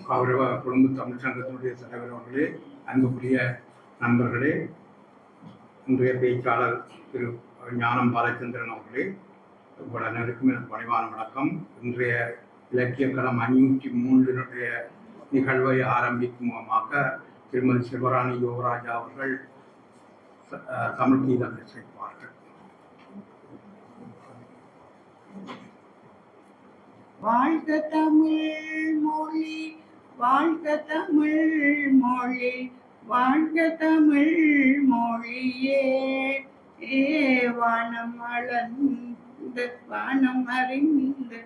கௌரவ குடும்ப தமிழ் சங்கத்தினுடைய தலைவர் அவர்களே, அன்புக்குரிய நண்பர்களே, இன்றைய பேச்சாளர் திரு ஞானம் பாலச்சந்திரன் அவர்களே, உங்கள் அனைவருக்கும் எனக்கு பணிவான வணக்கம். இன்றைய இலக்கிய களம் 503 நிகழ்வை ஆரம்பிக்கும் முகமாக திருமதி சிவராணி யோகராஜா அவர்கள் தமிழ் கீதம் இசைப்பார்கள். வாழ்க தமிழ் மொழி, வாழ்க தமிழ் மொழி, வாழ்க தமிழ் மொழியே. வானம் அளந்து வானம் அறிந்து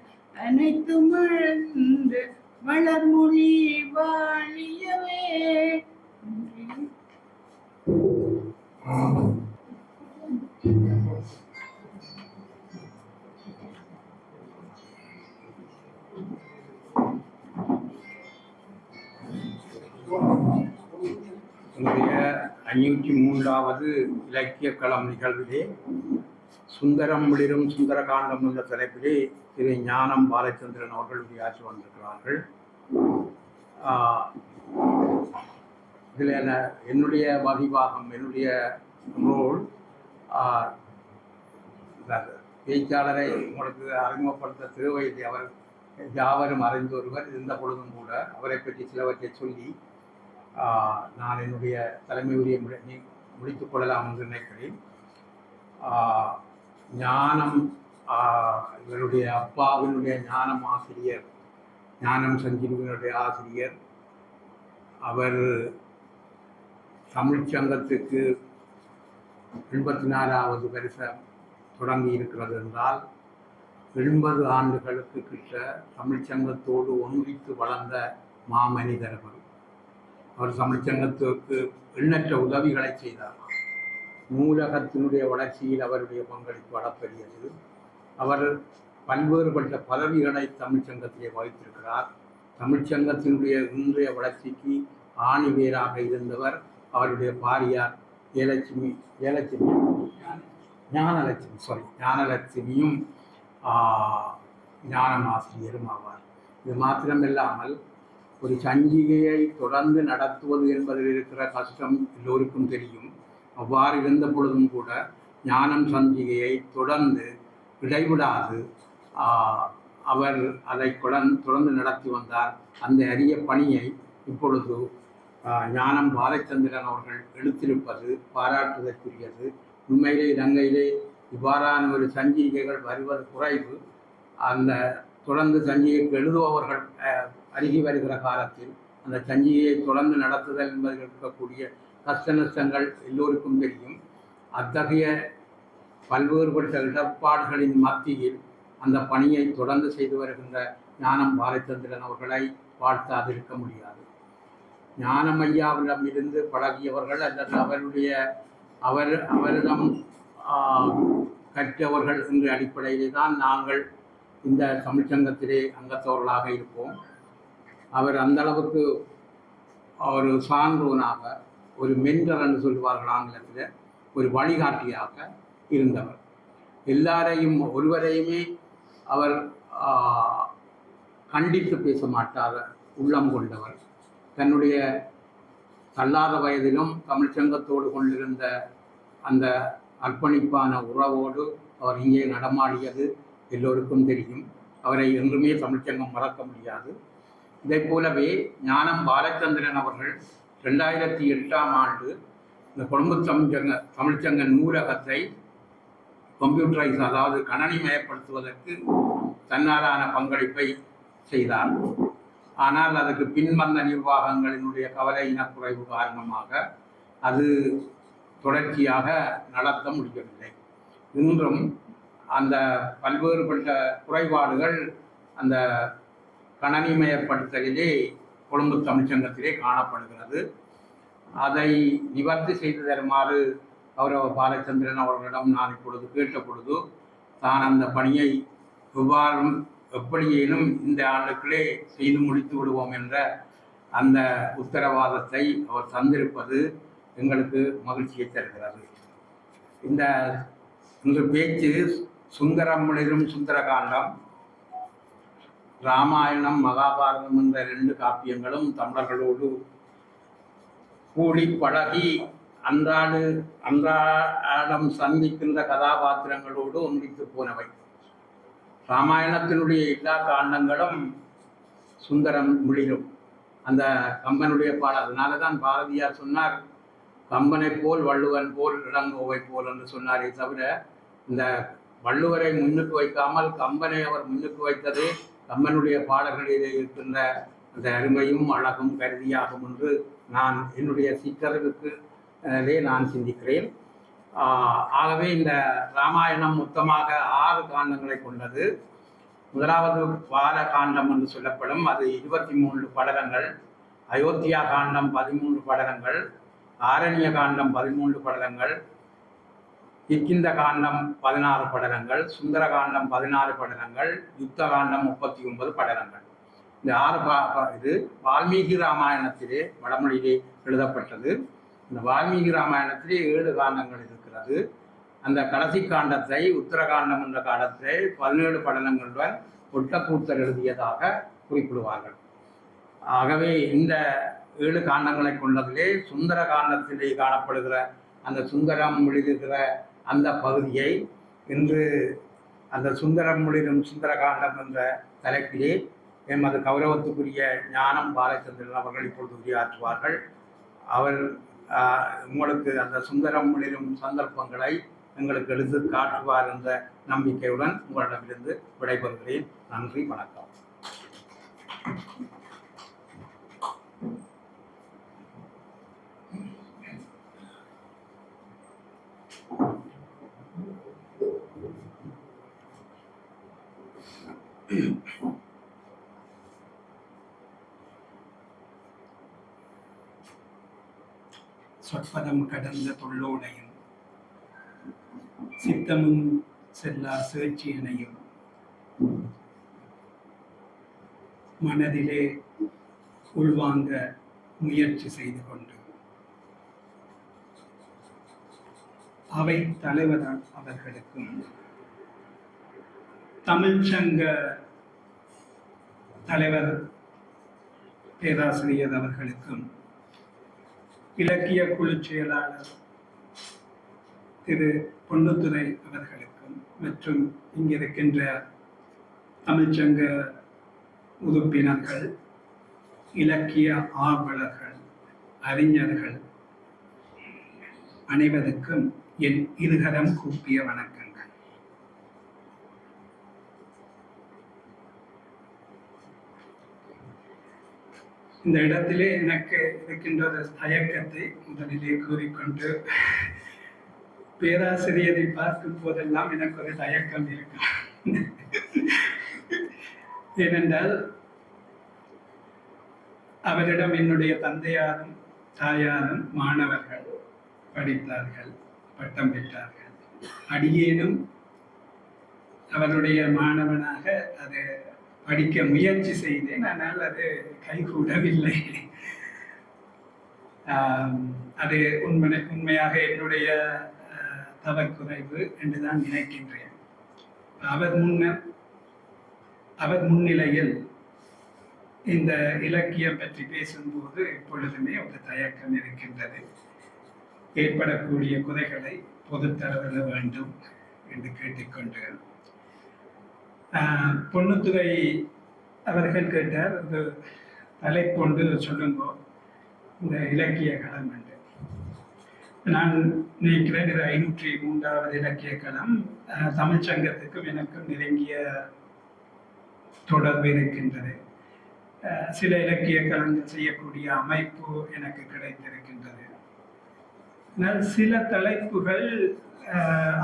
அனைத்தும் அளந்து வளர்மொழி வாழியவே. இன்றைய 503வது இலக்கிய களம் நிகழ்விலே சுந்தரம் மிளிரும் சுந்தரகாண்டம் என்ற தலைப்பிலே திரு ஞானம் பாலச்சந்திரன் அவர்கள் உரையாற்றி வந்திருக்கிறார்கள். இதில் என்னுடைய வகிபாகம், என்னுடைய ரோல் பேச்சாளரை உங்களுக்கு அறிமுகப்படுத்த தேவையில்லை. அவர் யாவரும் அறிந்த ஒருவர். இருந்த பொழுதும் கூட அவரை பற்றி சிலவற்றை சொல்லி நான் என்னுடைய தலைமை உரையை முடித்துக் கொள்ளலாம் என்று நினைக்கிறேன். ஞானம், இவருடைய அப்பாவினுடைய ஞானம் ஆசிரியர், ஞானம் சஞ்சீவினுடைய ஆசிரியர். அவர் தமிழ் சங்கத்துக்கு 84வது வருஷம் தொடங்கி இருக்கிறது என்றால் 80 ஆண்டுகளுக்கு கிட்ட தமிழ் சங்கத்தோடு ஒன்றித்து வளர்ந்த மாமனிதர் அவர். அவர் தமிழ்ச்சங்கத்துக்கு எண்ணற்ற உதவிகளை செய்தார். நூலகத்தினுடைய வளர்ச்சியில் அவருடைய பங்களிப்பு அளப்பெரியது. அவர் பல்வேறுபட்ட பதவிகளை தமிழ்ச்சங்கத்திலே வகித்திருக்கிறார். தமிழ்ச்சங்கத்தினுடைய இன்றைய வளர்ச்சிக்கு ஆணிவேராக இருந்தவர் அவருடைய பாரியார் ஞானலட்சுமியும் ஞானம் ஆசிரியரும் ஆவார். இது மாத்திரமில்லாமல் ஒரு சஞ்சிகையை தொடர்ந்து நடத்துவது என்பதில் இருக்கிற கஷ்டம் எல்லோருக்கும் தெரியும். அவ்வாறு இருந்த பொழுதும் கூட ஞானம் சஞ்சிகையை தொடர்ந்து இடைவிடாது அவர் அதை தொடர்ந்து நடத்தி வந்தார். அந்த அரிய பணியை இப்பொழுது ஞானம் பாலச்சந்திரன் அவர்கள் எடுத்திருப்பது பாராட்டுதற்குரியது. உண்மையிலே இலங்கையிலே இவ்வாறான ஒரு சஞ்சிகைகள் வருவது குறைவு. அந்த தொடர்ந்து சஞ்சிகைக்கு எழுதுபவர்கள் அருகி வருகிற காலத்தில் அந்த சஞ்சிகையை தொடர்ந்து நடத்துதல் என்பதில் இருக்கக்கூடிய கஷ்ட நஷ்டங்கள் எல்லோருக்கும் தெரியும். அத்தகைய பல்வேறுபட்ட இடர்பாடுகளின் மத்தியில் அந்த பணியை தொடர்ந்து செய்து வருகின்ற ஞானம் பாலச்சந்திரன் அவர்களை வாழ்த்தாதிருக்க முடியாது. ஞானம் ஐயாவிடம் இருந்து பழகியவர்கள் அல்லது அவரிடம் கற்றவர்கள் என்ற அடிப்படையிலே தான் நாங்கள் இந்த தமிழ்ச்சங்கத்திலே அங்கத்தவர்களாக இருப்போம். அவர் அந்த அளவுக்கு ஒரு சான்றோனாக, ஒரு மென்டர் என்று சொல்வார்கள் ஆங்கிலத்தில், ஒரு வழிகாட்டியாக இருந்தவர். எல்லாரையும் ஒருவரையுமே அவர் கண்டித்து பேச மாட்டார், உள்ளம் கொண்டவர். தன்னுடைய தள்ளாத வயதிலும் தமிழ்ச்சங்கத்தோடு கொண்டிருந்த அந்த அர்ப்பணிப்பான உறவோடு அவர் இங்கே நடமாடியது எல்லோருக்கும் தெரியும். அவரை என்றுமே தமிழ்ச்சங்கம் மறக்க முடியாது. இதை போலவே ஞானம் பாலச்சந்திரன் அவர்கள் 2008ஆம் ஆண்டு இந்த கொழும்பு தமிழ்ச்சங்க நூலகத்தை கம்ப்யூட்டரைஸ், அதாவது கணனிமயப்படுத்துவதற்கு தன்னாலான பங்களிப்பை செய்தார். ஆனால் அதுக்கு பின்வந்த நிர்வாகங்களினுடைய கவலை இனக்குறைவு காரணமாக அது தொடர்ச்சியாக நடத்த முடியவில்லை. இன்றும் அந்த பல்வேறுபட்ட குறைபாடுகள் அந்த கணனிமயப்படுத்தலிலே கொழும்பு தமிழ்ச்சங்கத்திலே காணப்படுகிறது. அதை நிவர்த்தி செய்து தருமாறு கௌரவ பாலச்சந்திரன் அவர்களிடம் நான் இப்பொழுது கேட்ட பொழுது தான் அந்த பணியை எவ்வாறும் எப்படியேனும் இந்த ஆண்டுக்குள்ளே செய்து முடித்து விடுவோம் என்ற அந்த உத்தரவாதத்தை அவர் தந்திருப்பது எங்களுக்கு மகிழ்ச்சியை தருகிறது. இந்த இன்று பேச்சு சுந்தரம் மிளிரும் சுந்தரகாண்டம், ராமாயணம், மகாபாரதம் என்ற 2 காப்பியங்களும் தமிழர்களோடு கூடி பழகி அன்றாடம் சந்திக்கின்ற கதாபாத்திரங்களோடு ஒன்றித்து போனவை. ராமாயணத்தினுடைய எல்லா காண்டங்களும் சுந்தரம் மிளிரும். அந்த கம்பனுடைய பாடல், அதனால தான் பாரதியார் சொன்னார், கம்பனை போல் வள்ளுவன் போல் இளங்கோவை போல் என்று சொன்னாரே தவிர, இந்த வள்ளுவரை முன்னுக்கு வைக்காமல் கம்பனை அவர் முன்னுக்கு வைத்ததே கம்பனுடைய பாடல்களிலே இருக்கின்ற அந்த அருமையும் அழகும் கருதியாகும் என்று நான் என்னுடைய சிற்றறிவுக்கு நான் சிந்திக்கிறேன். ஆகவே இந்த ராமாயணம் மொத்தமாக 6 காண்டங்களை கொண்டது. முதலாவது பால காண்டம் என்று சொல்லப்படும், அது 23 படலங்கள். அயோத்தியா காண்டம் 13 படலங்கள். ஆரண்ய காண்டம் 13 படலங்கள். கிஷ்கிந்த காண்டம் 16 படலங்கள். சுந்தர காண்டம் 16 படலங்கள். யுத்த காண்டம் 39 படலங்கள். இந்த 6 இது வால்மீகி ராமாயணத்திலே வடமொழியிலே எழுதப்பட்டது. இந்த வால்மீகி ராமாயணத்திலே 7 காண்டங்கள் இருக்கிறது. அந்த கடைசி காண்டத்தை உத்தரகாண்டம் என்ற காலத்திலே 17 படலங்களுடன் ஒட்டக்கூத்தர் எழுதியதாக குறிப்பிடுவார்கள். ஆகவே இந்த 7 காண்டங்களை கொண்டதிலே சுந்தர காண்டத்திலே காணப்படுகிற அந்த சுந்தரம் எழுதுகிற அந்த பகுதியை இன்று அந்த சுந்தரம் மிளிரும் சுந்தரகாண்டம் என்ற தலைப்பிலே எமது கௌரவத்துக்குரிய ஞானம் பாலச்சந்திரன் அவர்கள் இப்பொழுது உரையாற்றுவார்கள். அவர் உங்களுக்கு அந்த சுந்தரம் மிளிரும் சந்தர்ப்பங்களை எங்களுக்கு எடுத்து காட்டுவார் என்ற நம்பிக்கையுடன் உங்களிடமிருந்து விடைபெறுகிறேன். நன்றி, வணக்கம். சொற்பதம் கடந்த தொல்லோடையும் சித்தமும் செல்லா சுழற்சியனையும் மனதிலே உள்வாங்க முயற்சி செய்து கொண்டு அவை தலைவர் அவர்களுக்கும் தமிழ்ச்சங்க தலைவர் பேராசிரியர் அவர்களுக்கும் இலக்கிய குழு செயலாளர் திரு பொன்னுத்துரை அவர்களுக்கும் மற்றும் இங்கிருக்கின்ற தமிழ்ச்சங்க உறுப்பினர்கள், இலக்கிய ஆர்வலர்கள், அறிஞர்கள் அனைவருக்கும் என் இருகரம் கூப்பிய வணக்கங்கள். இந்த இடத்திலே எனக்கு இருக்கின்ற ஒரு தயக்கத்தை முதலிலே கூறிக்கொண்டு, பேராசிரியரை பார்க்கும் போதெல்லாம் எனக்கு ஒரு தயக்கம் இருக்கும். ஏனென்றால் அவரிடம் என்னுடைய தந்தையாரும் தாயாரும் மாணவர்கள் படித்தார்கள், பட்டம் பெற்றார்கள். அடியேனும் அவருடைய மாணவனாக அது படிக்க முயற்சி செய்தேன். ஆனால் அது கைகூடவில்லை. அது உண்மையாக என்னுடைய தவக்குறைவு என்றுதான் நினைக்கின்றேன். அவர் முன்னிலையில் இந்த இலக்கியம் பற்றி பேசும்போது எப்பொழுதுமே ஒரு தயக்கம் இருக்கின்றது. ஏற்படக்கூடிய குறைகளை பொதுத்தரவிட வேண்டும் என்று கேட்டுக்கொண்டு, பொன்னுத்துறை அவர்கள் கேட்டார், ஒரு தலைப்பொண்டு சொல்லுங்கோ இந்த இலக்கிய களம் என்று. நான் நினைக்கிறேன் இது 503வது இலக்கிய களம். தமிழ்ச்சங்கத்துக்கும் எனக்கும் நெருங்கிய தொடர்பு இருக்கின்றது. சில இலக்கிய களங்கள் செய்யக்கூடிய அமைப்பு எனக்கு கிடைத்திருக்கின்றது. ஆனால் சில தலைப்புகள்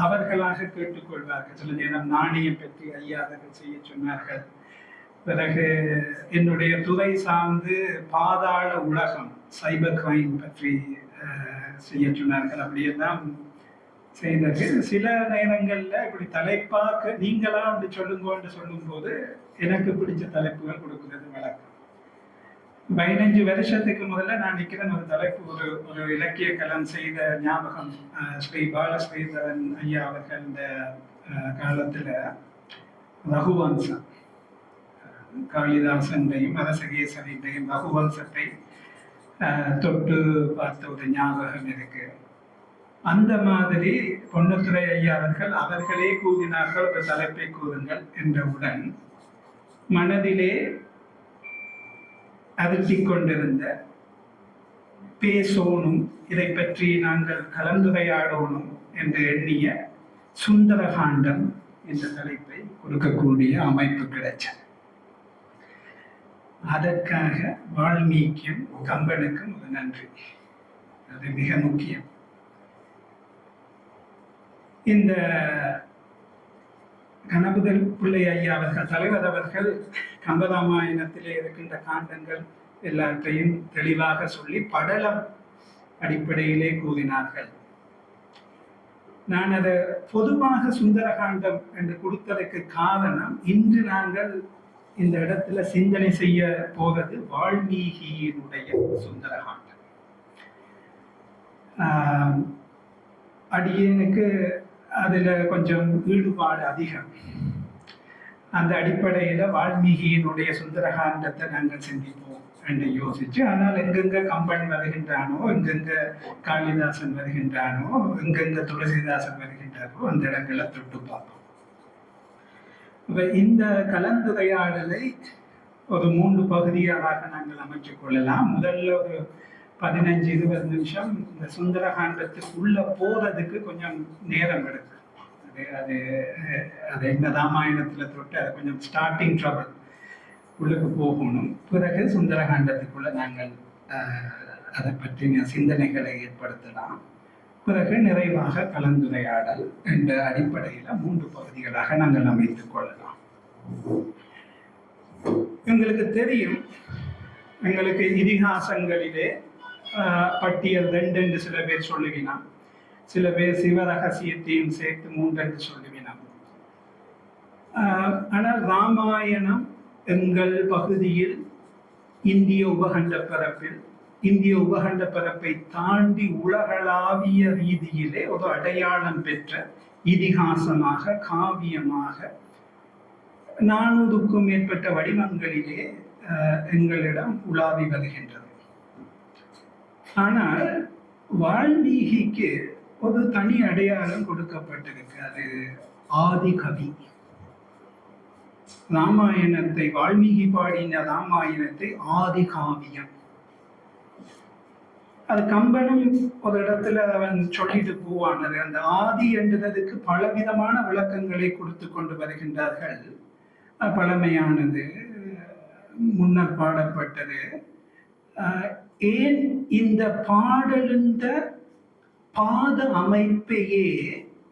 அவர்களாக கேட்டுக்கொள்வார்கள். சில நேரம் நாணயம் பற்றி ஐயா அவர்கள் செய்ய சொன்னார்கள். பிறகு என்னுடைய துறை சார்ந்து பாதாள உலகம் சைபர் கிரைம் பற்றி செய்ய சொன்னார்கள். அப்படியெல்லாம் செய்தது. சில நேரங்களில் இப்படி தலைப்பாக நீங்களா அப்படி சொல்லுங்கன்னு சொல்லும்போது எனக்கு பிடிச்ச தலைப்புகள் கொடுக்குறது வழக்கம். 15 வருஷத்துக்கு முதல்ல நான் நிற்கிறேன் ஒரு தலைப்பு, ஒரு இலக்கிய களம் செய்த ஞாபகம். ஸ்ரீ பாலஸ்ரீதரன் ஐயா அவர்கள் இந்த காலத்தில் ரகுவம்சம், காளிதாசன்டையும் அரசகேசரின்டையும் ரகுவம்சத்தை தொட்டு பார்த்த ஒரு ஞாபகம் இருக்கு. அந்த மாதிரி பொன்னுத்துறை ஐயா அவர்களே கூறினார்கள், ஒரு தலைப்பை கூறுங்கள் என்றவுடன் மனதிலே அதிர்த்திக் கொண்டிருந்த பேசோனும் இதை பற்றி நாங்கள் கலந்துரையாடணும் என்று எண்ணிய சுந்தரகாண்டம் என்ற தலைப்பை கொடுக்கக்கூடிய அமைப்பு கிடைச்சது. அதற்காக வால்மீகியும் கம்பனுக்கும் ஒரு நன்றி, அது மிக முக்கியம். இந்த கணபதி பிள்ளை ஐயா அவர்கள், தலைவர் அவர்கள் கம்பராமாயணத்திலே இருக்கின்ற காண்டங்கள் எல்லாத்தையும் தெளிவாக சொல்லி படலம் அடிப்படையிலே கூறினார்கள். நான் அதை பொதுவாக சுந்தரகாண்டம் என்று கொடுத்ததற்கு காரணம், இன்று நாங்கள் இந்த இடத்துல சிந்தனை செய்ய போவது வால்மீகியினுடைய சுந்தரகாண்டம். அடியனுக்கு அதுல கொஞ்சம் ஈடுபாடு அதிகம். அந்த அடிப்படையில வால்மீகியினுடைய சுந்தரகாண்டத்தை நாங்கள் சிந்திப்போம் என்று யோசிச்சு, ஆனால் எங்கெங்க கம்பன் வருகின்றானோ, எங்கெங்க காளிதாசன் வருகின்றானோ, எங்கெங்க துளசிதாசன் வருகின்றாரோ அந்த இடங்களை தொட்டு பார்ப்போம். இந்த கலந்துரையாடலை ஒரு 3 பகுதியாக நாங்கள் அமைத்துக் கொள்ளலாம். முதல்ல ஒரு 15-20 நிமிஷம் இந்த சுந்தரகாண்டத்துக்குள்ள போறதுக்கு கொஞ்சம் நேரம் எடுக்கும். அது என்ன ராமாயணத்துல தொட்டு அது கொஞ்சம் ஸ்டார்டிங் ட்ரபிள், உள்ளுக்கு போகணும். பிறகு சுந்தரகாண்டத்துக்குள்ள நாங்கள் அதை பற்றின சிந்தனைகளை ஏற்படுத்தலாம். பிறகு நிறைவாக கலந்துரையாடல் என்ற அடிப்படையில் 3 பகுதிகளாக நாங்கள் அமைத்துக் கொள்ளலாம். எங்களுக்கு தெரியும், எங்களுக்கு இதிகாசங்களிலே பட்டியல் 2 என்று சில பேர் சொல்லுவினான், சில பேர் சிவரகசியத்தையும் சேர்த்து 3 என்று சொல்லுவினான். ஆனால் ராமாயணம் எங்கள் பகுதியில் இந்திய உபகண்ட பரப்பில், இந்திய உபகண்ட பரப்பை தாண்டி உலகளாவிய ரீதியிலே ஒரு அடையாளம் பெற்ற இதிகாசமாக, காவியமாக 400க்கும் மேற்பட்ட வடிவங்களிலே எங்களிடம் உலாவி வருகின்றது. ஆனால் வால்மீகிக்கு ஒரு தனி அடையாளம் கொடுக்கப்பட்டிருக்கு, அது ஆதி கவி. ராமாயணத்தை, வால்மீகி பாடின ராமாயணத்தை ஆதி காவியம். அது கம்பனும் ஒரு இடத்துல அவன் சொல்லிட்டு போவானது. அந்த ஆதி என்றதுக்கு பலவிதமான விளக்கங்களை கொடுத்து கொண்டு வருகின்றார்கள். பழமையானது, முன்னர் பாடப்பட்டது. ஏன் இந்த பாடலிந்த பாத அமைப்பையே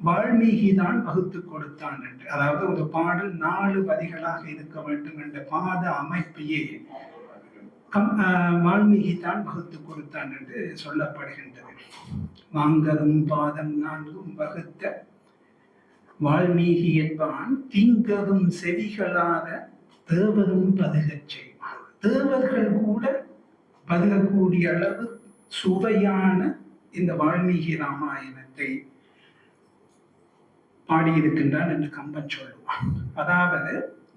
வால்மீகி தான் வகுத்து கொடுத்தான் என்று, அதாவது ஒரு பாடல் 4 வரிகளாக இருக்க வேண்டும் என்ற பாத அமைப்பையே வால்மீகி தான் வகுத்து கொடுத்தான் என்று சொல்லப்படுகின்றது. வாங்கரும் பாதம் 4 வகுத்த வால்மீகி என்பான், தீங்கரும் செவிகளாத தேவரும் பதுகச் செய்வான். தேவர்கள் கூட பதுகக்கூடிய அளவு சுவையான இந்த வால்மீகி ராமாயணத்தை பாடியிருக்கின்றான் என்று கம்பன் சொல்லுவான். அதாவது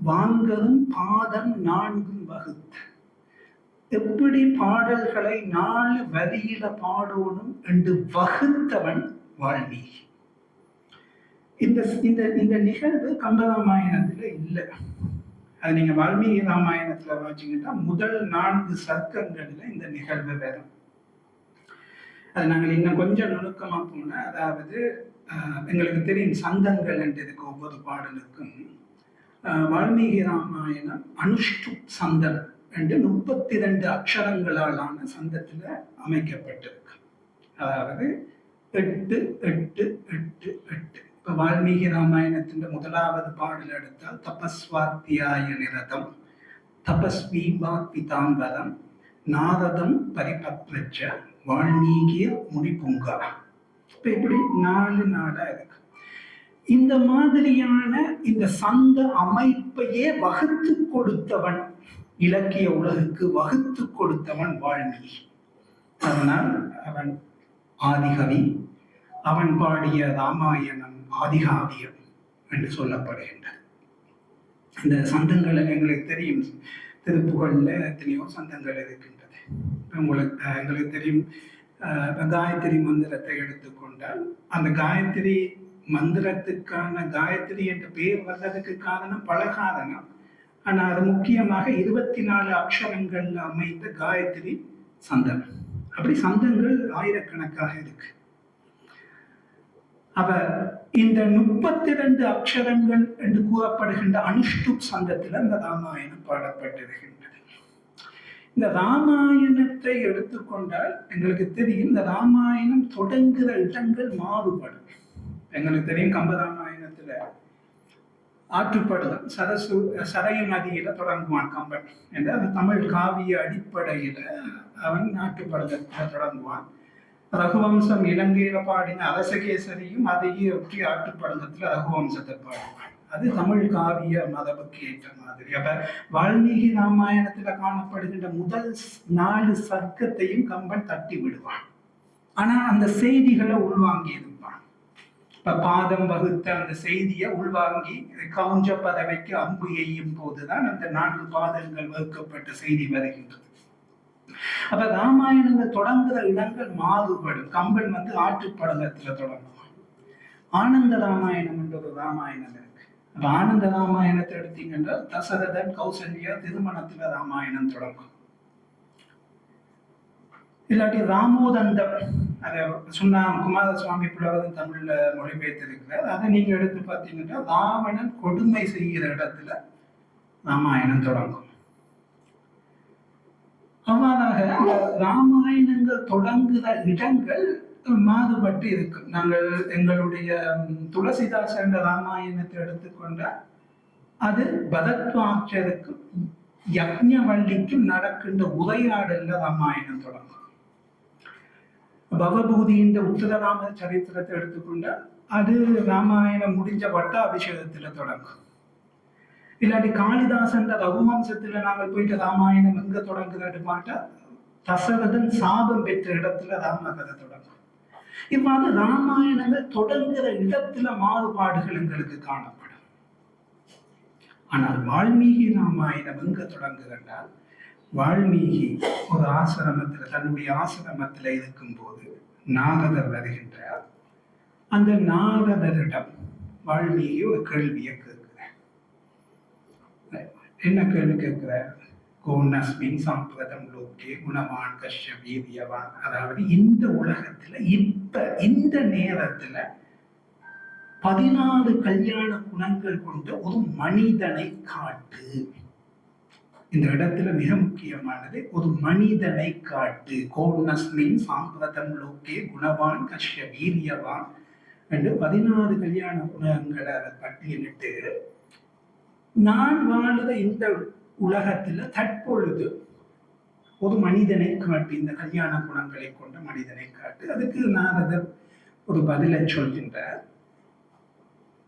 வாங்கரும் பாதம் 4 வகுத்த, எப்படி பாடல்களை 4 வரியில பாடணும் என்று வகுத்தவன் வால்மீகி. இந்த நிகழ்வு கம்பராமாயணத்துல இல்லை. அது நீங்க வால்மீகி ராமாயணத்துல வாசிங்கன்னா முதல் 4 சர்க்கங்கள்ல இந்த நிகழ்வு வரும். அது நாங்கள் இன்னும் கொஞ்சம் நுணுக்கமா போன, அதாவது எங்களுக்கு தெரியும் சந்தங்கள் என்றதுக்கு ஒவ்வொரு பாடலுக்கும் வால்மீகி ராமாயணம் அனுஷ்டு சந்தம் என்று 32 அக்ஷரங்களாலான சந்தத்துல அமைக்கப்பட்டிருக்கு. அதாவது 8 8 8 8. இப்ப வால்மீகி ராமாயணத்தின் முதலாவது பாடல் எடுத்தால் தபஸ்வாத்தியாய நிரதம் தபஸ்வி பிதாம்பரம் நாரதம் பரிபத்வச்ச வால்மீகிய முடிபுங்கா. இப்ப இப்படி 4 நாடா இருக்கு. இந்த மாதிரியான இந்த சந்த அமைப்பையே வகுத்து கொடுத்தவன், இலக்கிய உலகுக்கு வகுத்து கொடுத்தவன் வால்மீகி. அதனால் அவன் ஆதிகவி. அவன் பாடிய ராமாயணம் ஆதிகாவியம் என்று சொல்லப்படுகின்றது. இந்த சந்தங்கள் எங்களுக்கு தெரியும், திருப்புகழ்ல எத்தனையோ சந்தங்கள் இருக்கின்றது. எங்களுக்கு தெரியும், காயத்ரி மந்திரத்தை எடுத்துக்கொண்டால் அந்த காயத்ரி மந்திரத்துக்கான காயத்ரி என்ற பெயர் வர்றதுக்கு காரணம் பல காரணம். ஆனால் அது முக்கியமாக 24 அக்ஷரங்கள் அமைந்த காயத்ரி சந்தம். அப்படி சந்தங்கள் ஆயிரக்கணக்காக இருக்கு. அவ இந்த 32 அக்ஷரங்கள் என்று கூறப்படுகின்ற அனுஷ்டுப் சந்தத்தில் இந்த ராமாயணம் பாடப்பட்டிருக்கின்றது. இந்த ராமாயணத்தை எடுத்துக்கொண்டால் எங்களுக்கு தெரியும், இந்த ராமாயணம் தொடங்குகிற இடங்கள் மாறுபடும். எங்களுக்கு தெரியும், கம்பராமாயணத்துல ஆற்றுப்படுதல் சரையு நதியில தொடங்குவான் கம்பன் என்று, அது தமிழ் காவிய அடிப்படையில அவன் ஆற்றுப்படுதல தொடங்குவான். ரகுவம்சம் இலங்கையில பாடின அரசகேசரியும் அதையே ஒற்றி ஆற்றுப்படுதத்துல ரகுவம்சத்தை பாடுவான். அது தமிழ் காவிய மரபுக்கு ஏற்ற மாதிரி. அப்ப வால்மீகி ராமாயணத்துல காணப்படுகின்ற முதல் 4 சர்க்கத்தையும் கம்பன் தட்டி விடுவான். ஆனா அந்த செய்திகளை உள்வாங்கி இருப்பான். இப்ப பாதம் வகுத்த அந்த செய்தியை உள்வாங்கி கவுஞ்ச பறவைக்கு அம்பு எய்யும் போதுதான் அந்த 4 பாதங்கள் வகுக்கப்பட்ட செய்தி வருகின்றது. அப்ப ராமாயணங்கள் தொடங்குற இடங்கள் மாறுபடும். கம்பன் ஆற்றுப்படலத்துல தொடங்குவான். ஆனந்த ராமாயணம் என்ற ஒரு ராமாயணம் இருக்கு. ஆனந்த ராமாயணத்தை எடுத்தீங்கன்னா தசரதன் கௌசல்யா திருமணத்துல ராமாயணம் தொடங்கும். இல்லாட்டி ராமோதந்தம், அதை சொன்னா குமாரசுவாமி புலவரன் தமிழ்ல மொழிபெயர்த்திருக்கிறார். அதை நீங்க எடுத்து பார்த்தீங்கன்னா ராவணன் கொடுமை செய்கிற இடத்துல ராமாயணம் தொடங்கும். அவ்வாறாக ராமாயணங்கள் தொடங்குகிற இடங்கள் மாறுபட்டு இருக்கும். நாங்கள் எங்களுடைய துளசிதாசன் என்ற ராமாயணத்தை எடுத்துக்கொண்டால் அது பரத்வாட்சருக்கும் யக்ஞவல்லிக்கும் நடக்கின்ற உரையாடல்ல ராமாயணம் தொடங்கும். பவபூதியின் உத்தரராம சரித்திரத்தை எடுத்துக்கொண்டால் அது ராமாயணம் முடிஞ்ச பட்டாபிஷேகத்துல தொடங்கும். இல்லாட்டி காளிதாசன் ரகுவம்சத்துல நாங்கள் போயிட்டு ராமாயணம் எங்க தொடங்குறது பாட்டா தசரதன் சாபம் பெற்ற இடத்துல ராமகதை தொடங்கும். இவ்வாறு ராமாயணங்கள் தொடங்குகிற இடத்துல மாறுபாடுகள் எங்களுக்கு காணப்படும். ஆனால் வால்மீகி ராமாயணம் எங்க தொடங்குகிறால், வால்மீகி ஒரு ஆசிரமத்துல தன்னுடைய ஆசிரமத்துல இருக்கும் போது நாரதர் வருகின்றார். அந்த நாரதரிடம் வால்மீகி ஒரு கேள்வியை கேட்கிறார். என்ன கேள்வி கேட்கிறார்? கோணஸ்மின் சம்பிரதம் லோக்கே குணவான் கஷ்ய வீரியவான். அதாவது இந்த உலகத்துல இப்ப இந்த நேரத்துல 16 கல்யாண குணங்கள் கொண்ட ஒரு மனிதனை காட்டு. இந்த இடத்துல மிக முக்கியமானது ஒரு மனிதனை காட்டு. கோணஸ்மின் சாம்பிரதம் லோக்கே குணவான் கஷ்ய வீரியவான் என்று 16 கல்யாண குணங்களை பட்டியலிட்டு, நான் வாழுற இந்த உலகத்துல தற்பொழுது ஒரு மனிதனை காட்டு, இந்த கல்யாண குணங்களை கொண்ட மனிதனை காட்டு. அதுக்கு நாரதர் ஒரு பதிலை சொல்கின்றார்.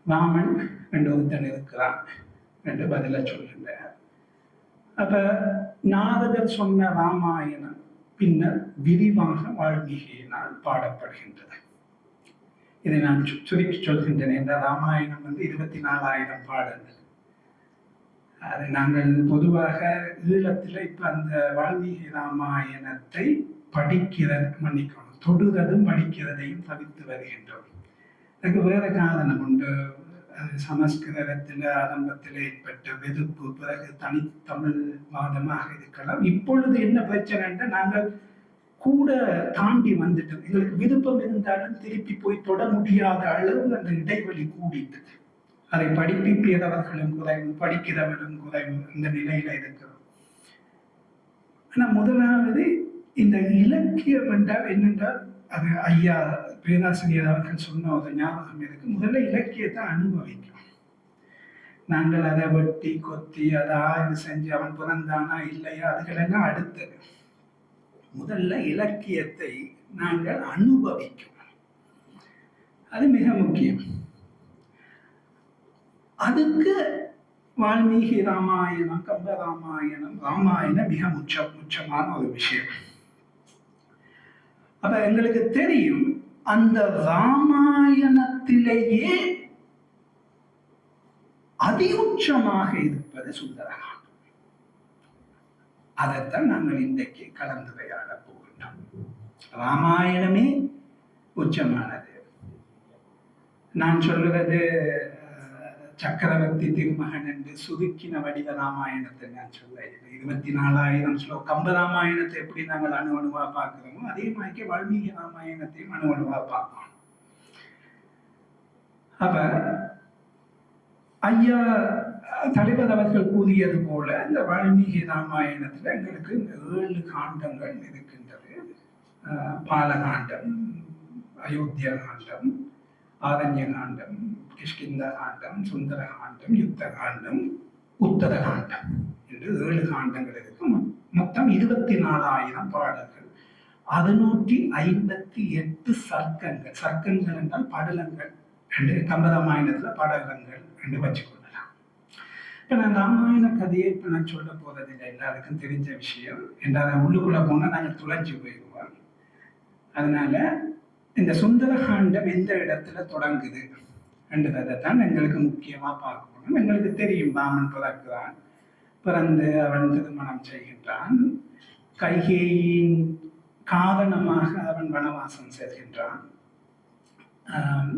ராமன் என்று ஒருத்தன் இருக்கிறான் என்று பதிலை சொல்கின்றார். அப்ப நாரதர் சொன்ன ராமாயணம் பின்னர் விரிவாக வால்மீகியினால் பாடப்படுகின்றது. இதை நான் சுருக்கி சொல்கின்றேன். இந்த ராமாயணம் 24,000 பாடல்கள். அது நாங்கள் பொதுவாக ஈழத்தில் இப்ப அந்த வால்மீகி ராமாயணத்தை மன்னிக்கணும், தொடுவதும் படிக்கிறதையும் தவிர்த்து வருகின்றோம். அதுக்கு வேற காரணம் உண்டு. அது சமஸ்கிருதத்தில் ஆரம்பத்தில் ஏற்பட்ட வெறுப்பு, பிறகு தனித்தமிழ் வாதமாக இருக்கலாம். இப்பொழுது என்ன பிரச்சனை, நாங்கள் கூட தாண்டி வந்துட்டோம். எங்களுக்கு விருப்பம் இருந்தாலும் திருப்பி போய் தொட முடியாத அளவு அந்த இடைவெளி கூடிட்டது. அதை படிப்பிக்கிறவர்களும் குறைவு, படிக்கிறவர்களும் குறைவு, இந்த நிலையில இருக்கிறோம். ஆனா முதலாவது இந்த இலக்கியம் என்றால் என்னென்றால், அது ஐயா பேராசிரியர் அவர்கள் சொன்ன ஒரு ஞாபகம் இருக்கு. முதல்ல இலக்கியத்தை அனுபவிக்கும். நாங்கள் அதை வெட்டி கொத்தி அதை ஆய்வு செஞ்சு அவன் பிறந்தானா இல்லையா அதுகளெல்லாம் அடுத்தது. முதல்ல இலக்கியத்தை நாங்கள் அனுபவிக்கணும், அது மிக முக்கியம். அதுக்கு வால்மீகி ராமாயணம், கம்ப ராமாயணம், ராமாயணம் மிக முக்கியமான ஒரு விஷயம். அப்ப எங்களுக்கு தெரியும் அந்த ராமாயணத்திலேயே அதிஉச்சமாக இருப்பது சுந்தரகாண்டம். அதைத்தான் நாங்கள் இன்றைக்கு கலந்துரையாட போகின்றோம். ராமாயணமே உச்சமானது. நான் சொல்லுவது சக்கரவர்த்தி திருமகன் என்று சுருக்கின வடிவ ராமாயணத்தை நான் சொல்ல 24,000 ஸ்லோகம். கம்ப ராமாயணத்தை எப்படி நாங்கள் அணுவா பார்க்கிறோமோ அதே மாதிரி வால்மீகி ராமாயணத்தையும் அணுவா பார்க்கணும். அப்ப ஐயா தலைவர் அவர்கள் கூறியது போல இந்த வால்மீகி ராமாயணத்துல எங்களுக்கு 7 காண்டங்கள் இருக்கின்றது. பாலகாண்டம், அயோத்தியா காண்டம், ஆரண்ய காண்டம், கிஷ்கிந்த காண்டம், சுந்தர காண்டம், யுத்த காண்டம், உத்தர காண்டம் என்று 7 காண்டங்கள் இருக்கு. மொத்தம் 24,000 பாடல்கள், 658 சர்க்கங்கள். சர்க்கங்கள் என்றால் படலங்கள் என்று கம்பராமாயணத்துல படலங்கள் என்று வச்சுக்கொள்ளலாம். இப்ப நான் ராமாயண கதையை இப்ப நான் சொல்ல போறதில்லை, எல்லாருக்கும் தெரிஞ்ச விஷயம். என்றால் உள்ளுக்குள்ள போனா நாங்கள் துளைஞ்சு போயிடுவோம். அதனால இந்த சுந்தரகாண்டம் எந்த இடத்துல தொடங்குது என்றதை தான் எங்களுக்கு முக்கியமா பார்க்கணும். எங்களுக்கு தெரியும் ராமன் பிறக்கிறான், பிறந்து அவன் திருமணம் செய்கின்றான், கைகேயின் காரணமாக அவன் வனவாசம் செல்கின்றான்.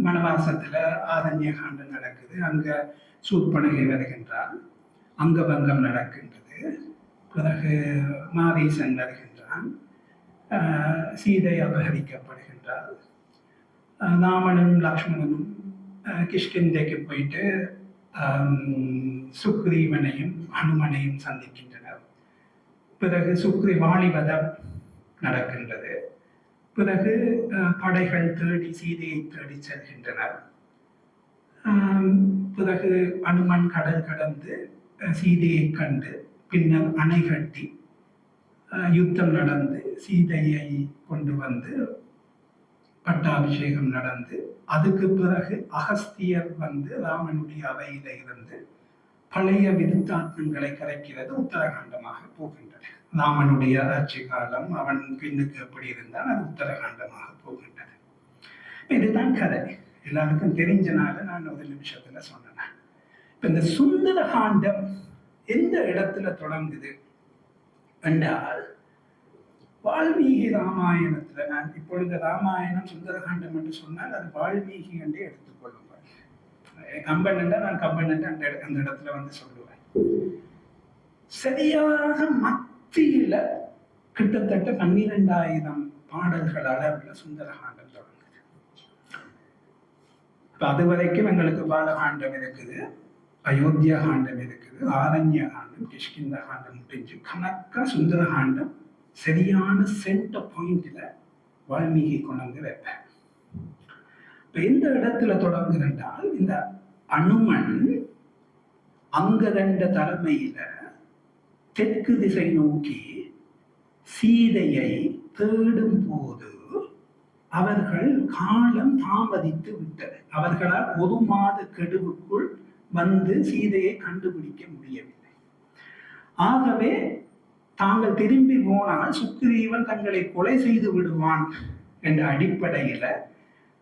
வனவாசத்துல ஆரண்ய காண்டம் நடக்குது, அங்க சூர்பனகை வருகின்றான், அங்கபங்கம் நடக்கின்றது, பிறகு மாரீசன் வருகின்றான், சீதை அபகரிக்கப்படுகின்றார். ராமனும் லக்ஷ்மணனும் கிஷ்கிந்தைக்கு போயிட்டு சுக்ரீவனையும் ஹனுமனையும் சந்திக்கின்றனர். பிறகு வாலிபதம் நடக்கின்றது. பிறகு படைகள் தேடி சீதையை தேடி செல்கின்றனர். பிறகு அனுமன் கடல் கடந்து சீதையை கண்டு பின்னர் அணை கட்டி யுத்தம் நடந்து சீதையை கொண்டு வந்து பட்டாபிஷேகம் நடந்து அதுக்கு பிறகு அகஸ்தியர் வந்து ராமனுடைய அவையில இருந்து பழைய விருத்தாந்தங்களை கரைக்கிறது உத்தரகாண்டமாக போகின்றது. ராமனுடைய ஆட்சி காலம், அவன் பின்னுக்கு எப்படி இருந்தால் அது உத்தரகாண்டமாக போகின்றது. இதுதான் கதை, எல்லாருக்கும் தெரிஞ்சனால நான் ஒரு நிமிஷத்துல சொன்னேன். இப்ப இந்த சுந்தரகாண்டம் எந்த இடத்துல தொடங்குது என்றால் வால்மீகி ராமாயணத்துல, நான் இப்பொழுது ராமாயணம் சுந்தரகாண்டம் என்று சொன்னால் அது வால்மீகி என்றே எடுத்துக்கொள்ளுங்கள். கம்பன் என்றால் நான் கம்பன் என்று அந்த இடத்துல வந்து சொல்லுவேன். சரியாக மத்தியில கிட்டத்தட்ட 12,000 பாடல்கள் அளவுல சுந்தரகாண்டம் தொடங்குது. அது வரைக்கும் எங்களுக்கு பாலகாண்டம் இருக்குது, அயோத்தியா காண்டம் இருக்குது, ஆரண்ய காண்டம், கிஷ்கிந்த காண்டம் முடிஞ்சு கணக்கா சுந்தரகாண்டம் சரியான சென்டர் பாயிண்ட்ல வால்மீகி கொண்டு வைப்பேன். இப்ப எந்த இடத்துல தொடங்குகிறால் இந்த அனுமன் அங்கதண்ட தலைமையில தெற்கு திசை நோக்கி சீதையை தேடும் போது அவர்கள் காலம் தாமதித்து விட்டது. அவர்களால் 1 மாத கெடுவுக்குள் வந்து சீதையை கண்டுபிடிக்க முடியவில்லை. ஆகவே தாங்கள் திரும்பி போனால் சுக்ரீவன் தங்களை கொலை செய்து விடுவான் என்ற அடிப்படையில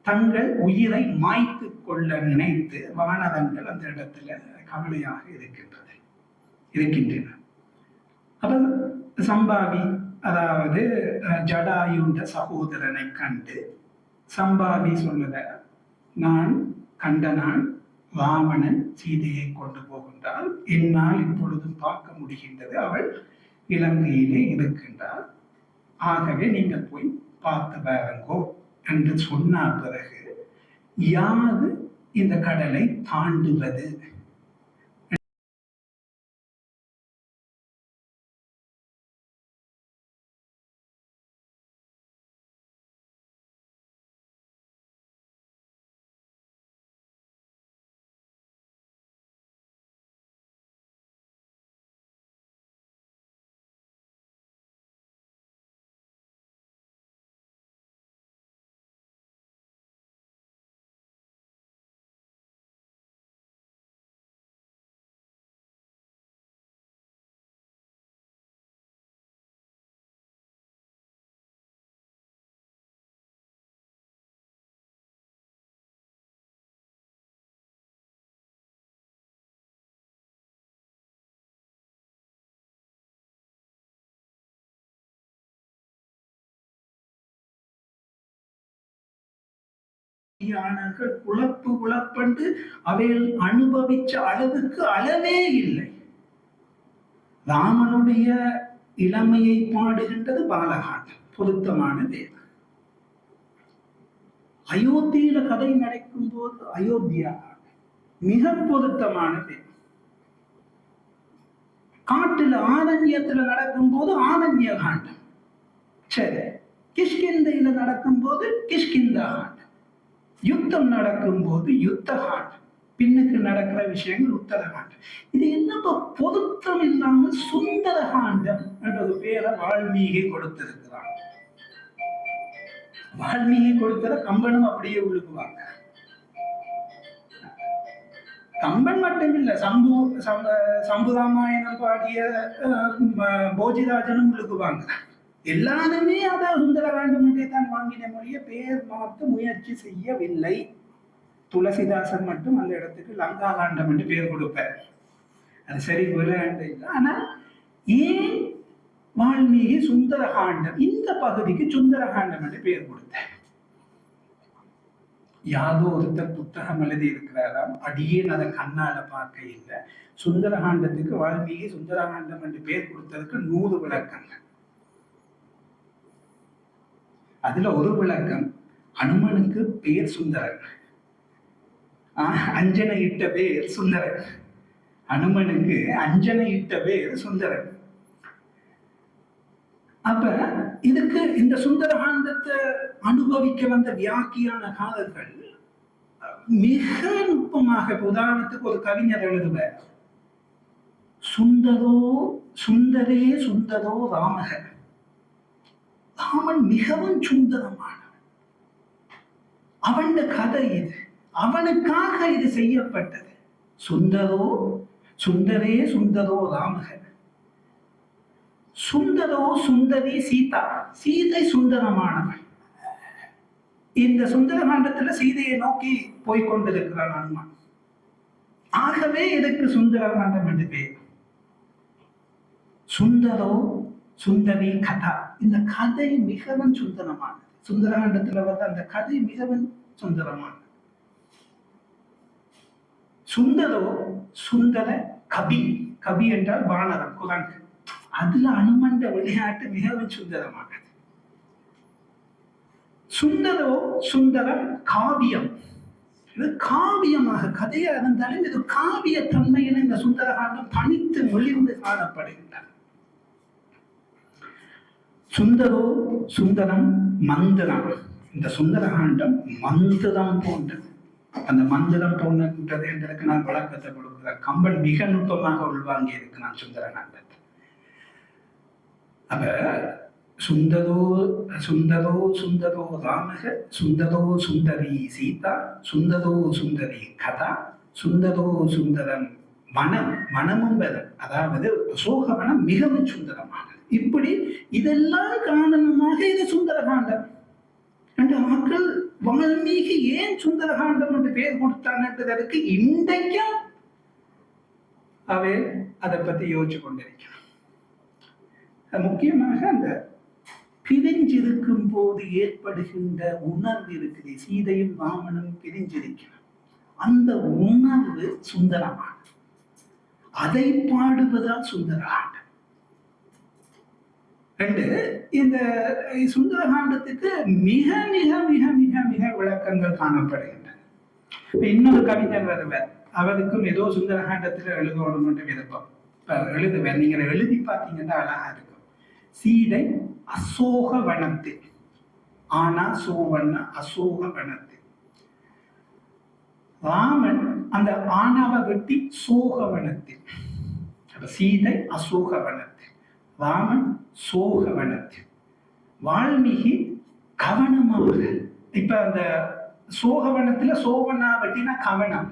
தங்கள் உயிரை மாய்த்து கொள்ள நினைத்து வானரங்கள் அந்த இடத்துல கவலையாக இருக்கின்றன. அப்ப சம்பாவி, அதாவது ஜடாயுண்ட சகோதரனை கண்டு சம்பாவி சொல்லுத, நான் கண்ட நான் ராவணன் சீதையை கொண்டு போகின்றால் என்னால் இப்பொழுதும் பார்க்க முடிகின்றது, அவள் இலங்கையிலே இருக்கின்றார், ஆகவே நீங்கள் போய் பார்த்து வாருங்கோ என்று சொன்ன பிறகு யாது இந்த கடலை தாண்டுவது யானர்கள் குழப்பண்டு அவைகள் அனுபவிச்ச அளவுக்கு அளவே இல்லை. ராமனுடைய இளமையை பாடுகின்றது பாலகாண்டம், பொருத்தமான வேதம். அயோத்தியில கதை நடக்கும் போது அயோத்தியா மிக பொருத்தமான வேதம். காட்டுல ஆரண்யத்துல நடக்கும் போது ஆரண்ய காண்டம். சரி, கிஷ்கிந்தையில நடக்கும் போது கிஷ்கிந்தா காண்டம். யுத்தம் நடக்கும் போது யுத்த காண்டம். பின்னுக்கு நடக்கிற விஷயங்கள் உத்தர காண்டம். இது என்ன பொருத்தம் இல்லாம சுந்தர காண்டம் என்ற ஒரு பேரை வால்மீகி கொடுத்திருக்கிறார். வால்மீகி கொடுத்தத கம்பனும் அப்படியே உழுக்குவாங்க. கம்பன் மட்டும் இல்ல, சம்புராமாயணம் பாடிய போஜிராஜனும் உழுக்குவாங்க. எல்லாருமே அதை சுந்தரகாண்டம் என்றே தான் வாங்கின மொழிய பேர் மாற்ற முயற்சி செய்யவில்லை. துளசிதாசன் மட்டும் அந்த இடத்துக்கு லங்கா காண்டம் என்று பேர் கொடுப்பார். அது சரி இல்லை. ஆனா ஏன் வால்மீகி சுந்தரகாண்டம் இந்த பகுதிக்கு சுந்தரகாண்டம் என்று பெயர் கொடுத்தார்? யாதோ ஒருத்தர் புத்தகம் எழுதி இருக்கிறாராம், அடியேன் அதை கண்ணால பார்க்க இல்லை. சுந்தரகாண்டத்துக்கு வால்மீகி சுந்தரகாண்டம் என்று பெயர் கொடுத்ததுக்கு 100 விளக்கங்கள். அதுல ஒரு விளக்கம், அனுமனுக்கு பேர் சுந்தரன், அஞ்சனை இட்ட பேர் சுந்தரன். அனுமனுக்கு அஞ்சனை இட்ட பேர் சுந்தரன். அப்ப இதுக்கு இந்த சுந்தரகாண்டத்தை அனுபவிக்க வந்த வியாக்கியான காலர்கள் மிக நுட்பமாக, உதாரணத்துக்கு ஒரு கவிஞர் எழுதுவார், சுந்தரே சுந்தரோ ராமக. ராமன் மிகவும் சுந்தரமானவன். அவன் கதை இது, அவனுக்காக இது செய்யப்பட்டது. சுந்தரே சுந்தரோ ராமக. சுந்தரி சீதா. சீதை சுந்தரமானவன். இந்த சுந்தரகாண்டத்துல சீதையை நோக்கி போய்கொண்டிருக்கிறான் அனுமான். ஆகவே இதுக்கு சுந்தரகாண்டம் என்று பேர். சுந்தரி கதா. இந்த கதை மிகவும் சுந்தரமானது. சுந்தரகாண்டத்துல வந்து அந்த கதை மிகவும் சுந்தரமானது. சுந்தர கபி என்றால் வானரம், குரங்கு. அதுல அனுமண்ட விளையாட்டு மிகவும் சுந்தரமானது. சுந்தரம் காவியம். இது காவியமாக கதையா இருந்தாலும் இது காவிய தன்மையில் இந்த சுந்தரகாண்டம் தனித்து மொழிந்து காணப்படுகின்றன. சுந்தரம் மந்திரம். இந்த சுந்தரகாண்டம் மந்திரம் போன்றது. அந்த மந்திரம் போன்றது என்றதுக்கு நான் விளக்கத்தை கொடுக்கிறேன். கம்பன் மிக நுட்பமாக உள்வாங்கி இருக்கிறான் சுந்தரகாண்டத்தை. அப்ப சுந்தரோ ராமக, சுந்தரி சீதா, சுந்தரி கதா, சுந்தரம் மனமும் வரும். அதாவது அசோகவனம் மிகவும் சுந்தரமானது. இப்படி இதெல்லாம் காரணமாக இது சுந்தரகாண்டம் என்று மக்கள் வால்மீகி ஏன் சுந்தரகாண்டம் என்று பெயர் கொடுத்தானதுக்கு இன்றைக்கும் அவை அதை பத்தி யோசிச்சு கொண்டிருக்கிறான். முக்கியமாக அந்த பிரிஞ்சிருக்கும் போது ஏற்படுகின்ற உணர்வு இருக்குது. சீதையும் ராமனும் பிரிஞ்சிருக்கிறார். அந்த உணர்வு சுந்தரமானது. அதை பாடுவதால் சுந்தரகாண்டம். இந்த சுந்தரகாண்டத்துக்கு மிக மிக மிக மிக மிக விளக்கங்கள் காணப்படுகின்றன. இன்னொரு கவிஞர் வருவார், அவருக்கும் ஏதோ சுந்தரகாண்டத்துல எழுதணும் என்று விருப்பம். எழுதுவார். நீங்க எழுதி பார்த்தீங்கன்னா அழகா இருக்கும். சீதை அசோக வனத்தில், ஆனா சோவண்ண அசோக வனத்தில். ராமன் அந்த ஆனாவை வெட்டி சோகவனத்தில். சீதை அசோக வனத்தில், ராமன் சோகவனத்தில். வால்மீகி கவனமாக, இப்ப அந்த சோகவனத்துல சோவனா வெட்டினா கவனம்.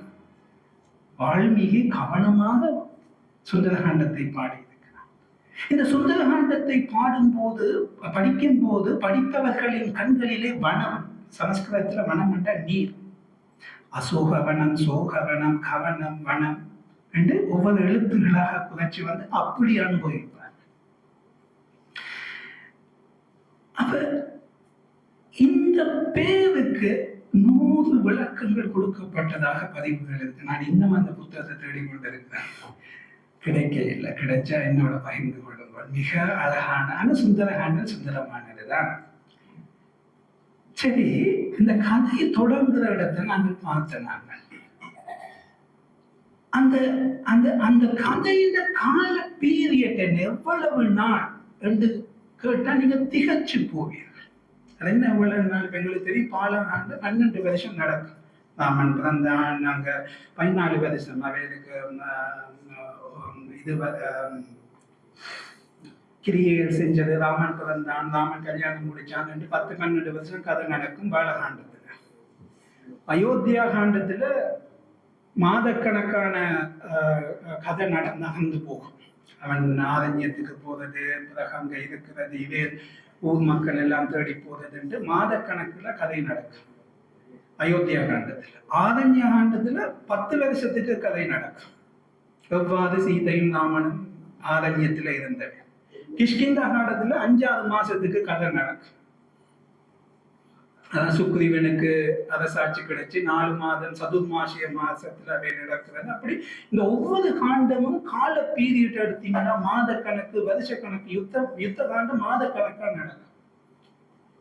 வால்மீகி கவனமாக சுந்தரகாண்டத்தை பாடி. இந்த சுந்தரகாண்டத்தை பாடும்போது, படிக்கும் போது படிப்பவர்களின் கண்களிலே வனம், சமஸ்கிருதத்துல வனம் என்ற நீர், அசோகவனம், சோகவனம், கவனம், வனம் என்று ஒவ்வொரு எழுத்துக்களாக குறைச்சி வந்து அப்படி அனுபவிப்பார். அப்ப இந்த பேருக்கு 100 100 விளக்கங்கள் கொடுக்கப்பட்டதாக பதிவுகள் இருக்கு. நான் இன்னும் அந்த புத்தகத்தை தேடிக்கொண்டிருக்கிறேன், கிடைக்க இல்லை. கிடைச்சா என்னோட பகிர்ந்து கொள்ளுங்கள். மிக அழகான சுந்தரகாண்டம் சுந்தரமானதுதான். சரி, இந்த கதையை தொடங்குற இடத்தை நாங்கள் பார்த்தோம். நாங்கள் அந்த அந்த அந்த கதையின் கால பீரியட் என்ன, எவ்வளவு நாள் என்று கேட்டா நீங்க திகச்சு போவீர்கள். அது என்ன எவ்வளவு நாள்? எங்களுக்கு தெரியும், பாலகாண்டு 12 வருஷம் நடக்கும். ராமன் பிறந்தான், நாங்க 14 வருஷம் அவைகளுக்கு இது கிரியைகள் செஞ்சது. ராமன் பிறந்தான், ராமன் கல்யாணம் முடிச்சான் என்று 10-12 வருஷம் கதை நடக்கும் பாலகாண்டத்துல. அயோத்தியா காண்டத்துல மாதக்கணக்கான கதை நகர்ந்து போகும். அவன் ஆரண்யத்துக்கு போறது, பிறகு அங்க இருக்கிறது, இதே ஊர் மக்கள் எல்லாம் தேடி போறது என்று மாதக்கணக்குல கதை நடக்கும் அயோத்தியா காண்டத்துல. ஆரண்ய காண்டத்துல 10 வருஷத்துக்கு கதை நடக்கும். எவ்வாறு சீதையும் ராமனும் ஆரண்யத்துல இருந்தவன். கிஷ்கிந்தா காண்டத்துல 5ஆவது மாசத்துக்கு கதை நடக்கும். அதான் சுக்ரீவனுக்கு அரசாட்சி கிடைச்சி 4 மாதம் சதுர்மாசிய மாசத்துல அவை நடக்கிறது. அப்படி இந்த ஒவ்வொரு காண்டமும் கால பீரியட் எடுத்தீங்கன்னா மாத கணக்கு, வருஷ கணக்கு, யுத்த காண்டம் மாத கணக்கா நடக்கும்.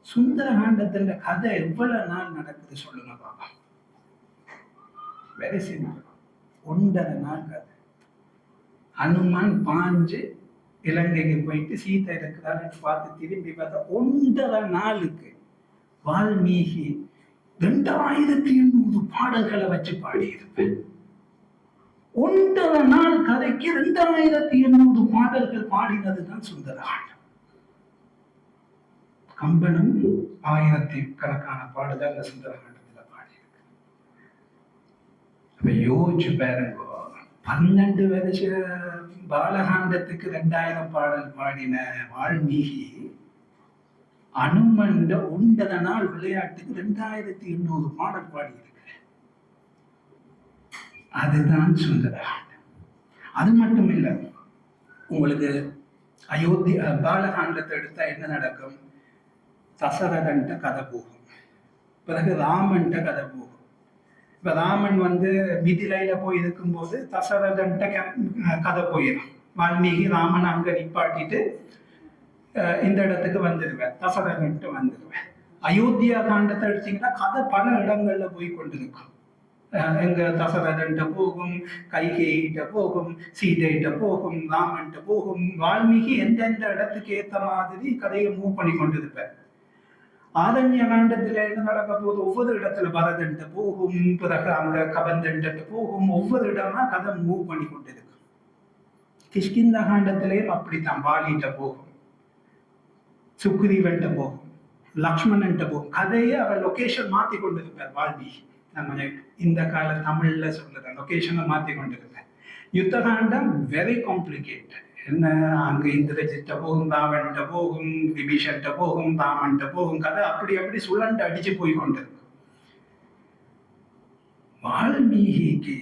சுந்தர காண்டத்தின் கதை எவ்வளவு நாள் நடக்குது சொல்லுங்க பாபா? வெரி சிம்பிள், 1.5 நாள் கதை. அனுமான் பாஞ்சு இலங்கைக்கு போயிட்டு சீதை இருக்கிறான்னு பார்த்து திரும்பி பார்த்தா 1.5 நாளுக்கு வால்மீகி 2800 பாடல்களை வச்சு பாடியிருப்பேன். 1.5 நாள் கதைக்கு 2800 பாடல்கள் பாடினதுதான் சுந்தரகாண்டம். கம்பனும் 1000 கணக்கான பாடல்கள் அந்த சுந்தரகாண்டத்துல பாடியிருக்கு. அப்ப யோசிச்சு பாருங்க, 12 வருஷ பாலகாண்டத்துக்கு 2000 பாடல் பாடின வால்மீகி அனுமன் 1.5 நாள் விளையாட்டுக்கு 2800 பாடல் பாடியிருக்கு. அதுதான் சுந்தரகாண்டம். அது மட்டும் இல்லை, உங்களுக்கு அயோத்தியா பாலகாண்டத்தை எடுத்தா என்ன நடக்கும்? தசரதன்ட்ட கதை போகும், பிறகு ராமன்ட்ட கதை போகும். இப்ப ராமன் மிதிலையில போய் இருக்கும்போது தசரதன்ட்ட கதை போயிடும். வால்மீகி ராமன் அங்க நிப்பாட்டிட்டு இந்த இடத்துக்கு வந்துடுவேன், தசரதன்ட்டு வந்துடுவேன். அயோத்தியா காண்டத்தை எடுத்தீங்கன்னா கதை பல இடங்கள்ல போய் கொண்டிருக்கும். எங்க தசரதன்ட்ட போகும், கைகேயிட்ட போகும், சீதையிட்ட போகும், ராமன்ட்ட போகும். வால்மீகி எந்தெந்த இடத்துக்கு ஏத்த மாதிரி கதையை மூவ் பண்ணி கொண்டிருப்பேன். ஆரண்ய காண்டத்துல என்ன நடக்க போகுது? ஒவ்வொரு இடத்துல பரதன்ட்ட போகும், பிறகு அங்க கபந்தன்ட்டு போகும். ஒவ்வொரு இடமா கதை மூவ் பண்ணி கொண்டிருக்கும். கிஷ்கிந்தா காண்டத்திலேயும் அப்படித்தான். வாலிட்ட போகும், சுக்ரீவன்ட்ட போகும், லக்ஷ்மணன்ட்ட போகும். கதையை அவர் லொகேஷன் மாத்தி கொண்டிருப்பார் வால்மீகி. நம்ம இந்த கால தமிழ்ல சொல்லுறேன், லொகேஷனை மாத்தி கொண்டிருப்பார். யுத்த காண்டம் வெரி காம்ப்ளிகேட்டட். என்ன, அங்க இந்திரஜிட்ட போகும், ராவன்ட்ட போகும், விபீஷன்ட்ட போகும், ராமன்ட்ட போகும். கதை அப்படி சுழண்டு அடிச்சு போய் கொண்டிருக்கும். வால்மீகிக்கு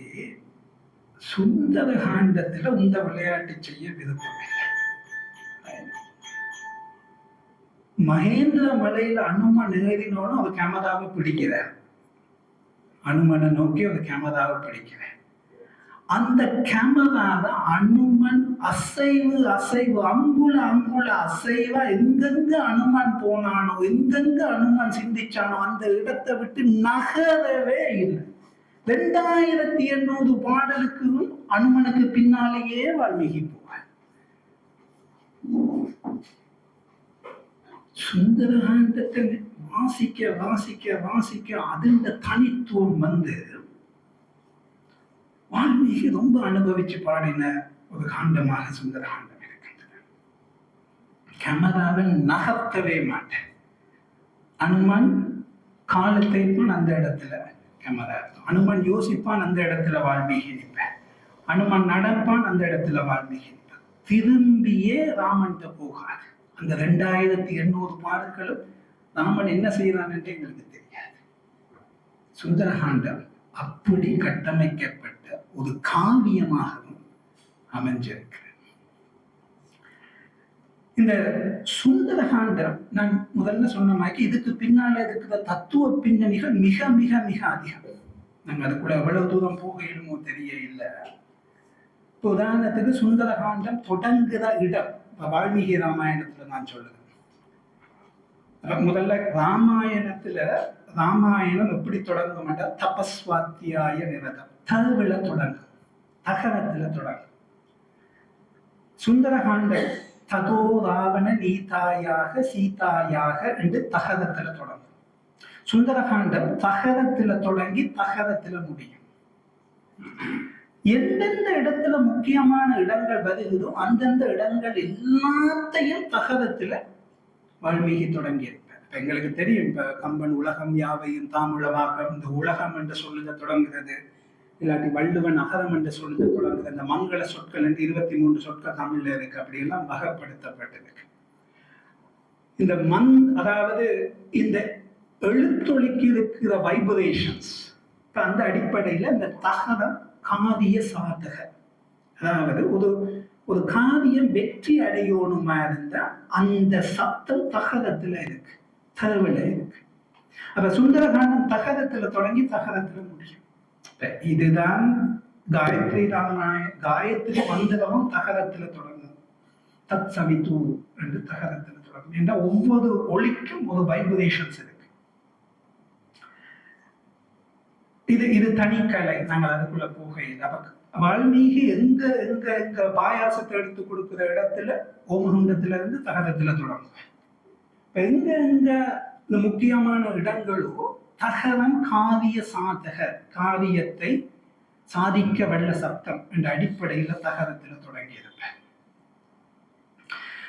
சுந்தர காண்டத்துல இந்த விளையாட்டு செய்ய விருப்பம் இல்லை. மகேந்திர மலையில அனுமன் ஏறினோன்னு அது கேமராவை பிடிக்கிறார். அனுமனை நோக்கி அது கேமராவை பிடிக்கிறார். அந்த கேமராவை அனுமன் அசைவு அங்குல அசைவா எங்கெங்க அனுமன் போனானோ, எங்கெங்க அனுமன் சிந்திச்சானோ அந்த இடத்தை விட்டு நகரவே இல்லை. 2800 பாடலுக்கு அனுமனுக்கு பின்னாலேயே வால்மீகி போவார். சுந்தரகாண்டத்தை வாசிக்க வாசிக்க வாசிக்க அதிண்ட தனித்துவம் வால்மீகி ரொம்ப அனுபவிச்சு பாடின ஒரு காண்டமாக சுந்தரகாண்டம் இருக்கின்றது. கேமராவை நகர்த்தவே மாட்டேன். அனுமன் காலத்தை அந்த இடத்துல கேமரா இருக்கும். அனுமன் யோசிப்பான், அந்த இடத்துல வால்மீகி நிற்பான். அனுமன் நடப்பான், அந்த இடத்துல வால்மீகி நிற்பான். திரும்பியே ராமன்கிட்ட போகாது. அந்த 2800 பாடல்களும் ராமன் என்ன செய்யறான் என்று எங்களுக்கு தெரியாது. சுந்தரகாண்டம் அப்படி கட்டமைக்கப்பட்ட ஒரு காவியமாகவும் அமைஞ்சிருக்கு. இந்த சுந்தரகாண்டம் நான் முதல்ல சொன்ன மாதிரி இதுக்கு பின்னால இருக்கிற தத்துவ பின்னணிகள் மிக மிக மிக அதிகம். நாங்கள் அதுக்குள்ள எவ்வளவு தூரம் போக இயலுமோ தெரிய இல்லை. இப்போ உதாரணத்துக்கு சுந்தரகாண்டம் தொடங்குகிற இடம் வால்மீகி ராமாயணத்துல நான் சொல்லுவேன். முதல்ல ராமாயணம் எப்படி தொடங்கும் என்றால் தபஸ்வாத்தியாய நிரதம், தவில தொடங்கும், தகரத்துல தொடங்கும். சுந்தரகாண்டம் ததோ ராவண நீதாயாக சீதாயாக என்று தகரத்துல தொடங்கும். சுந்தரகாண்டம் தகரத்துல தொடங்கி தகரத்துல முடியும். எந்தெந்த இடத்துல முக்கியமான இடங்கள் வருகிறதோ அந்தந்த இடங்கள் எல்லாத்தையும் தகரத்துல வால்மீகி தொடங்கி இருப்பார். இப்ப எங்களுக்கு தெரியும், இப்ப கம்பன் உலகம் யாவையும் தாமுளவாக இந்த உலகம் என்று சொல்லுங்க தொடங்குகிறது, இல்லாட்டி வள்ளுவன் அகரம் என்று சொல்லுங்க தொடங்குது. இந்த மங்கள சொற்கள் என்று 23 சொற்கள் தமிழ்ல இருக்கு, அப்படியெல்லாம் வகைப்படுத்தப்பட்டிருக்கு. இந்த அதாவது இந்த எழுத்தொழிக்கு இருக்கிற வைப்ரேஷன்ஸ், அந்த அடிப்படையில இந்த தகரம் காதிய சாதக, அதாவது ஒரு காரியம் வெற்றி அடையணுமா இருந்தா அந்த சத்தம் தகரத்துல இருக்கு, தகவல இருக்கு. அப்ப சுந்தரகாண்டம் தகரத்துல தொடங்கி தகரத்துல முடியும். இதுதான் காயத்ரி காயத்ரி மந்திரமும் தகரத்துல தொடங்கும். தத் சவித்து என்று தகரத்துல தொடங்கும். ஏன்னா ஒவ்வொரு ஒளிக்கும் ஒரு வைப்ரேஷன்ஸ் இருக்கு. இது தனிக்கலை, நாங்கள் அதுக்குள்ள போகையில். அப்ப வால்மீகி எங்க எங்க எங்க பாயாசத்தை எடுத்து கொடுக்கிற இடத்துல ஓமகுண்டத்துல இருந்து தகரத்துல தொடங்கும். எங்க எங்க இந்த முக்கியமான இடங்களோ தகரம் காரிய சாதக, காரியத்தை சாதிக்க வல்ல சப்தம் என்ற அடிப்படையில தகரத்துல தொடங்கி இருப்பேன்.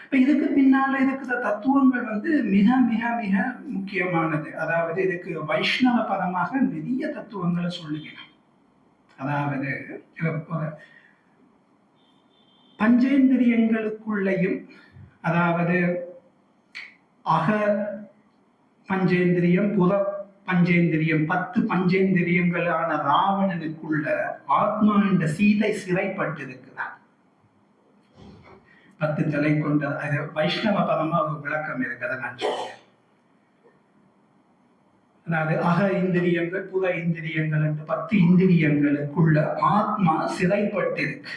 இப்ப இதுக்கு பின்னால இருக்கிற தத்துவங்கள் மிக மிக மிக முக்கியமானது. அதாவது இதுக்கு வைஷ்ணவ பதமாக நிறைய தத்துவங்களை சொல்லுகிறோம். அதாவது பஞ்சேந்திரியங்களுக்குள்ளையும், அதாவது அக பஞ்சேந்திரியம், புற பஞ்சேந்திரியம், 10 பஞ்சேந்திரியங்களான ராவணனுக்குள்ள ஆத்மா என்ற சீதை சிறைப்பட்டிருக்கிறார். 10 தலை கொண்ட, அது வைஷ்ணவ பதமா ஒரு விளக்கம் இருக்கிறத நான் சொல்றேன். அதாவது அக இந்திரியங்கள், புற இந்திரியங்கள் என்று 10 இந்திரியங்களுக்குள்ள ஆத்மா சிறைப்பட்டிருக்கு.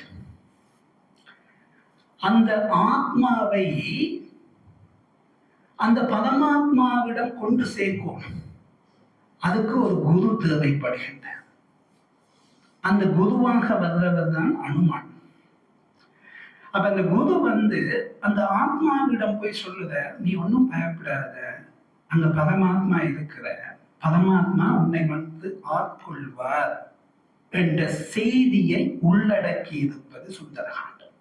அந்த ஆத்மாவை அந்த பரமாத்மாவிடம் கொண்டு சேர்க்கும். அதுக்கு ஒரு குரு தேவைப்படுகின்ற. அந்த குருவாக வர்றவர் தான் அனுமான். அப்ப அந்த குரு அந்த ஆத்மாவிடம் போய் சொல்லுத, நீ ஒன்னும் பயப்படாத, அங்க பரமாத்மா இருக்கிற, பரமாத்மா உன்னை ஆட்கொள்வார் என்ற செய்தியை உள்ளடக்கி இருப்பது சுந்தரகாண்டம்.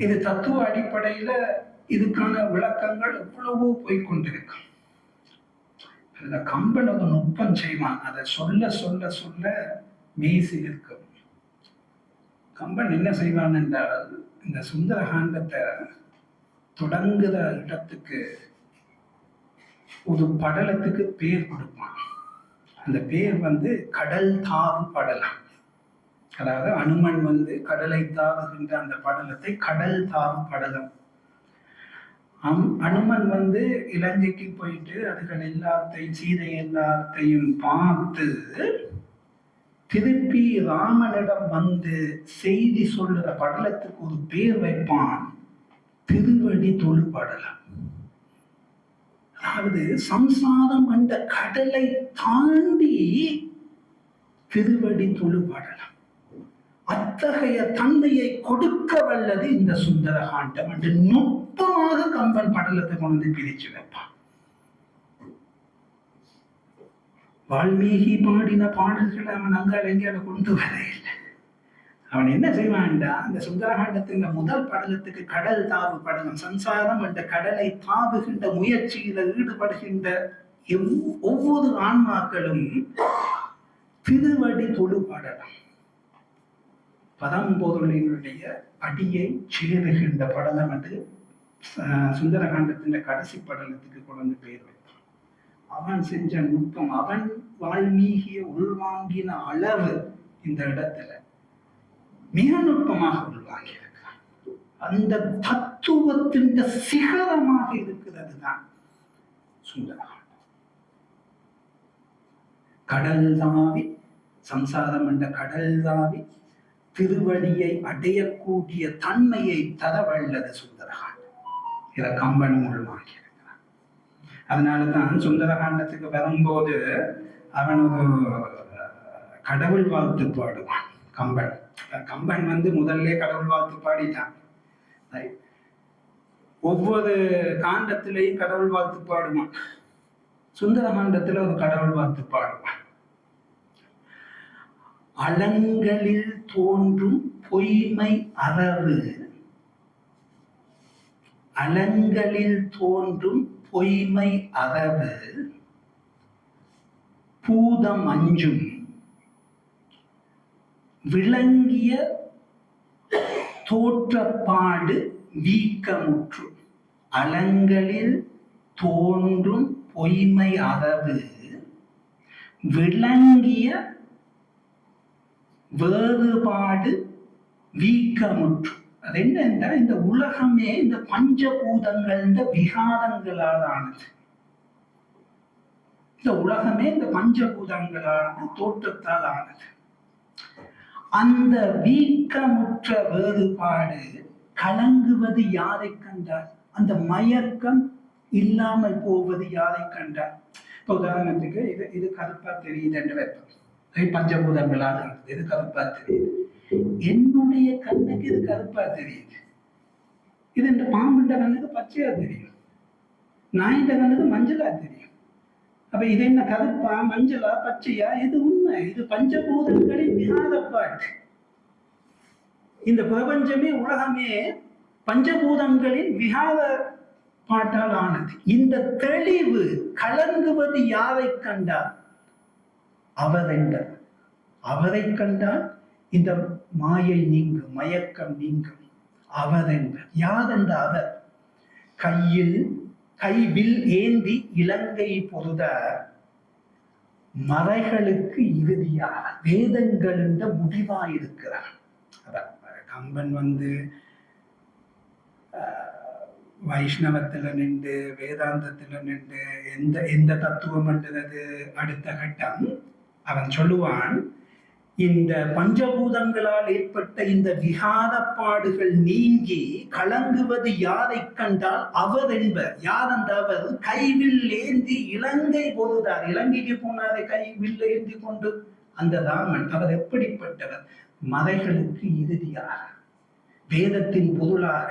இது தத்துவ அடிப்படையில இதுக்கான விளக்கங்கள் எவ்வளவோ போய்கொண்டிருக்கும். கம்பன் ஒரு நுட்பம் செய்வான், அதை சொல்ல சொல்ல சொல்ல மேசி இருக்கும். கம்பன் என்ன செய்வான் என்றால், இந்த சுந்தரகாண்டத்தை தொடங்குற இடத்துக்கு ஒரு படலத்துக்கு பேர் கொடுப்பான். அந்த பேர் கடல் தாவு படலம். அதாவது அனுமன் கடலை தாவுகின்ற அந்த படலத்தை கடல் தாவு படலம். அனுமன் இலங்கைக்கு போயிட்டு அதுகள் எல்லாத்தையும், சீதை எல்லாத்தையும் பார்த்து திருப்பி ராமனிடம் செய்தி சொல்லுற படலத்துக்கு ஒரு பேர் வைப்பான், திருவடி தொழு படலம். அதாவது சம்சாரம் என்ற கடலை தாண்டி திருவடி தொழு படலம். அத்தகைய தன்மையை கொடுக்க வல்லது இந்த சுந்தரகாண்டம் என்று நுட்பமாக கம்பன் படலத்தை கொண்டு பிரிச்சு வைப்பான். வால்மீகி பாடின பாடல்களை அவன் அங்கால எங்கேயால கொண்டு வர இல்லை. அவன் என்ன செய்வான்டா, அந்த சுந்தரகாண்டத்தின் முதல் படலத்துக்கு கடல் தாவு படலம், சம்சாரம் என்ற கடலை தாவுகின்ற முயற்சியில ஈடுபடுகின்ற ஒவ்வொரு ஆன்மாக்களும் திருவடி தொழு படலம், பரம்பொருளினுடைய அடியை சேருகின்ற படலம் என்று சுந்தரகாண்டத்தின் கடைசி படலத்துக்கு கொண்டு பேர் வைத்தான். அவன் செஞ்ச நுட்பம், அவன் வால்மீகிய உள்வாங்கின அளவு இந்த இடத்துல மிக நுட்பமாக உள்வாங்கியிருக்கிறார். அந்த தத்துவத்தின் சிகரமாக இருக்கிறது தான் சுந்தரகாண்டம். கடல் தாவி சம்சாரம் என்ற கடல் தாவி திருவடியை அடையக்கூடிய தன்மையை தரவல்லது சுந்தரகாண்டம். இதை கம்பனும் உள்வாங்கியிருக்கிறான். அதனாலதான் சுந்தரகாண்டத்துக்கு வரும்போது அவன் ஒரு கடவுள் வாழ்த்து பாடுவான். கம்பன் முதல்ல கடவுள் வாழ்த்து பாடிட்டான். ஒவ்வொரு காண்டத்திலையும் கடவுள் வாழ்த்து பாடுவான். சுந்தரகாண்டத்துல ஒரு கடவுள் வாழ்த்து பாடுவான். அலங்களில் தோன்றும் பொய்மை அறவு, அலங்களில் தோன்றும் பொய்மை அறவு பூதம் அஞ்சும் விளங்கிய தோற்றப்பாடு வீக்கமுற்று. அலங்களில் தோன்றும் பொய்மை அறவு விளங்கிய வேறுபாடு வீக்கமுற்று. அது என்ன? இந்த உலகமே இந்த பஞ்சபூதங்கள் இந்த விகாரங்களால் ஆனது. இந்த உலகமே இந்த பஞ்சபூதங்களான தோற்றத்தால் ஆனது. அந்த வீக்கமுற்ற வேறுபாடு கலங்குவது யாரை கண்டார்? அந்த மயக்கம் இல்லாமல் போவது யாரை கண்டார்? இப்போ உதாரணத்துக்கு இது கருப்பா தெரியுது என்று வைப்போம். பஞ்சபூதங்களால் ஆனது. இது கருப்பா தெரியுது. என்னுடைய கண்ணுக்கு இது கருப்பா தெரியுது. இது இந்த பாம்புண்ட கண்ணுக்கு பச்சையா தெரியும். நாயின்ற கண்ணுக்கு மஞ்சளா தெரியும். அப்ப இது என்ன கருப்பா மஞ்சளா பச்சையா? இது உண்மை. இது பஞ்சபூதங்களின் விகாரப்பாடு. இந்த பிரபஞ்சமே உலகமே பஞ்சபூதங்களின் விகார பாட்டால் ஆனது. இந்த தெளிவு கலங்குவது யாரை கண்டார்? அவர் என்றார். அவரை கண்டால் இந்த மாயை நீங்கும், மயக்கம் நீங்கும். அவர் என்றார். யார் என்ற அவர்? கைவில் ஏந்தி இலங்கை பொருத மறைகளுக்கு இறுதியாக வேதங்கள் என்ற முடிவாயிருக்கிறார். கம்பன் வைஷ்ணவத்துல நின்று வேதாந்தத்துல நின்று எந்த தத்துவம் என்றது அடுத்த கட்டம். அவன் சொல்லுவான், இந்த பஞ்சபூதங்களால் ஏற்பட்ட இந்த விகாரப்பாடுகள் நீங்கி கலங்குவது யாரை கண்டால் அவர் என்பர். யார் அந்த அவர்? கைவில் ஏந்தி இலங்கை பொருதார். இலங்கைக்கு போனாரை கைவில் ஏந்தி கொண்டு அந்த ராமன். அவர் எப்படிப்பட்டவர்? மறைகளுக்கு இறுதியாக வேதத்தின் பொருளாக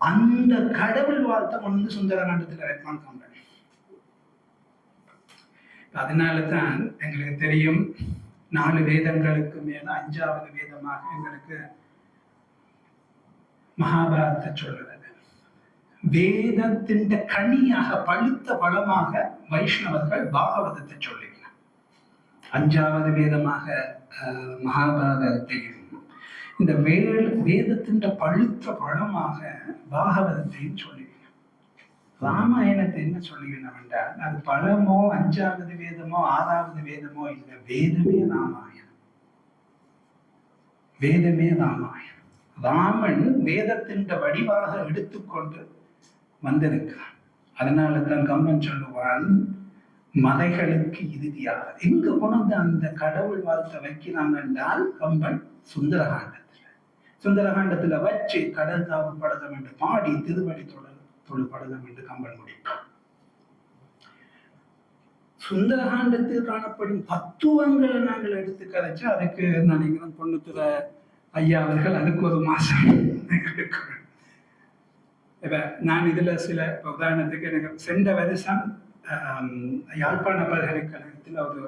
அந்த கடவுள் வாழ்த்த சுந்தரகாண்டத்தில் வைப்பான் கம்பன். அதனாலதான் எங்களுக்கு தெரியும், 4 வேதங்களுக்கு மேல 5வது வேதமாக எங்களுக்கு மகாபாரதத்தை சொல்றது. வேதத்தின் கனியாக பழுத்த பழமாக வைஷ்ணவர்கள் பாகவதத்தை சொல்லுகிறார். 5வது வேதமாக மகாபாரதத்தையும் இந்த வேதத்தின் பழுத்த பழமாக பாகவதத்தையும் சொல்லுகிறார். ராமாயணத்தை என்ன சொல்லுகிறோம் என்றால், அது பழமோ 5வது வேதமோ 6வது வேதமோ இல்லை. வேதமே ராமாயணம். வேதமே ராமாயணம். ராமன் வேதத்தின் வடிவாக எடுத்துக்கொண்டு வந்திருக்கிறான். அதனால தான் கம்பன் சொல்லுவான், மறைகளுக்கு இறுதியாக. எங்க கொண்டு அந்த கடவுள் வாழ்த்த வைக்கிறாங்க என்றால் கம்பன் சுந்தரகாண்டத்துல வச்சு கடல் தாவு படலம் என்று பாடி திருவடி தொழுபடலம் என்று கம்பன் முடிப்பான். சுந்தரகாண்டத்தில் காணப்படும் தத்துவங்களை நாங்கள் எடுத்து கதைச்சு அதுக்கு நினைக்கிறோம் பொண்ணுத்துற ஐயா அவர்கள் அதுக்கு ஒரு மாசம். இப்ப நான் இதுல சில உதாரணத்துக்கு எனக்கு சென்ற வருஷம் யாழ்ப்பாண பல்கலைக்கழகத்தில் ஒரு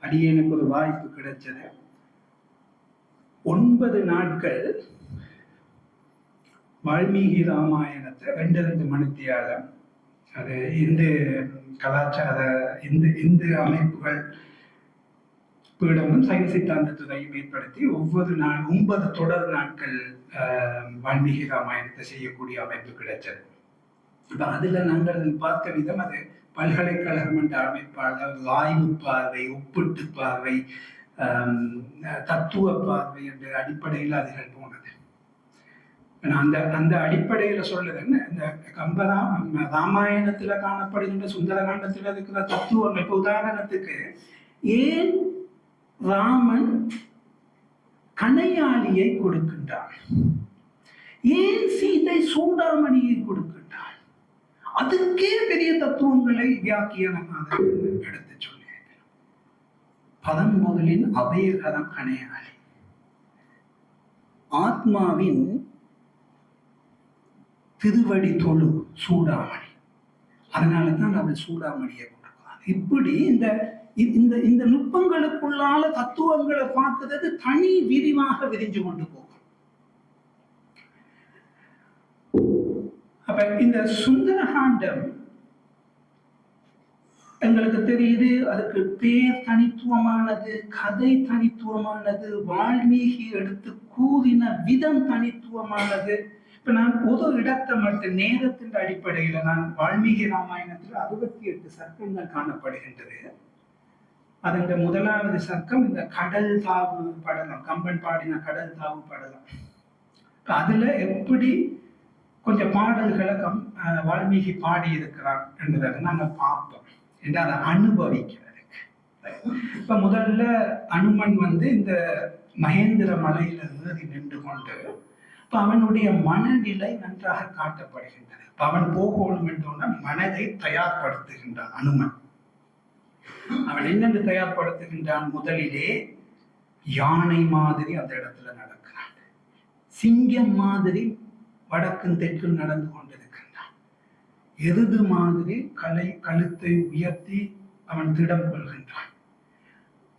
அடியனுக்கு ஒரு வாய்ப்பு கிடைச்சது. 9 நாட்கள் வால்மீகி ராமாயணத்தை 2 மணித்தியாலம் அது இந்து கலாச்சார இந்து அமைப்புகள் பீடமும் சைவ சித்தாந்த துறையும் ஏற்படுத்தி ஒவ்வொரு 9 தொடர் நாட்கள் வால்மீகி ராமாயணத்தை செய்யக்கூடிய அமைப்பு கிடைச்சது. இப்ப அதுல நாங்கள் பார்த்த விதம், அது பல்கலைக்கழகம் என்ற அமைப்பாளர் ஆய்வு பார்வை, ஒப்பிட்டு பார்வை, தத்துவ பார்வை என்ற அடிப்படையில் அதுகள் போனது. அந்த அந்த அடிப்படையில சொல்லுது என்ன, இந்த ராமாயணத்துல காணப்படுகின்ற சுந்தரகாண்டத்துல இருக்கிற தத்துவங்கள். இப்ப உதாரணத்துக்கு, ஏன் ராமன் கணையாளியை கொடுக்கின்றான், ஏன் சீதை சூடாமணியை கொடுக்கின்றான், அதுக்கே பெரிய தத்துவங்களை வியாக்கியானமாக எடுத்து சொல்லி. பதம் முதலின் அபயகரம் கணையாளி, ஆத்மாவின் திருவடி தொழு சூடாமணி, அதனாலதான் அவள் சூடாமணியை கொடுக்கிறான். இப்படி இந்த இந்த இந்த நுட்பங்களுக்குள்ளால தத்துவங்களை பார்க்கிறது தனி விரிவாக விரிஞ்சு கொண்டு போகும். அப்ப இந்த சுந்தரகாண்டம் எங்களுக்கு தெரியுது, அதுக்கு பேர் தனித்துவமானது, கதை தனித்துவமானது, வால்மீகி எடுத்து கூறின விதம் தனித்துவமானது. இப்ப நான் பொது இடத்தை மட்டும் நேரத்தின் அடிப்படையில நான் வால்மீகி ராமாயணத்துல 68 சர்க்கங்கள் காணப்படுகின்றது. அதோட முதலாவது சர்க்கம் இந்த கடல் தாவு படலம், கம்பன் பாடின கடல் தாவு படலம். அதுல எப்படி கொஞ்சம் பாடல்களை வால்மீகி பாடி இருக்கிறார் என்றதை நாங்க பார்ப்போம், என்று அதை அனுபவிக்கிறதுக்கு. இப்ப முதல்ல அனுமன் இந்த மகேந்திர மலையில ஏறி நின்று கொண்டு இப்ப அவனுடைய மனநிலை நன்றாக காட்டப்படுகின்றது. இப்ப அவன் போகணும் என்றோன்னா மனதை தயார்படுத்துகின்றான் அனுமன். அவன் என்னென்று தயார்படுத்துகின்றான்? முதலிலே யானை மாதிரி அந்த இடத்துல நடக்கிறான், சிங்கம் மாதிரி வடக்கும் தெற்கும் நடந்து கொண்டிருக்கின்றான், எருது மாதிரி கழுத்தை உயர்த்தி அவன் திடம் கொள்கின்றான்.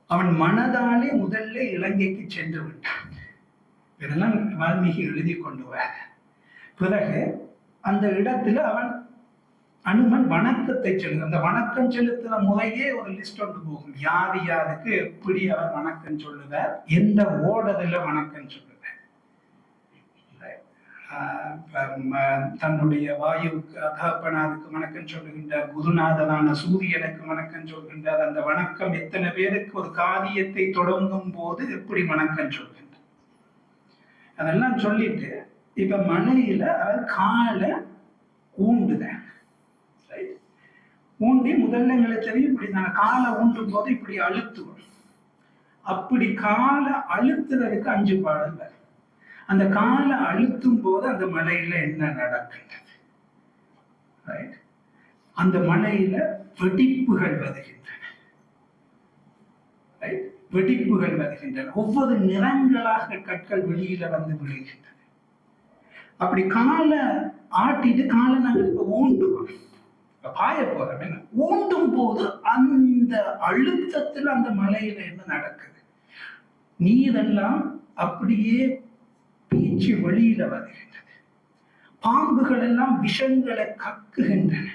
அவன் மனதாலே முதல்ல இலங்கைக்கு சென்று விட்டான். இதெல்லாம் வால்மீகி எழுதி கொண்டு வர பிறகு அந்த இடத்துல அனுமன் வணக்கத்தை செலுத்த, அந்த வணக்கம் செலுத்துற முறையே ஒரு லிஸ்ட் ஒன்று போகும். யார் யாருக்கு எப்படி அவர் வணக்கம் சொல்லுவார், எந்த ஓடதுல வணக்கம் சொல்லுவார். தன்னுடைய வாயுவுக்கு அகப்பனாருக்கு வணக்கம் சொல்லுகின்றார், குருநாதனான சூரியனுக்கு வணக்கம் சொல்கின்றார். அந்த வணக்கம் எத்தனை பேருக்கு ஒரு காரியத்தை தொடங்கும் போது எப்படி வணக்கம் சொல்கின்றார் அதெல்லாம் சொல்லிட்டு, இப்ப மலையில அவர் காலை ஊண்டுதான். ஊண்டி முதல்ல எங்களுக்கு தெரியும், இப்படி நாங்கள் காலை ஊண்டும் போது இப்படி அழுத்துவோம். அப்படி காலை அழுத்துறதுக்கு 5 பாடல் வரும். அந்த காலை அழுத்தும் போது அந்த மலையில என்ன நடக்கின்றது, அந்த மலையில வெடிப்புகள் வருகின்றன, வெடிப்புகள் வருகின்றன. ஒவ்வொரு நிறங்களாக கற்கள் வெளியில விழுகின்றன. அப்படி காலை ஆட்டிட்டு காலை நாங்கள் இப்ப ஊண்டுவோம், பாய போறோம். என்ன ஊண்டும் போது அந்த அழுத்தத்துல அந்த மலையில என்ன நடக்குது, நீரெல்லாம் அப்படியே பீச்சு வெளியில வருகின்றது, பாம்புகள் எல்லாம் விஷங்களை கக்குகின்றன.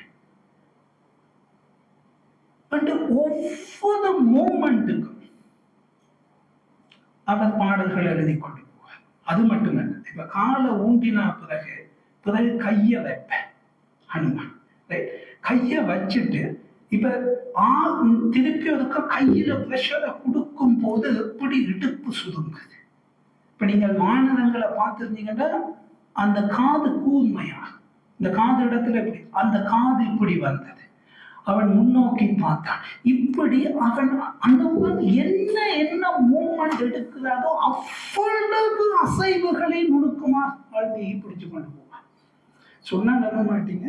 ஒவ்வொரு மூமெண்ட்டுக்கும் அவர் பாடல்கள் எழுதி கொண்டு போவார். அது மட்டுமல்ல, இப்ப காலை ஊண்டினா பிறகு கைய வைப்பேன் ஹனுமான். கைய வச்சுட்டு இப்ப திருப்பி ஒருக்க கையில பிரஷரை கொடுக்கும் போது எப்படி இடுப்பு சுருங்குது. இப்ப நீங்கள் வானரங்களை பார்த்திருந்தீங்கன்னா அந்த காது கூர்மையா, இந்த காது இடத்துல இப்படி அந்த காது இப்படி வந்தது, அவன் முன்னோக்கி பார்த்தான். இப்படி அவன் அனுமன் என்ன என்ன மூமெண்ட் எடுக்கிறாரோ அவ்வளவு அசைவுகளை நுணுக்குமா வால்மீகி பிடிச்சு கொண்டு போவான். சொன்னா நம்ப மாட்டீங்க,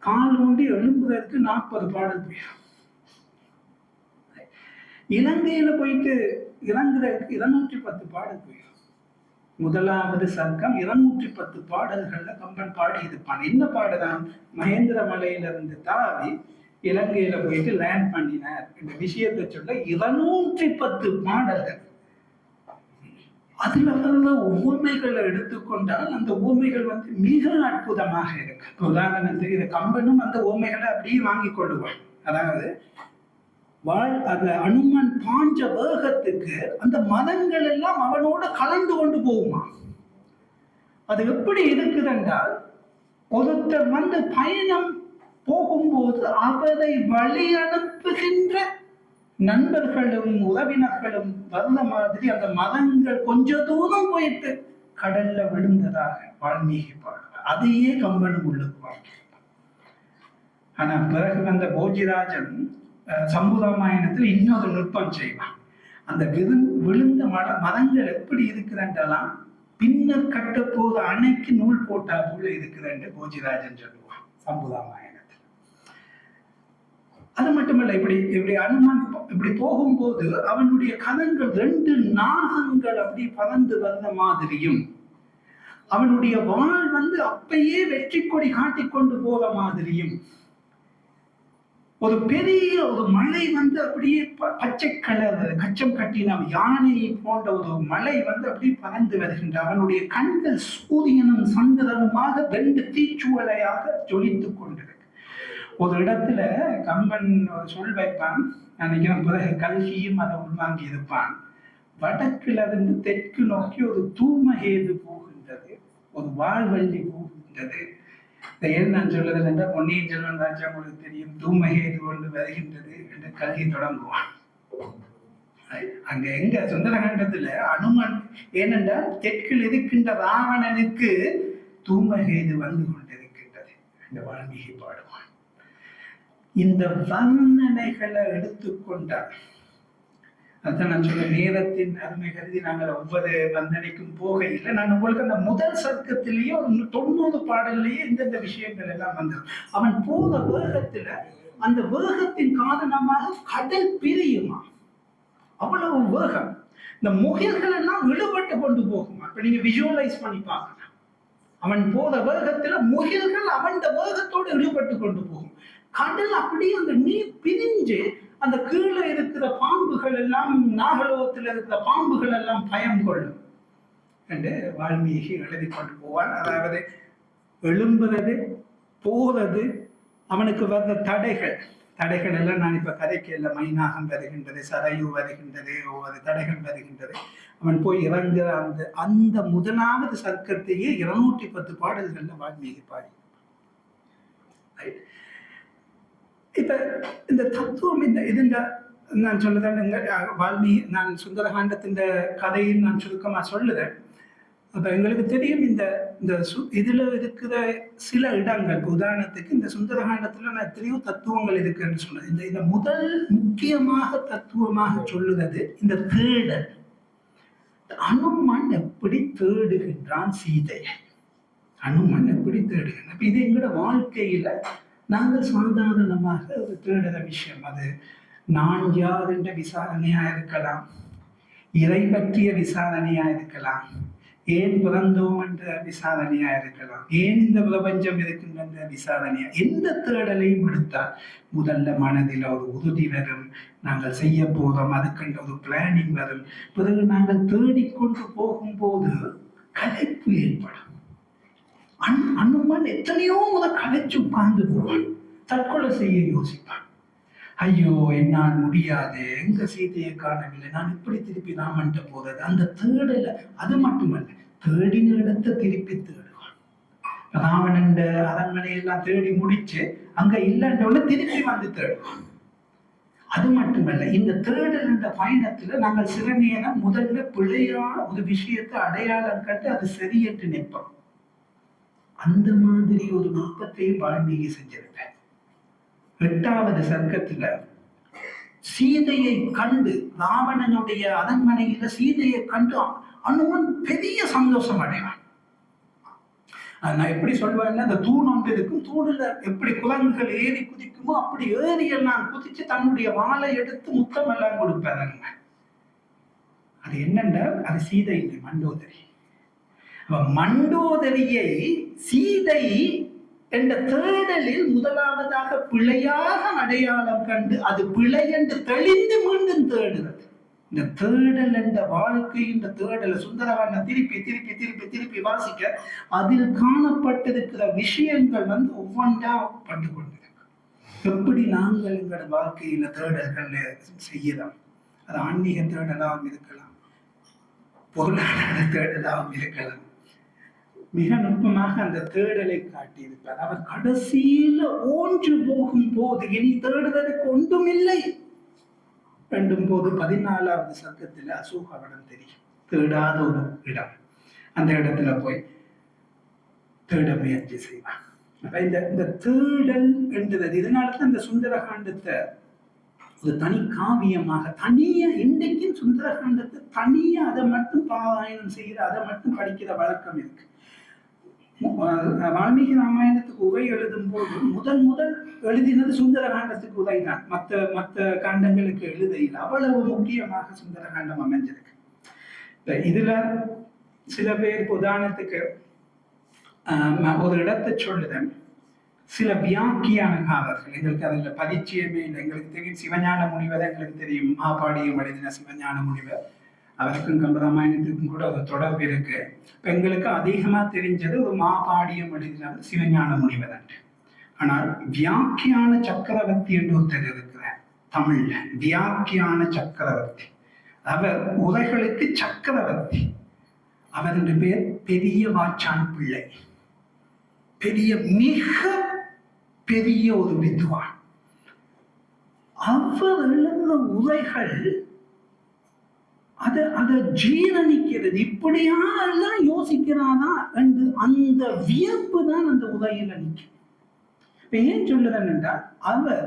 கால் ஊண்டி எழும்புறதுக்கு 40 பாடல் போயிடும். இலங்கையில போயிட்டு இறங்குறதுக்கு 210 பாடல் போயிடும். முதலாவது சர்க்கம் 210 பாடல்கள்ல கம்பன் பாடி இருப்பான். என்ன பாடுதான்? மகேந்திர மலையிலிருந்து தாவி இலங்கையில போயிட்டு லேண்ட் பண்ணினார் இந்த விஷயத்தை சொல்ல 210 பாடல்கள். அதுல வர்ற உவமைகளை எடுத்துக்கொண்டால் அந்த உவமைகள் மிக அற்புதமாக இருக்கு. உதாரணத்துக்கு இது கம்பனும் அந்த உவமைகளை அப்படியே வாங்கி கொள்ளுவான். அதாவது அந்த அனுமன் பாஞ்ச வேகத்துக்கு அந்த மதங்கள் எல்லாம் அவனோட கலந்து கொண்டு போகுமா. அது எப்படி இருக்குது என்றால், ஒருத்தர் பயணம் போகும்போது அவரை வழி அனுப்புகின்ற நண்பர்களும் உறவினர்களும் வந்த மாதிரி அந்த மதங்கள் கொஞ்ச தூரம் போயிட்டு கடல்ல விழுந்ததாக வால்மீகி பாடுவார். அதையே கம்பனும் உள்ளுக்குவாங்க. ஆனா பிறகு வந்த போஜிராஜன் சம்புராமாயணத்தில் இன்னொரு நுட்பம் செய்வான். அந்த விழுந்த மதங்கள் எப்படி இருக்குதுன்றலாம் பின்னர் கட்டப்போது அணைக்கு நூல் போட்டா போல இருக்குதுன்னு போஜிராஜன் சொல்லுவான் சம்புராமாயணத்தில். அது மட்டுமல்ல, இப்படி அனுமான் இப்படி போகும்போது அவனுடைய கதங்கள் 2 நாகங்கள் அப்படி பறந்து வந்த மாதிரியும், அவனுடைய வாழ் அப்பயே வெற்றி கொடி காட்டிக்கொண்டு போற மாதிரியும், ஒரு பெரிய ஒரு மலை அப்படியே பச்சை கலர் கச்சம் கட்டின யானை போன்ற ஒரு மலை அப்படியே பறந்து வருகின்ற, அவனுடைய கண்கள் சூரியனும் சந்திரனுமாக 2 தீச்சுவலையாக ஜொலித்துக் கொண்டிருக்கு. ஒரு இடத்துல கம்பன் ஒரு சொல் வைப்பான், நினைக்கிறேன் பிறகு கல்கியும் அதை உள்வாங்கி இருப்பான். வடக்குல இருந்து தெற்கு நோக்கி ஒரு தூமகேது போகின்றது, ஒரு வாழ்வள்ளி போகின்றது. ஏன் நான் சொல்லுதல் என்றால் பொன்னியின் செல்வன் ராஜா உங்களுக்கு தெரியும், தூமகேது கொண்டு வருகின்றது என்று கல்கி தொடங்குவான். அங்க எங்க சுந்தரகாண்டத்துல அனுமன், ஏனென்றால் தெற்கில் இருக்கின்ற ராவணனுக்கு தூமகேது வந்து கொண்டிருக்கின்றது என்று வால்மீகி பாடுவான். இந்த வர்ணனைகளை எடுத்துக்கொண்டார். அதான் நான் சொல்ல, நேரத்தின் அருமை கருதி நாங்கள் ஒவ்வொரு வர்ணனைக்கும் போகையில் நான் உங்களுக்கு அந்த முதல் சர்க்கத்திலேயே ஒரு 90 பாடல்லையே இந்தந்த விஷயங்கள் எல்லாம் வந்தது. அவன் போன வேகத்துல அந்த வேகத்தின் காரணமாக கடல் பிரியுமா, அவ்வளவு வேகம். இந்த முகில்கள் எல்லாம் இழுபட்டு கொண்டு போகுமா. இப்ப நீங்க விஜுவலைஸ் பண்ணி பார்க்கலாம். அவன் போன வேகத்துல முகில்கள் அவன் வேகத்தோடு இழுபட்டு கொண்டு போகும். கடல் அப்படியே அந்த நீர் பிரிஞ்சு அந்த கீழே இருக்கிற பாம்புகள் எல்லாம், நாகலோகத்தில் இருக்கிற பாம்புகள் எல்லாம் பயம் கொள்ளும் என்று வால்மீகி எழுதி கொண்டு போவான். அதாவது எழும்புறது போறது, அவனுக்கு வந்த தடைகள் எல்லாம் நான் இப்ப கதைக்கு இல்லை. மைனாகம் வருகின்றது, சரையு வருகின்றது, ஒவ்வொரு தடைகள் வருகின்றது. அவன் போய் இறங்குற அந்த முதலாவது சர்க்கத்தையே 210 பாடல்கள்ல வால்மீகி பாடி. இப்ப இந்த தத்துவம் இதுங்க நான் சொல்லுதேன், வால்மீகி நான் சுந்தரகாண்டத்தின் கதையில் நான் சுருக்கமா சொல்லுதேன். அப்ப எங்களுக்கு தெரியும் இந்த இதுல இருக்கிற சில இடங்கள், உதாரணத்துக்கு இந்த சுந்தரகாண்டத்துல நான் எத்தனையோ தத்துவங்கள் இருக்குன்னு சொன்னேன். இந்த முதல் முக்கியமாக தத்துவமாக சொல்லுறது இந்த தேடல். அனுமன் எப்படி தேடுகின்றான் சீதையை, அனுமன் எப்படி தேடுகின்றான். அப்ப இது எங்களோட வாழ்க்கையில நாங்கள் சாதாரணமாக ஒரு தேடுற விஷயம். அது நான் யார் என்ற விசாரணையா இருக்கலாம், இறை பற்றிய விசாரணையா இருக்கலாம், ஏன் பிறந்தோம் என்ற விசாரணையா இருக்கலாம், ஏன் இந்த பிரபஞ்சம் இருக்கின்ற விசாரணையா. எந்த தேடலையும் எடுத்தால் முதல்ல மனதில் ஒரு உறுதி வரும், நாங்கள் செய்ய போறோம், அதுக்கென்ற ஒரு பிளானிங் வரும். பிறகு நாங்கள் தேடிக்கொண்டு போகும்போது கலைப்பு ஏற்படும். அனுமன் எத்தனையோ முதல் கலைச்சு உட்கார்ந்து போவான், தற்கொலை செய்ய யோசிப்பான். ஐயோ என்னால் முடியாது, எங்க சீதையை காணவில்லை, நான் இப்படி திருப்பி ராமன்ட்ட போறது. அந்த தேடல, அது மட்டுமல்ல, தேடின இடத்தை திருப்பி தேடுவான். ராவணன் அரண்மனையெல்லாம் தேடி முடிச்சு அங்க இல்லைன்றவள திருப்பி வந்து தேடுவான். அது மட்டுமல்ல, இந்த தேடல் என்ற பயணத்துல நாங்கள் சில நேரம் முதல்ல பிழையா ஒரு விஷயத்தை அடையாளம் கண்டு அது சரியென்று நிற்போம். அந்த மாதிரி ஒரு நுட்பத்தையும் வால்மீகி செஞ்சிருப்பேன். 8வது சர்க்கத்துல சீதையை கண்டு, ராவணனுடைய அரண்மனையில சீதையை கண்டு அனுமன் பெரிய சந்தோஷம் அடைவான். நான் எப்படி சொல்வேன்னா, அந்த தூண் ஒன்று இருக்கும், தூணுல எப்படி குரங்குகள் ஏறி குதிக்குமோ அப்படி ஏறி எல்லாம் குதிச்சு தன்னுடைய வாளை எடுத்து முத்தம் எல்லாம் கொடுப்பாருங்க. அது என்னன்னா, அது சீதை இல்லை, மண்டோதரி. மண்டோதரியை சீதை என்ற தேடலில் முதலாவதாக பிழையாக அடையாளம் கண்டு அது பிழை என்று தெளிந்து மீண்டும் தேடுறது. இந்த தேடல் என்ற வாழ்க்கை, இந்த தேடலை சுந்தரகாண்டம் திருப்பி திருப்பி திருப்பி திருப்பி வாசிக்க அதில் காணப்பட்டிருக்கிற விஷயங்கள் ஒவ்வொன்றா பட்டு கொண்டிருக்கு. எப்படி நாங்கள் எங்களோட வாழ்க்கையில தேடல்கள் செய்யலாம். அது ஆன்மீக தேடலாகவும் இருக்கலாம், பொருளாதார தேடலாகவும் இருக்கலாம், மிக நுட்பமாக அந்த தேடலை காட்டியிருப்பார். அவர் கடைசியில ஓன்று போகும் போது இனி தேடுவதற்கு ஒன்றுமில்லை ரெண்டும் போது 14வது சர்க்கத்தில் அசோகவனம் தெரியும். தேடாத ஒரு இடம், அந்த இடத்துல போய் தேட முயற்சி செய்வார். அப்ப இந்த தேடல் என்றது இதனாலதான் இந்த சுந்தரகாண்டத்தை ஒரு தனி காவியமாக தனியா இன்றைக்கும் சுந்தரகாண்டத்தை தனியா அதை மட்டும் பாராயணம் செய்கிற, அதை மட்டும் படிக்கிற வழக்கம் இருக்கு. வால்மீகி ராமாயணத்துக்கு உரை எழுதும் போது முதல் எழுதினது சுந்தரகாண்டத்துக்கு உரை தான். மற்ற காண்டங்களுக்கு எழுதையில் அவ்வளவு முக்கியமாக சுந்தரகாண்டம் அமைஞ்சிருக்கு. இதுல சில பேர் உதாரணத்துக்கு ஒரு இடத்தை சொல்லுதன், சில வியாக்கியானகாரர்கள், எங்களுக்கு அதில் பரிச்சயமே இல்லை, எங்களுக்கு தெரியும் சிவஞான முனிவர், எங்களுக்கு தெரியும் மாபாடியம் எழுதின சிவஞான முனிவர், அவருக்கும் கம்பராமாயணத்துக்கும் கூட ஒரு தொடர்பு இருக்கு. இப்போ எங்களுக்கு அதிகமாக தெரிஞ்சது ஒரு மாபாடியம் எழுதினவர் சிவஞான முனிவர் அன்று. ஆனால் வியாக்கியான சக்கரவர்த்தி என்று ஒருத்தர் இருக்கிறார் தமிழ்ல, வியாக்கியான சக்கரவர்த்தி. அவர் உரைகளுக்கு சக்கரவர்த்தி. அவருடைய பேர் பெரிய வாச்சான் பிள்ளை. மிக பெரிய ஒரு வித்வான். அவர் எழுதுற உரைகள் அதை ஜீரணிக்கிறது, இப்படியா எல்லாம் யோசிக்கிறானா என்று அந்த வியப்பு தான் அந்த உரையில நிற்கும். இப்ப ஏன் சொல்லுறேன் என்றால், அவர்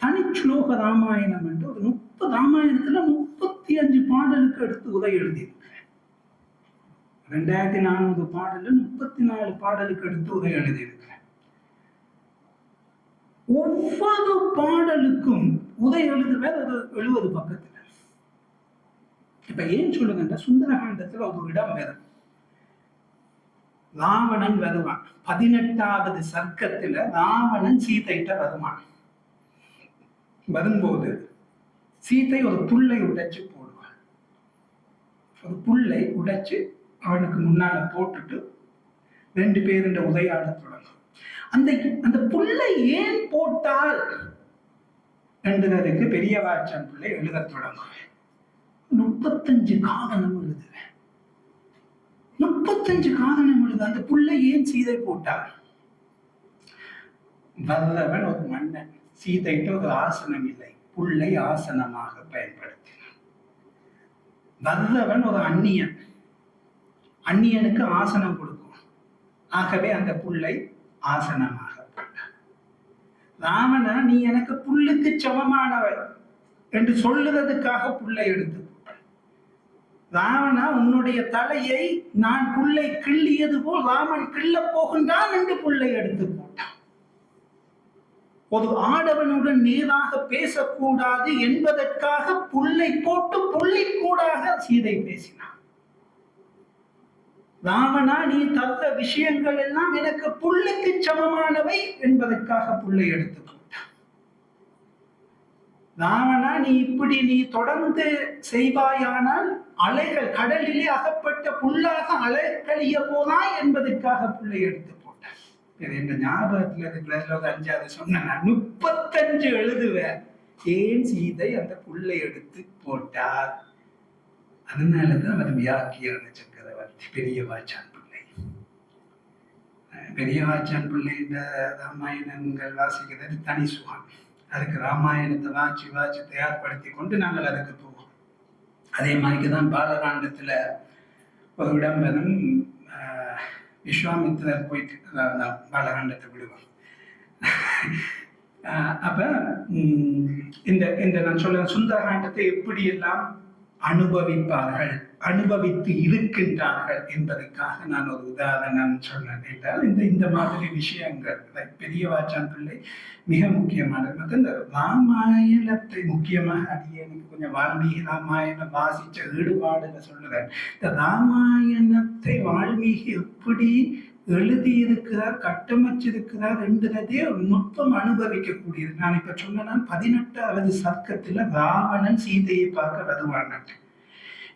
தனிச்சுலோக ராமாயணம் என்று ஒரு 30 ராமாயணத்துல 35 பாடலுக்கு எடுத்து உரை எழுதியிருக்கிறார். 2400 பாடல்ல 34 பாடலுக்கு எடுத்து உரை எழுதியிருக்கிறார். ஒவ்வொரு பாடலுக்கும் உரை எழுதுவர் ஒரு 70 பக்கத்துல. இப்ப ஏன் சொல்லுங்க, சுந்தரகாண்டத்துல ஒரு இடம் வரும், ராவணன் வருவான். 18வது சர்க்கத்துல ராவணன் சீதைட்ட வருவான். வரும்போது சீதை ஒரு புல்லை உடைச்சு போடுவான். ஒரு புல்லை உடைச்சு அவனுக்கு முன்னால போட்டுட்டு 2 பேருண்ட உரையாட தொடங்கும். அந்த புல்லை ஏன் போட்டால் என்றதற்கு பெரிய வாச்சான் பிள்ளை எழுத தொடங்குவேன். 35 காரணம் எழுதுவேன். 35 காரணம் எழுத, அந்த புல்லை ஏன் சீதை போட்டார்? வல்லவன் ஒரு மன்னன், சீதைக்கு ஒரு ஆசனம் இல்லை, புல்லை ஆசனமாக பயன்படுத்தினான். வல்லவன் ஒரு அந்நியனுக்கு ஆசனம் கொடுக்கும், ஆகவே அந்த புல்லை ஆசனமாக போட்டான். ராவணா, நீ எனக்கு புல்லுக்கு சமமானவன் என்று சொல்லுறதுக்காக புல்லை எடுத்து போட்டான். ராவணா, உன்னுடைய தலையை நான் புல்லை கிள்ளியது போல் ராமன் கிள்ள போகின்றான் என்று புல்லை எடுத்து போட்டான். ஒரு ஆடவனுடன் நேராக பேசக்கூடாது என்பதற்காக புல்லை போட்டு புள்ளி கூடாக சீதை பேசினான். ராவணா, நீ தந்த விஷயங்கள் எல்லாம் எனக்கு புல்லுக்கு சமமானவை என்பதற்காக புல்லை எடுத்து போட்டான். ராவணா, நீ தொடர்ந்து செய்வாயானால் அலைகள் கடலிலே அகப்பட்ட புல்லாக அலைகளிய போதாய் என்பதற்காக புல்லை எடுத்து போட்டான். என்ற ஞாபகத்துல இருக்கிற 5வது சொன்ன 35 எழுதுவேன். ஏன் சீதை அந்த புல்லை எடுத்து போட்டார்? அதனாலதான் அவர் வியாக்கியான சக்கரவர்த்தி பெரிய வாச்சான் பிள்ளை. பெரிய வாச்சான் பிள்ளை இந்த ராமாயணங்கள் வாசிக்கிறது தனி சுகம். அதுக்கு ராமாயணத்தை வாசி தயார்படுத்தி கொண்டு நாங்கள் அதுக்கு போவோம். அதே மாதிரிதான் பாலகாண்டத்துல ஒரு இடம்பெறும், விஸ்வாமித்திரர் போயிட்டு பாலகாண்டத்தை விடுவோம். அப்ப இந்த நான் சொல்ல சுந்தரகாண்டத்தை எப்படியெல்லாம் அனுபவிப்பார்கள், அனுபவித்து இருக்கின்றார்கள் என்பதற்காக நான் ஒரு உதாரணம் சொன்னேன் என்றால், இந்த மாதிரி விஷயங்கள் பெரிய வாச்சான் பிள்ளை மிக முக்கியமானது. இந்த ராமாயணத்தை முக்கியமாக எனக்கு கொஞ்சம் வால்மீகி ராமாயணம் வாசிச்ச ஈடுபாடுல சொல்லுறேன். இந்த ராமாயணத்தை வால்மீகி எப்படி எழுதியிருக்கிறார், கட்டமைச்சிருக்கிறார் என்றதே ஒரு நுட்பம் அனுபவிக்கக்கூடியது. நான் இப்ப சொன்னேன், 18வது சர்க்கத்துல ராவணன் சீதையை பார்க்க வருவான்.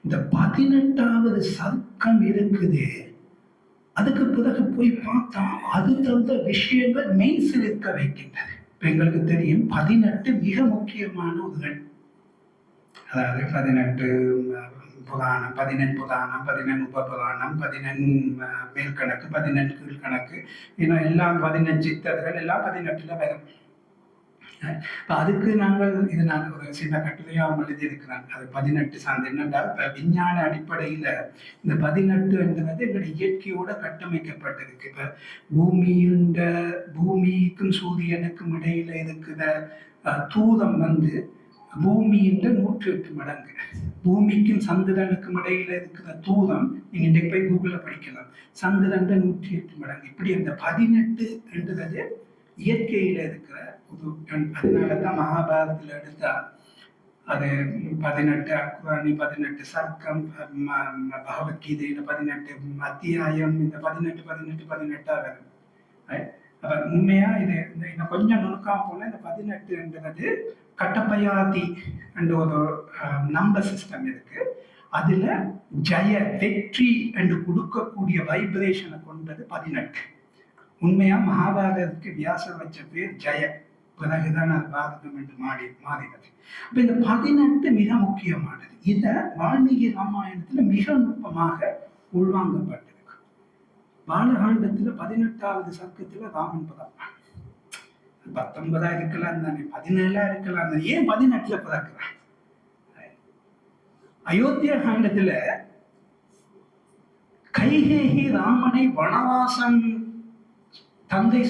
இந்த 18வது சர்க்கம் இருக்குது. அதுக்கு பிறகு போய் பார்த்தா அது தந்த விஷயங்கள் மெய்சில் இருக்க வைக்கின்றது. இப்ப எங்களுக்கு தெரியும் 18 மிக முக்கியமான ஒரு எண். அதாவது 18 புராணம், 11 புராணம், 11 உபபுராணம், 11 மேல்கணக்கு, 11 கீழ்கணக்கு, இன்னும் எல்லாம் 15 சித்தர்கள் எல்லாம் 18ல வரும். இப்போ அதுக்கு நான் ஒரு சின்ன கட்டுரையாக எழுதியிருக்கிறேன். அது 18 சார்ந்து என்னென்றால், இப்போ விஞ்ஞான அடிப்படையில் இந்த 18 என்றது எங்களுடைய இயற்கையோட கட்டமைக்கப்பட்டிருக்கு. இப்போ பூமிக்கும் சூரியனுக்கும் இடையில இருக்கிற தூரம் பூமியின் 108 மடங்கு. பூமிக்கும் சந்திரனுக்கும் இடையில இருக்கிற தூரம் நீங்க இன்றைக்கு போய் கூகுளில் படிக்கலாம். சந்திரன் 108 மடங்கு. இப்படி அந்த 18 என்றது இயற்கையில இருக்கிற ஒரு, அதனாலதான் மகாபாரதத்துல எடுத்தா அது 18 அக்குராணி, 18 சர்க்கம், பகவத்கீதையில 18 அத்தியாயம், இந்த 18 வரும். அப்ப உண்மையா இது இன்னும் கொஞ்சம் நுணுக்காம போனா இந்த 18 என்றது கட்டப்பயாதி என்ற ஒரு நம்பர் சிஸ்டம் இருக்கு. அதுல ஜெய வெற்றி என்று கொடுக்கக்கூடிய வைப்ரேஷனை கொண்டது 18. உண்மையா மகாபாரதத்துக்கு வியாசர் வச்ச பேர் ஜெய, பிறகுதான் அது பாரதம் என்று மாறினது. அப்ப இந்த 18 மிக முக்கியமானது. இத வால்மீகி ராமாயணத்துல மிக நுட்பமாக உள்வாங்கப்பட்டிருக்கு. பாலகாண்டத்துல 18வது சர்க்கத்துல ராமன் பிறப்பான். 19 இருக்கலாம் தானே, 17 இருக்கலாம் தானே, ஏன் 18ல பிறக்கிறான்? அயோத்தியா காண்டத்துல கைகேயி ராமனை வனவாசம் தந்தை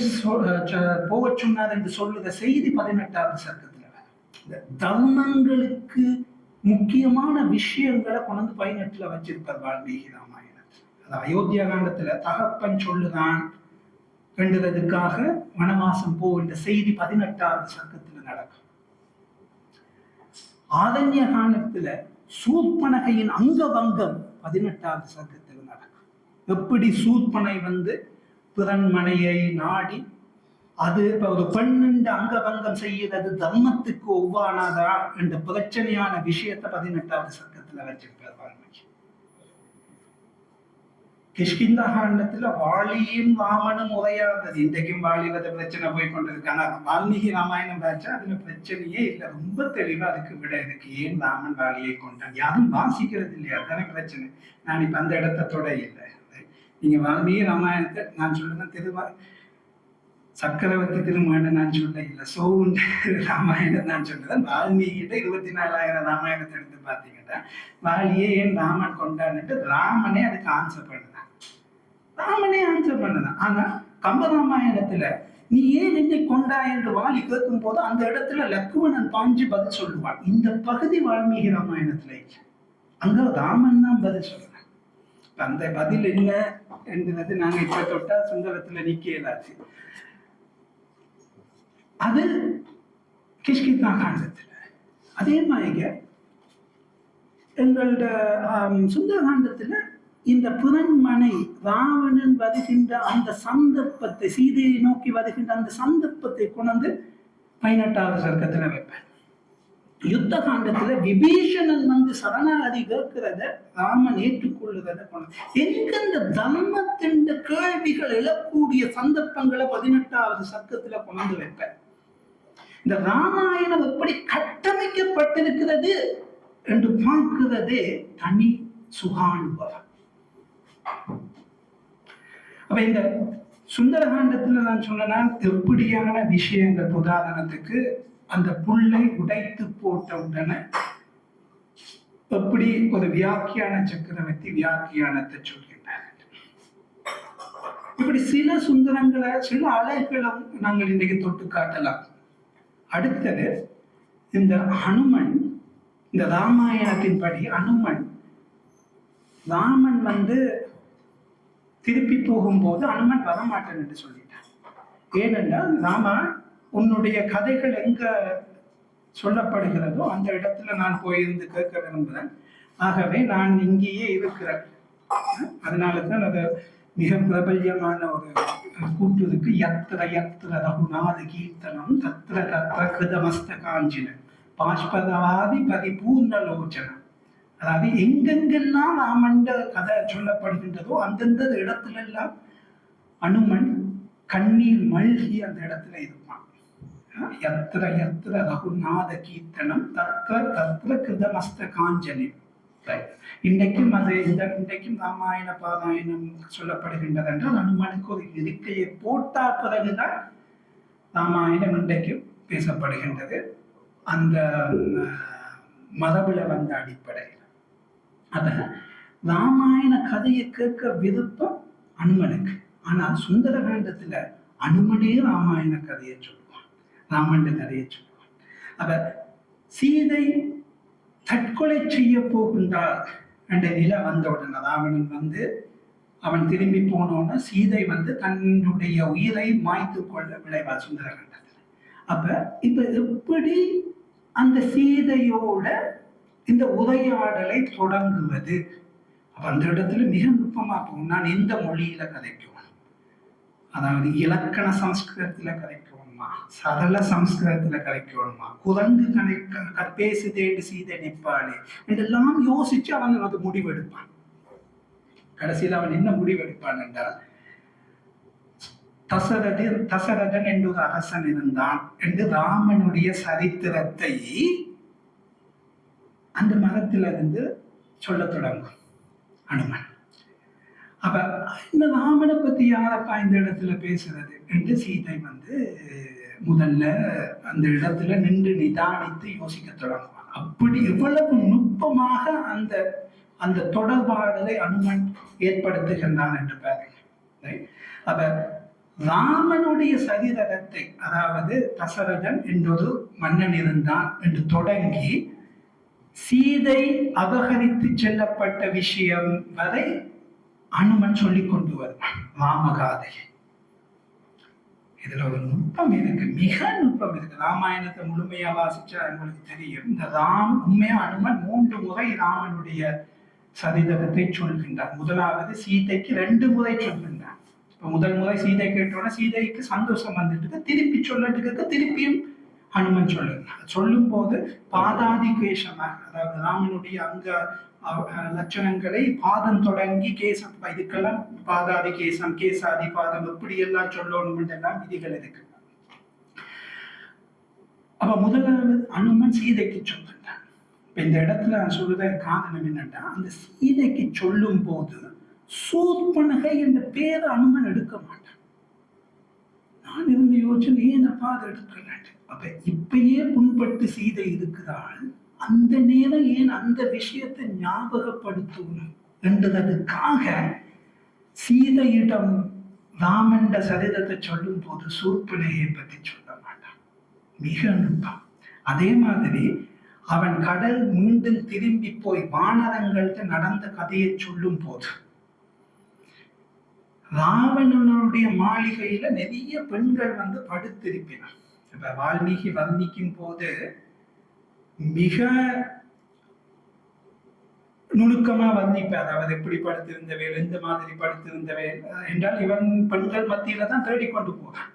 போக சொன்னார் என்று சொல்லுற செய்தி 18வது சர்க்கத்துல. தர்மங்களுக்கு முக்கியமான விஷயங்களை கொண்டு 18ல வச்சிருப்பார் வால்மீகி ராமாயணத்தில். அது அயோத்தியா காண்டத்துல தகப்பன் சொல்லுதான் வேண்டுவதற்காக வனவாசம் போகின்ற செய்தி 18வது சர்க்கத்துல நடக்கும். ஆதன்ய காண்டத்துல சூர்பனகையின் அங்கபங்கம் 18வது சர்க்கத்தில் நடக்கும். எப்படி சூர்பனை பிறன்மனையை நாடி அது ஒரு பெண்ணின் அங்கபங்கம் செய்யறது தர்மத்துக்கு ஒவ்வானாதா என்ற பிரச்சனையான விஷயத்தை 18வது சர்க்கத்துல வச்சிருப்பார் வால்மீகி. கிஷ்கிந்தா காண்டத்துல வாலியும் ராமனும் உரையாடுறது. இன்றைக்கும் வாலிவத பிரச்சனை போய் கொண்டிருக்கு. ஆனா வால்மீகி ராமாயணம் பார்த்தா அதுல பிரச்சனையே இல்லை, ரொம்ப தெளிவா அதுக்கு விட இருக்கு. ஏன் ராமன் வாலியை கொண்டான், யாரும் வாசிக்கிறது இல்லையா, அதுதானே பிரச்சனை. நான் இப்ப அந்த இடத்தோட இல்லை. நீங்க வால்மீகி ராமாயணத்தை நான் சொல்லுறேன், சக்கரவர்த்தி திருமகன் நான் சொல்ல இல்லை, சோவுண்ட ராமாயணம் நான் சொல்லுறேன். வால்மீகிட்ட 24,000 ராமாயணத்தை எடுத்து பார்த்தீங்கன்னா வாலியே ஏன் ராமன் கொண்டான்ட்டு ராமனே அதுக்கு ஆன்சர் பண்ணுதான். ஆனா கம்பராமாயணத்துல நீ ஏன் என்னை கொண்டா என்று வாலி கேட்கும் போது அந்த இடத்துல லக்குவணன் பாஞ்சு பதில் சொல்லுவான். இந்த பகுதி வால்மீகி ராமாயணத்துல இல்லை, அங்க ராமன் தான் பதில் சொல்றான். அந்த பதில் என்ன என்றது நாங்க இப்ப தொட்டா சுந்தரத்துல நிக்க இயலாது. அது கிஷ்கிந்தா காண்டத்துல. அதே மாதிரி எங்களோட சுந்தரகாண்டத்துல இந்த புறன்மனை ராவணன் வருகின்ற அந்த சந்தர்ப்பத்தை, சீதையை நோக்கி வருகின்ற அந்த சந்தர்ப்பத்தை கொண்டு 18வது சர்க்கத்துல வைப்பேன். யுத்த காண்டத்துல விபீஷணன் சரணாகதி கேட்கிறத ராமன் ஏற்றுக்கொள்ளுறத எங்க இந்த தர்மத்தின் கேள்விகள் எழக்கூடிய சந்தர்ப்பங்களை 18வது சர்க்கத்துல கொண்டு வைப்பேன். இந்த ராமாயணம் எப்படி கட்டமைக்கப்பட்டிருக்கிறது என்று பார்க்கிறதே தனி சுகானுபவம். அப்ப இந்த சுந்தரகாண்டத்துல நான் சொன்னா எப்படியான விஷயங்கள், உதாரணத்துக்கு அந்த புல்லை உடைத்து போட்ட உடனே எப்படி ஒரு வியாக்கியான சக்கரவர்த்தி வியாக்கியானத்தை சொல்கின்றார். இப்படி சில சுந்தரங்களை, சில அலைகளும் நாங்கள் இன்றைக்கு தொட்டு காட்டலாம். அடுத்தது இந்த ஹனுமன், இந்த ராமாயணத்தின் படி ஹனுமன் ராமன் திருப்பி போகும்போது ஹனுமன் வரமாட்டேன் என்று சொல்லிட்டான். ஏனென்றால் ராமா, உன்னுடைய கதைகள் எங்க சொல்லப்படுகிறதோ அந்த இடத்துல நான் போயிருந்து கேட்க விரும்புகிறேன். ஆகவே நான் இங்கேயே இருக்கிறேன். அதனாலதான் அது மிக பிரபல்யமான ஒரு கூட்டு இருக்கு. யத்திர யத்திர ரகுநாத கீர்த்தனம் தத்திர தத்திர கிருதமஸ்த காஞ்சினம் பாஷ்பதவாதி பரிபூர்ண லோச்சனம். அதாவது எங்கெங்கெல்லாம் ராமண்ட கதை சொல்லப்படுகின்றதோ அந்தந்த இடத்துல எல்லாம் அனுமன் கண்ணீர் மல்கி அந்த இடத்துல இருப்பான். யத்ர யத்ர ரகுநாத கீர்த்தனம் தத்ர தத்ர கிருதமஸ்த காஞ்சலி. இன்றைக்கும் இன்றைக்கும் ராமாயண பாராயணம் சொல்லப்படுகின்றது என்றால் அனுமனுக்கு ஒரு இருக்கையை போட்டா பிறகுதான் ராமாயணம் இன்றைக்கும் பேசப்படுகின்றது. அந்த மரபுல வந்த அடிப்படையில் அத ராமாயண கதையை கேட்க விருப்பம் அனுமனுக்கு. ஆனால் சுந்தரகாண்டத்துல அனுமனே ராமாயண கதையை சொல்லுவான், ராமண்ட கதையை சொல்லுவான். அப்ப சீதை தற்கொலை செய்ய போகின்றார் என்ற நிலை வந்தவுடன் ராவணன் அவன் திரும்பி போனோன்னு சீதை தன்னுடைய உயிரை மாய்த்து கொள்ள விளைவார் சுந்தரகாண்டத்தில். அப்ப இப்ப எப்படி அந்த சீதையோட இந்த உரையாடலை தொடங்குவது? அப்ப அந்த இடத்துல மிக நுட்பமா போகும். நான் எந்த மொழியில கதைக்கணும், அதாவது இலக்கண சம்ஸ்கிருதத்துல கதைக்கணுமா, சரள சம்ஸ்கிருதத்துல கதைக்கணுமா, குரங்கு பேசுதேன்னு சீதை நிற்பாளே என்றெல்லாம் யோசிச்சு அவன் அது முடிவெடுப்பான். கடைசியில் அவன் என்ன முடிவெடுப்பான் என்றால், தசரதன் என்று ஒரு அரசன் இருந்தான் என்று ராமனுடைய சரித்திரத்தை அந்த மரத்திலிருந்து சொல்ல தொடங்கும் அனுமன். அப்ப இந்த ராமனை பத்தி யாரப்பா இந்த இடத்துல பேசுறது என்று சீதை முதல்ல அந்த இடத்துல நின்று நிதானித்து யோசிக்க தொடங்குவான். அப்படி எவ்வளவு நுட்பமாக அந்த அந்த தொடர்பாடலை அனுமன் ஏற்படுத்துகின்றான் என்று பாருங்க. அப்ப ராமனுடைய சரிதரத்தை, அதாவது தசரதன் என்றொரு மன்னன் இருந்தான் என்று தொடங்கி சீதை அபகரித்து செல்லப்பட்ட விஷயம் வரை அனுமன் சொல்லிக் கொண்டு வருவான் ராமகாதையை. இதுல ஒரு நுட்பம் இருக்கு, மிக நுட்பம் இருக்கு. ராமாயணத்தை முழுமையா வாசிச்சா உங்களுக்கு தெரியும். இந்த உண்மையா அனுமன் 3 முறை ராமனுடைய சரிதரத்தை சொல்கின்றார். முதலாவது சீதைக்கு 2 முறை சொல்கின்றார். இப்ப முதல் முறை சீதை கேட்டோன்னா சீதைக்கு சந்தோஷம் வந்துட்டு திருப்பி சொல்லட்டுக்கு திருப்பியும் ஹனுமன் சொல்லும் போது பாதாதிகேசமாக, அதாவது ராமனுடைய அங்க லட்சணங்களை பாதம் தொடங்கி கேசம், இதுக்கெல்லாம் பாதாதி கேசம் கேசாதி பாதம் எப்படி எல்லாம் சொல்லணும் எல்லாம் விதிகள் இருக்கு. அப்ப முதலாவது அனுமன் சீதைக்கு சொல்கின்றான். இப்ப இந்த இடத்துல நான் சொல்லுற காரணம் என்னன்னா, அந்த சீதைக்கு சொல்லும் போது சூர்பனகை என்ற பேரை அனுமன் எடுக்க மாட்டான். நான் இருந்த யோசனை ஏனப்பா அதை எடுக்கலாட்டு. அப்ப இப்பயே புண்பட்டு சீதை இருக்கிறாள், அந்த நேரம் ஏன் அந்த விஷயத்தை ஞாபகப்படுத்தணும் என்றதற்காக சீதையிடம் ராமண்ட சரிதத்தை சொல்லும் போது சூர்பனகையை பற்றி சொல்ல மாட்டான். மிக நுட்பம். அதே மாதிரி அவன் கடல் மீண்டும் திரும்பி போய் வானரங்கள்ட்ட நடந்த கதையை சொல்லும் போது ராவணனுடைய மாளிகையில நிறைய பெண்கள் படுத்திருப்பினான். இப்ப வால்மீகி வர்ணிக்கும் போது மிக நுணுக்கமா வர்ணிப்பார். அதாவது எப்படி படுத்திருந்தவேல், எந்த மாதிரி படுத்திருந்தவேல் என்றால் இவன் பெண்கள் மத்தியில தான் தேடிக்கொண்டு போறான்.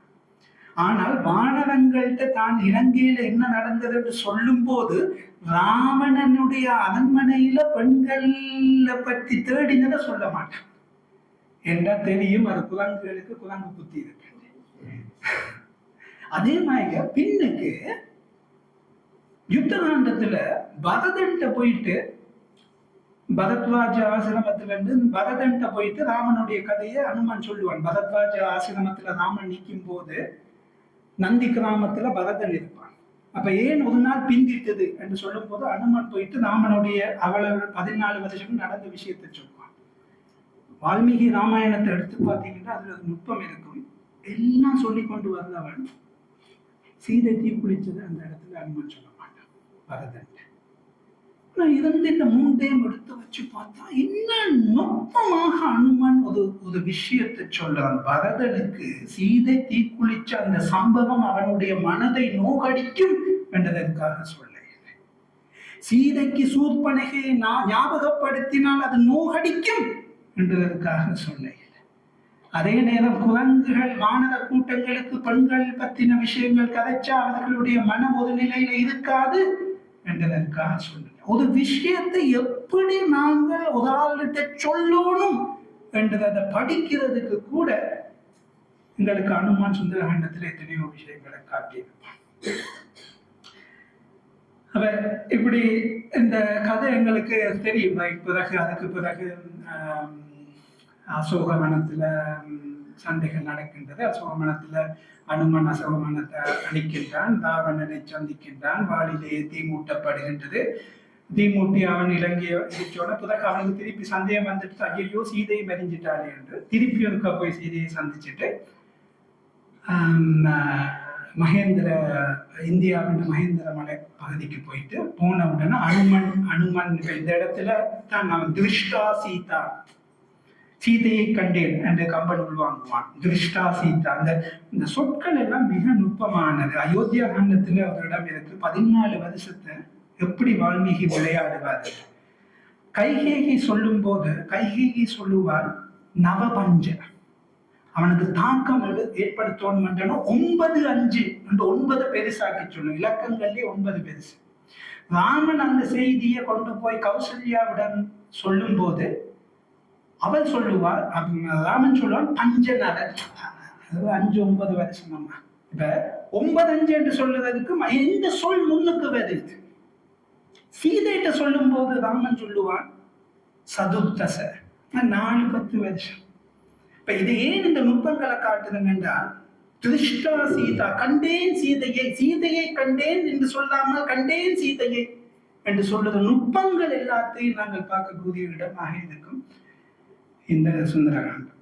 ஆனால் வானரங்கள்ட்ட தான் இலங்கையில என்ன நடந்தது என்று சொல்லும் போது ராவணனுடைய அரண்மனையில பெண்கள பற்றி தேடினதை சொல்ல மாட்டான். என்றால் தெரியும் அது குரங்குகளுக்கு குரங்கு புத்தி இருக்கு. அதே மாதிரி பின்னுக்கு யுத்தகாண்டத்துல பரதன்ட்ட போயிட்டு பரத்வாஜ ஆசிரமத்துல இருந்து பரதன்ட்ட போயிட்டு ராமனுடைய கதையை அனுமன் சொல்லுவான். பரத்வாஜ ஆசிரமத்துல ராமன் நிற்கும் போது நந்தி கிராமத்துல பரதன் இருப்பான். அப்ப ஏன் ஒரு நாள் பிந்திட்டது என்று சொல்லும் போது அனுமன் போயிட்டு ராமனுடைய அவ்வளவு 14 வருஷம் நடந்த விஷயத்தை சொல்லுவான். வால்மீகி ராமாயணத்தை எடுத்து பார்த்தீங்கன்னா அதுல ஒரு நுட்பம் இருக்கும். எல்லாம் சொல்லி கொண்டு வந்தவன் சீதை தீ குளிச்சது அந்த இடத்துல அனுமன் சொல்ல மாட்டான் பரதன். இருந்து இந்த 3ஐயும் எடுத்து வச்சு பார்த்தா இன்னும் நுட்பமாக அனுமன் ஒரு விஷயத்தை சொல்றான். பரதனுக்கு சீதை தீக்குளிச்ச அந்த சம்பவம் அவனுடைய மனதை நோகடிக்கும் என்றதற்காக சொல்ல, சீதைக்கு சூர்பனகை ஞாபகப்படுத்தினால் அது நோகடிக்கும் என்றதற்காக சொல்ல. அதே நேரம் குரங்குகள் வானர கூட்டங்களுக்கு பெண்கள் பற்றின விஷயங்கள் கதைச்சா அவர்களுடைய மனம் ஒரு நிலையில இருக்காது என்றதற்காக சொல்ல. ஒரு விஷயத்தை எப்படி நாங்கள் ஒரு ஆள்கிட்ட சொல்லணும் என்றதை படிக்கிறதுக்கு கூட எங்களுக்கு அனுமான் சுந்தரகாண்டத்தில் எத்தனையோ விஷயங்களை காட்டியிருப்பான். அப்ப இப்படி இந்த கதை எங்களுக்கு தெரியும். பிறகு அதுக்கு பிறகு ஆம், அசோகவனத்துல சண்டைகள் நடக்கின்றது. அசோகவனத்துல அனுமன் அசோகவனத்தை அழிக்கின்றான், ராவணனை சந்திக்கின்றான், வாளிலே தீ மூட்டப்படுகின்றது. தீ மூட்டி அவன் இலங்கையை இடிச்சோட பிறகு அவனுக்கு திருப்பி சந்தேகம் வந்துட்டு, ஐயோ சீதையை மறிஞ்சிட்டாளே என்று திருப்பி ஒருக்கா போய் சீதையை சந்திச்சுட்டு மகேந்திர இந்தியாவின் மகேந்திர மலை பகுதிக்கு போயிட்டு போன உடனே அனுமன் இந்த இடத்துல தான் அவன் திருஷ்டா சீதா, சீதையை கண்டேன் என்று கம்பன் உள்வாங்குவான். திருஷ்டா சீதா, இந்த சொற்கள் எல்லாம் மிக நுட்பமானது. அயோத்தியா காண்டத்துல அவரிடம் இருக்கு 14 வருஷத்தை எப்படி வால்மீகி விளையாடுவார். கைகேகி சொல்லும் போது கைகேகி சொல்லுவார் நவபஞ்ச, அவனுக்கு தாக்கம் ஏற்படுத்தணும் என்றாலும் 9-5 என்று 9 பெருசாக்கி சொல்லும். இலக்கங்கள்லேயே 9 பெருசு. ராமன் அந்த செய்தியை கொண்டு போய் கௌசல்யாவிடம் சொல்லும் போது அவள் சொல்லுவார், ராமன் சொல்லுவான் பஞ்சநர, 5-9 வருஷம். அம்மா இப்ப 9-5 என்று சொல்லுறதுக்கு எந்த சொல் முன்னுக்கு வருது? சீதையிட்ட சொல்லும் போது ராமன் சொல்லுவான் சதுர்த்தச, 4-10 வருஷம். இப்ப இது ஏன் இந்த நுட்பங்களை காட்டுதுங்க என்றால், திருஷ்டா சீதா, கண்டேன் சீதையை, சீதையை கண்டேன் என்று சொல்லாமல் கண்டேன் சீதையை என்று சொல்லுற நுட்பங்கள் எல்லாத்தையும் நாங்கள் பார்க்கக்கூடிய இடமாக இருக்கும் இந்த சுந்தரகாண்டம்.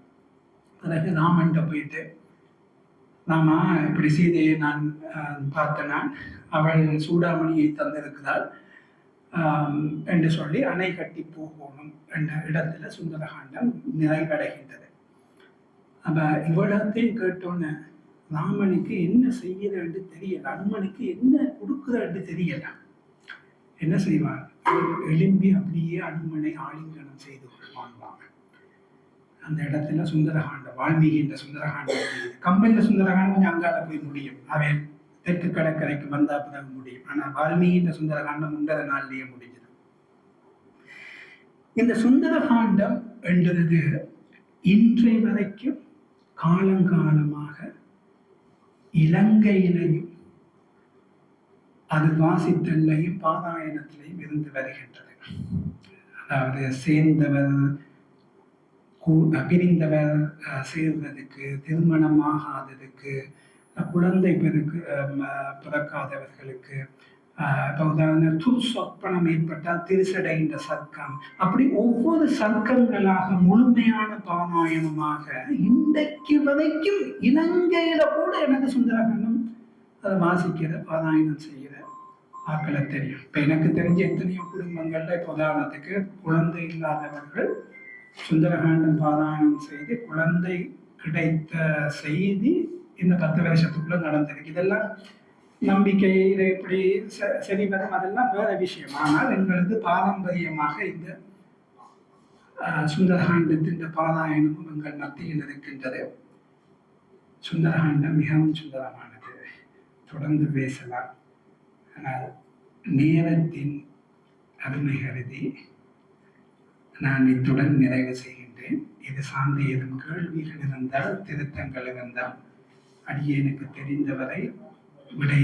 பிறகு ராமன்கிட்ட போயிட்டு, ராமா இப்படி சீதையை நான் பார்த்தேன், அவள் சூடாமணியை தந்திருக்கிறாள் என்று சொல்லி அணை கட்டி போகணும் என்ற இடத்துல சுந்தரகாண்டம் நிறைவடைகின்றது. அப்ப இவ்வளத்தையும் கேட்டோன்னு ராமனுக்கு என்ன செய்யறது தெரியல, அனுமனுக்கு என்ன கொடுக்குறது தெரியல. என்ன செய்வார்? எழும்பி அப்படியே அனுமனை ஆலிங்கனம் செய்து கொள்வான். அந்த இடத்துல சுந்தரகாண்டம், வால்மீகி என்ற சுந்தரகாண்டம், கம்பன்ல சுந்தரகாண்டம் கொஞ்சம் அங்கால போய் முடியும், அவன் தெற்கு கடற்கரைக்கு வந்தா பிறகு முடியும். ஆனா வால்மீகி என்ற சுந்தரகாண்டம் 9 நாள்லயே முடிஞ்சது. இந்த சுந்தரகாண்டம் என்றது இன்றை வரைக்கும் காலங்காலமாக இலங்கையிலையும் அது வாசித்தல்லையும் பாராயணத்திலையும் இருந்து வருகின்றது. அதாவது சேர்ந்தவர் பிரிந்தவர் சேர்வதற்கு, திருமணமாகாததுக்கு, குழந்தை பிறக்காதவர்களுக்கு, இப்போ உதாரணம் துர்சொப்பனம் ஏற்பட்டால் திருசடைந்த சர்க்கம், அப்படி ஒவ்வொரு சர்க்கங்களாக முழுமையான பாராயணமாக இன்றைக்கு வரைக்கும் இலங்கையில கூட எனக்கு சுந்தரகாண்டம் அதை வாசிக்கிற பாராயணம் செய்கிற ஆக்களை தெரியும். இப்போ எனக்கு தெரிஞ்ச எத்தனையோ குடும்பங்கள்ல இப்போ உதாரணத்துக்கு குழந்தை இல்லாதவர்கள் சுந்தரகாண்டம் பாராயணம் செய்து குழந்தை கிடைத்த செய்தி இந்த 10 வருஷத்துக்குள்ள நடந்திருக்கு. இதெல்லாம் நம்பிக்கையில் எப்படி சரி வரும் அதெல்லாம் வேற விஷயம். ஆனால் எங்களது பாரம்பரியமாக இந்த சுந்தரகாண்டத்தின் பாராயணமும் எங்கள் மத்தியில் இருக்கின்றது. சுந்தரகாண்டம் மிகவும் சுந்தரமானது, தொடர்ந்து பேசலாம். ஆனால் நேரத்தின் அருமை கருதி நான் இத்துடன் நிறைவு செய்கின்றேன். இது சார்ந்த ஏதும் கேள்விகள் இருந்தால், திருத்தங்கள் இருந்தால் அடியேனுக்கு தெரிந்தவரை விடை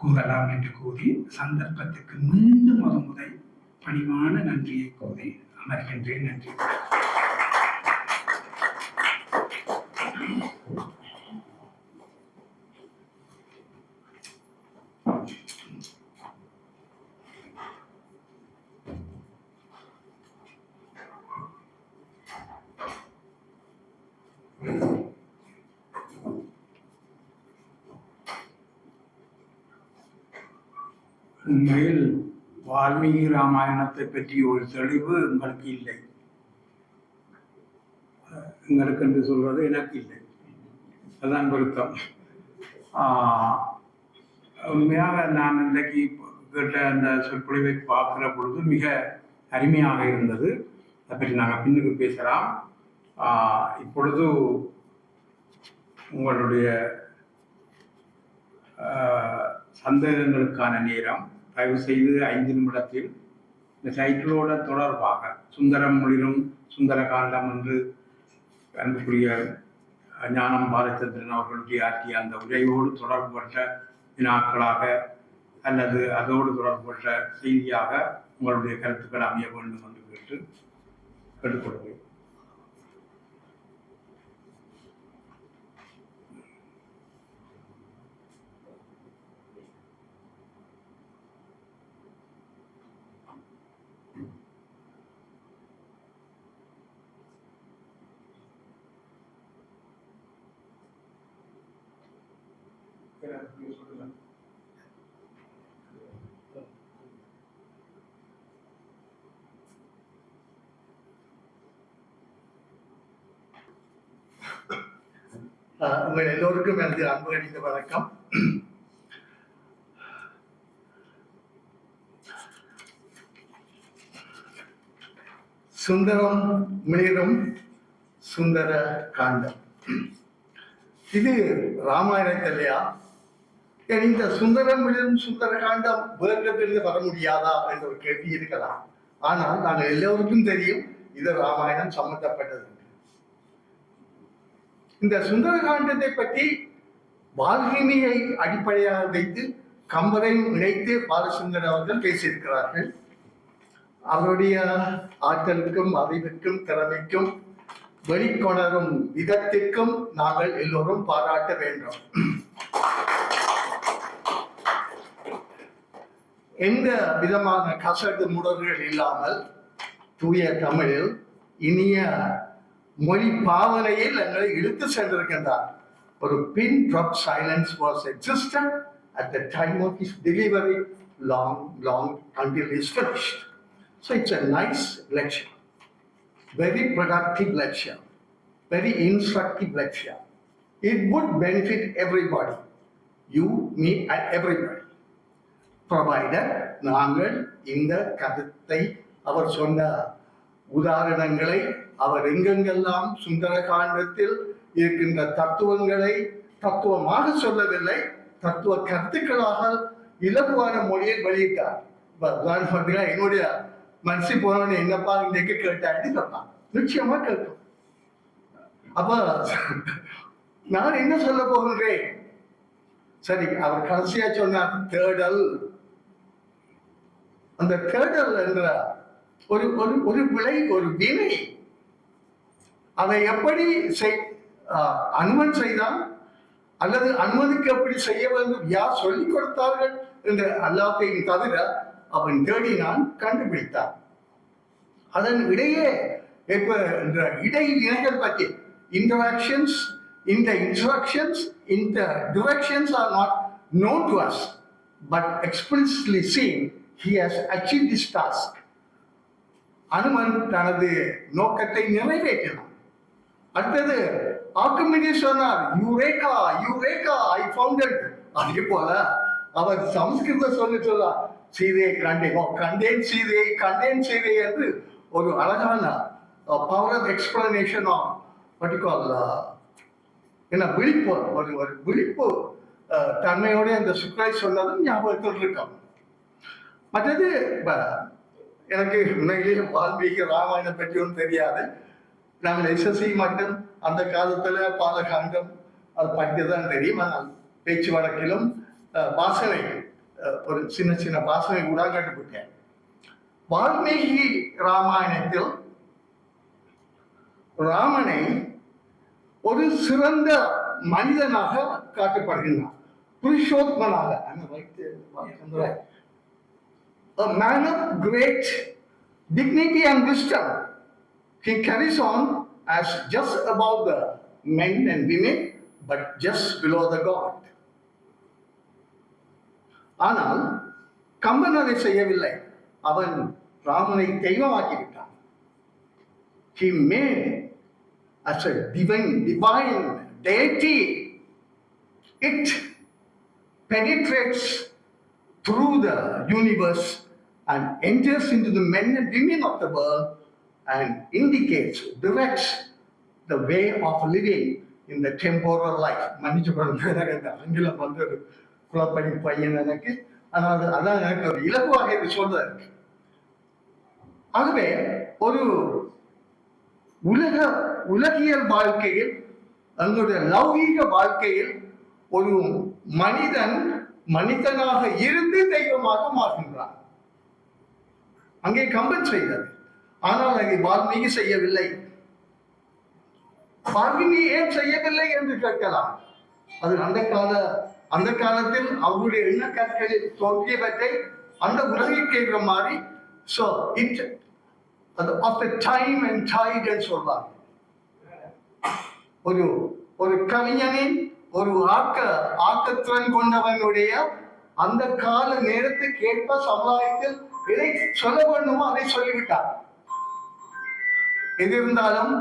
கூறலாம் என்று கூறி, சந்தர்ப்பத்துக்கு மீண்டும் ஒரு முறை பணிவான நன்றியை கூறி அமர்கின்றேன். நன்றி. உண்மையில் வால்மீகி ராமாயணத்தை பற்றி ஒரு தெளிவு உங்களுக்கு இல்லை. எங்களுக்கு என்று சொல்வது எனக்கு இல்லை, அதுதான் வருத்தம். உண்மையாக நான் இன்றைக்கு கேட்ட அந்த சொற்பொழிவை பார்க்கிற பொழுது மிக அருமையாக இருந்தது. அதை பற்றி நாங்கள் பின்னுக்கு பேசலாம். இப்பொழுது உங்களுடைய சந்தேகங்களுக்கான நேரம். தயவு செய்து 5 நிமிடத்தில் இந்த டைட்டிலோட தொடர்பாக சுந்தரம் மொழிலும் சுந்தரகாண்டம் என்று அன்புக்குரிய ஞானம் பாலச்சந்திரன் அவர்களுடைய ஆற்றிய அந்த உரையோடு தொடர்புபட்ட வினாக்களாக அல்லது அதோடு தொடர்புடைய செய்தியாக உங்களுடைய கருத்துக்கள் அமைய வேண்டும் என்று கேட்டுக்கொள்கிறேன். உங்கள் எல்லோருக்கும் எனது அன்பு கணிந்த வணக்கம். சுந்தரம் மிளிரும் சுந்தர காண்டம். இது ராமாயணத்திலையா? இந்த சுந்தரம் மிளிரும் சுந்தர காண்டம் வேர்க்கத்திலிருந்து வர முடியாதா என்ற ஒரு கேள்வி இருக்கலாம். ஆனால் நாங்கள் எல்லோருக்கும் தெரியும் இது ராமாயணம் சம்பந்தப்பட்டது. இந்த சுந்தர காண்டத்தை பற்றி வால்மீகியை அடிப்படையாக வைத்து கம்பரையும் இணைத்து பாலசுந்தர் அவர்கள் பேசியிருக்கிறார்கள். அவருடைய ஆற்றலுக்கும் அறிவுக்கும் திறமைக்கும் வெளிக்கொணரும் விதத்திற்கும் நாங்கள் எல்லோரும் பாராட்ட வேண்டும். எந்த விதமான கசடு முடர்கள் இல்லாமல் தூய தமிழில் இனிய மொழி பாவனையில் எங்களை இழுத்து சென்றிருக்கின்றார். ஒரு pin drop silence was existent at the time of his delivery, long until he's finished. So it's a nice lecture, very productive lecture, very instructive lecture. It would benefit everybody, you, me and everybody, provided நாங்கள் இந்த கருத்தை அவர் சொன்ன உதாரணங்களை அவர் எங்கெங்கெல்லாம் சுந்தர காண்டத்தில் இருக்கின்ற தத்துவங்களை தத்துவமாக சொல்லவில்லை, தத்துவ கருத்துக்களாக இலகுவான மொழியில் வெளியிட்டார். என்னுடைய மனசு போனவனை என்னப்பா இன்றைக்கு கேட்டான்னு சொன்னான். நிச்சயமா கேட்கும். அப்ப நான் என்ன சொல்ல போகின்றேன்? சரி, அவர் கடைசியா சொன்னார் தேடல். அந்த தேடல் என்ற ஒரு விளை, ஒரு வினை, அதை எப்படி அனுமன் செய்தான் அல்லது அனுமனுக்கு எப்படி செய்ய வேண்டும், யார் சொல்லிக் கொடுத்தார்கள் என்ற எல்லாத்தையும் தவிர அவன் தேடினான், கண்டுபிடித்தான். அதன் இடையே இந்த இடைவினைகள் பற்றி interactions, in the instructions, in the directions are not known to us, but explicitly seen he has achieved this task. Hanuman தனது நோக்கத்தை நிறைவேற்றினான். அடுத்தது ஆர்க்கிமிடிஸ் சொன்னார், யூரேகா யூரேகா ஐ ஃபவுண்டட். அதே போல அவர் சமஸ்கிருத சொல்லுறார், சீதையை கண்டேன் சீதையை கண்டேன் சீதை என்று ஒரு அழகான power of explanation of what you call என்ன விழிப்பு, ஒரு விழிப்பு தன்மையோட அந்த சுக்ரை சொன்னதும் ஞாபகத்தில் இருக்கும். மற்றது எனக்கு உண்மையிலேயே வால்மீகி ராமாயணம் பற்றி ஒன்றும் தெரியாது. நாங்கள் எஸ்எஸ்சி மட்டும் அந்த காலத்துல பாலகாண்டம் அது படிக்கதான் தெரியும். ஆனால் பேச்சு வழக்கிலும் பாசனை, ஒரு சின்ன சின்ன பாசனை கூட கண்டுபிடித்தேன். வால்மீகி ராமாயணத்தில் ராமனை ஒரு சிறந்த மனிதனாக காட்டப்படுகின்றான், புருஷோத்மனாக. A man of great dignity and wisdom. He carries on as just above the men and women, but just below the God. ஆனால் கம்பன் அதை செய்யவில்லை. அவன் ராமனை தெய்வமாக்கிவிட்டான். He made as a divine deity. It penetrates through the universe and enters into the men and women of the world and indicates, directs the way of living in the temporal life. ஆங்கிலம் வந்து ஒரு குழப்படி பையன் எனக்கு, ஆனால் அதான் எனக்கு ஒரு இலகுவாக இது சொல்றது. ஆகவே ஒரு உலகியல் வாழ்க்கையில், எங்களுடைய லௌகீக வாழ்க்கையில் ஒரு மனிதன் மனிதனாக இருந்து தெய்வமாக மாறுகின்றான். அங்கே கம்பன் செய்தது. ஆனால் அதை வால்மீகி செய்யவில்லை. வால்மீகி ஏன் செய்யவில்லை என்று கேட்கலாம். அது அந்த காலத்தில் அவருடைய எண்ணக்கற்களில் தோன்றியவற்றை அந்த உலகிற்கு மாதிரி டைம் அண்ட் டைட் சொல்வார். ஒரு கவிஞனின் ஒரு ஆக்கத்திறன் கொண்டவனுடைய அந்த கால நேரத்துக்கு ஏற்ப சமுதாயத்தில் எதை சொல்ல வேண்டுமோ அதை சொல்லிவிட்டார். எது இருந்தாலும்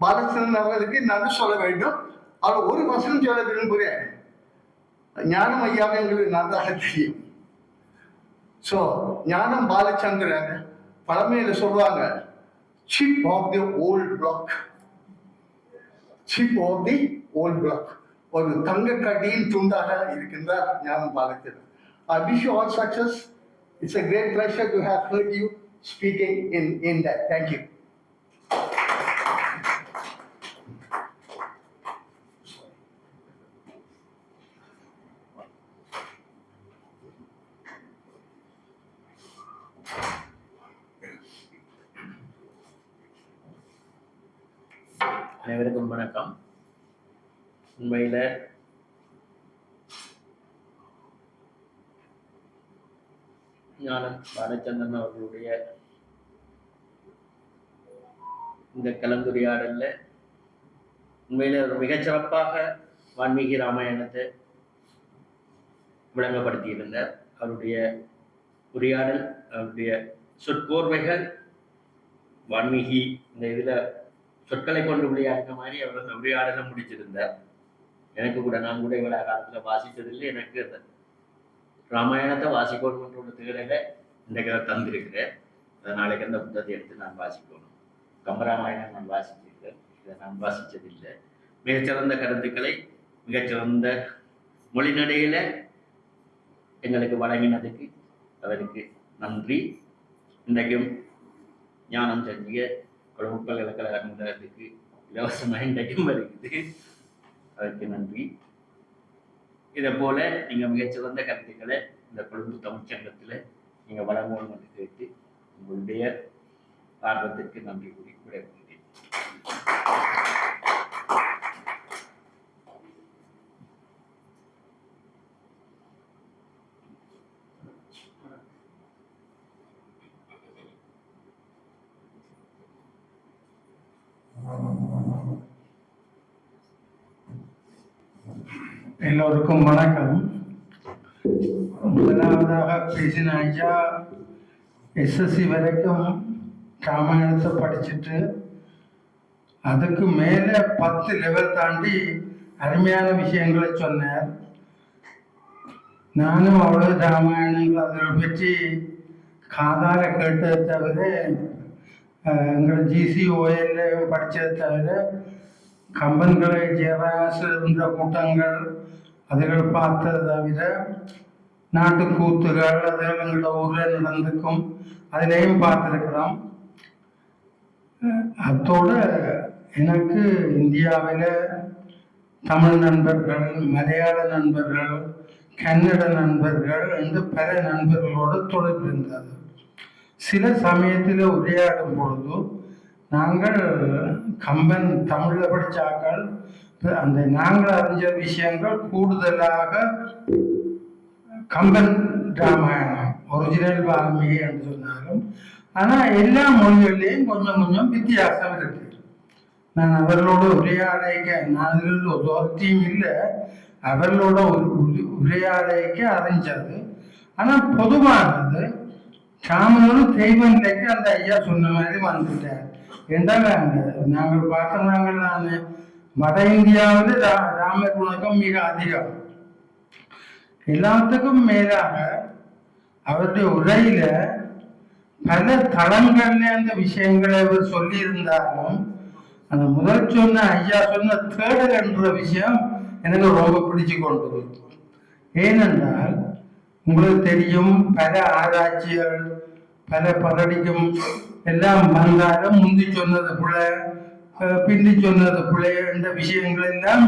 பாலச்சந்திரன் அவர்களுக்கு நன்றி சொல்ல வேண்டும். அவர் ஒரு வசனம் சொல்ல விரும்புகிறேன். ஞானம் ஐயாவை எங்களுக்கு நன்றாக தெரியும். சோ ஞானம் பாலச்சந்திரன் பழமையில சொல்லுவாங்க, chip off the old block. Chip off the old block. ஒரு தங்க கட்டியின் துண்டாக இருக்கின்றார் ஞானம் Balachandran. I wish you all success. It's a great pleasure to have heard you speaking in that. Thank you. அனைவருக்கும் வணக்கம். உண்மையில் ஞானம் பாலச்சந்திரன் அவர்களுடைய இந்த கலந்துரையாடல்ல உண்மையில ஒரு மிகச்சிறப்பாக வால்மீகி ராமாயணத்தை விளங்கப்படுத்தியிருந்தார். அவருடைய உரையாடல், அவருடைய சொற்கோர்வைகள், வால்மீகி இந்த இதில் சொற்களை கொண்டு விளையாடுற மாதிரி அவர் அந்த உரையாடலை முடிச்சிருந்தார். எனக்கு கூட, நான் கூட இவ்வளவு காலத்தில் வாசித்ததில்லை. எனக்கு அந்த ராமாயணத்தை வாசிக்கணுன்ற ஒரு தேடலை இன்றைக்கு தந்திருக்கிறேன். நாளைக்கு அந்த புத்தகத்தை எடுத்து நான் வாசிக்கணும். கம்பராமாயணம் நான் வாசிச்சிருக்கேன், இதை நான் வாசித்ததில்லை. மிகச்சிறந்த கருத்துக்களை மிகச்சிறந்த மொழிநடையில எங்களுக்கு வழங்கினதுக்கு அவருக்கு நன்றி. இன்றைக்கும் ஞானம் செஞ்சிய கொழும்பு பல்கலைக்கழகத்துக்கு இலவசமாக இன்றைக்கும் வருகிறது. அதற்கு நன்றி. இதை போல நீங்கள் மிகச்சிறந்த கருத்துக்களை இந்த கொழும்பு தமிழ்ச்சங்கத்தில் நீங்கள் வழங்கணும் என்று கேட்டு உங்களுடைய ஆர்வத்திற்கு நன்றி கூறி விடைபெறுகிறேன். எல்லோருக்கும் வணக்கம். முதலாவதாக பேசின ஐயா எஸ்எஸ்சி வரைக்கும் ராமாயணத்தை படிச்சுட்டு அதுக்கு மேலே 10 லெவல் தாண்டி அருமையான விஷயங்களை சொன்னார். நானும் அவ்வளோ ராமாயணங்கள் அதில் பற்றி காதால கேட்டதை தவிர, எங்களை GCOL படித்ததை தவிர, கம்பன்களை ஜெயராசு இருந்த கூட்டங்கள் அதுகள் பார்த்ததை தவிர, நாட்டு கூத்துகள் அதுகள் எங்களோட ஊரில் நடந்துக்கும் அதிலையும் பார்த்துருக்கிறோம். அத்தோடு எனக்கு இந்தியாவில் தமிழ் நண்பர்கள், மலையாள நண்பர்கள், கன்னட நண்பர்கள் என்று பல நண்பர்களோடு தொடர்பு இருந்தது. சில சமயத்தில் உரையாடும் பொழுது நாங்கள் கம்பன் தமிழில் படித்தாக்கள், அந்த நாங்கள் அறிஞ்ச விஷயங்கள் கூடுதலாக கம்பன் ராமாயணம் ஒரிஜினல் வால்மீகி என்று சொன்னாலும், ஆனால் எல்லா மொழிகள்லேயும் கொஞ்சம் கொஞ்சம் வித்தியாசம் இருக்கு. நான் அவர்களோட உரையாடைக்க, நான் இதில் ஒருத்தையும் இல்லை, அவர்களோட உரையாடைக்க அறிஞ்சது. ஆனால் பொதுவானது ராமனும் தெய்வம் நிலைக்கு அந்த ஐயா சொன்ன மாதிரி வந்துட்டார். என்றால் நாங்கள் பார்க்குறாங்க, நான் வட இந்தியாவில் ராமர் குணக்கம் மிக அதிகம். எல்லாத்துக்கும் மேலாக அவருடைய உரையில பல தளங்கள்ல அந்த விஷயங்களை அவர் சொல்லியிருந்தாலும், அந்த முதல் சொன்ன ஐயா சொன்ன தேடல் என்ற விஷயம் எனக்கு ரொம்ப பிடிச்சு கொண்டது. ஏனென்றால் உங்களுக்கு தெரியும், பல ஆராய்ச்சிகள் பல பலடிக்கும் எல்லாம் வந்தாலும் முந்தி சொன்னது பிள்ளை பிந்தி சொன்னது பிள்ளை என்ற விஷயங்கள் எல்லாம்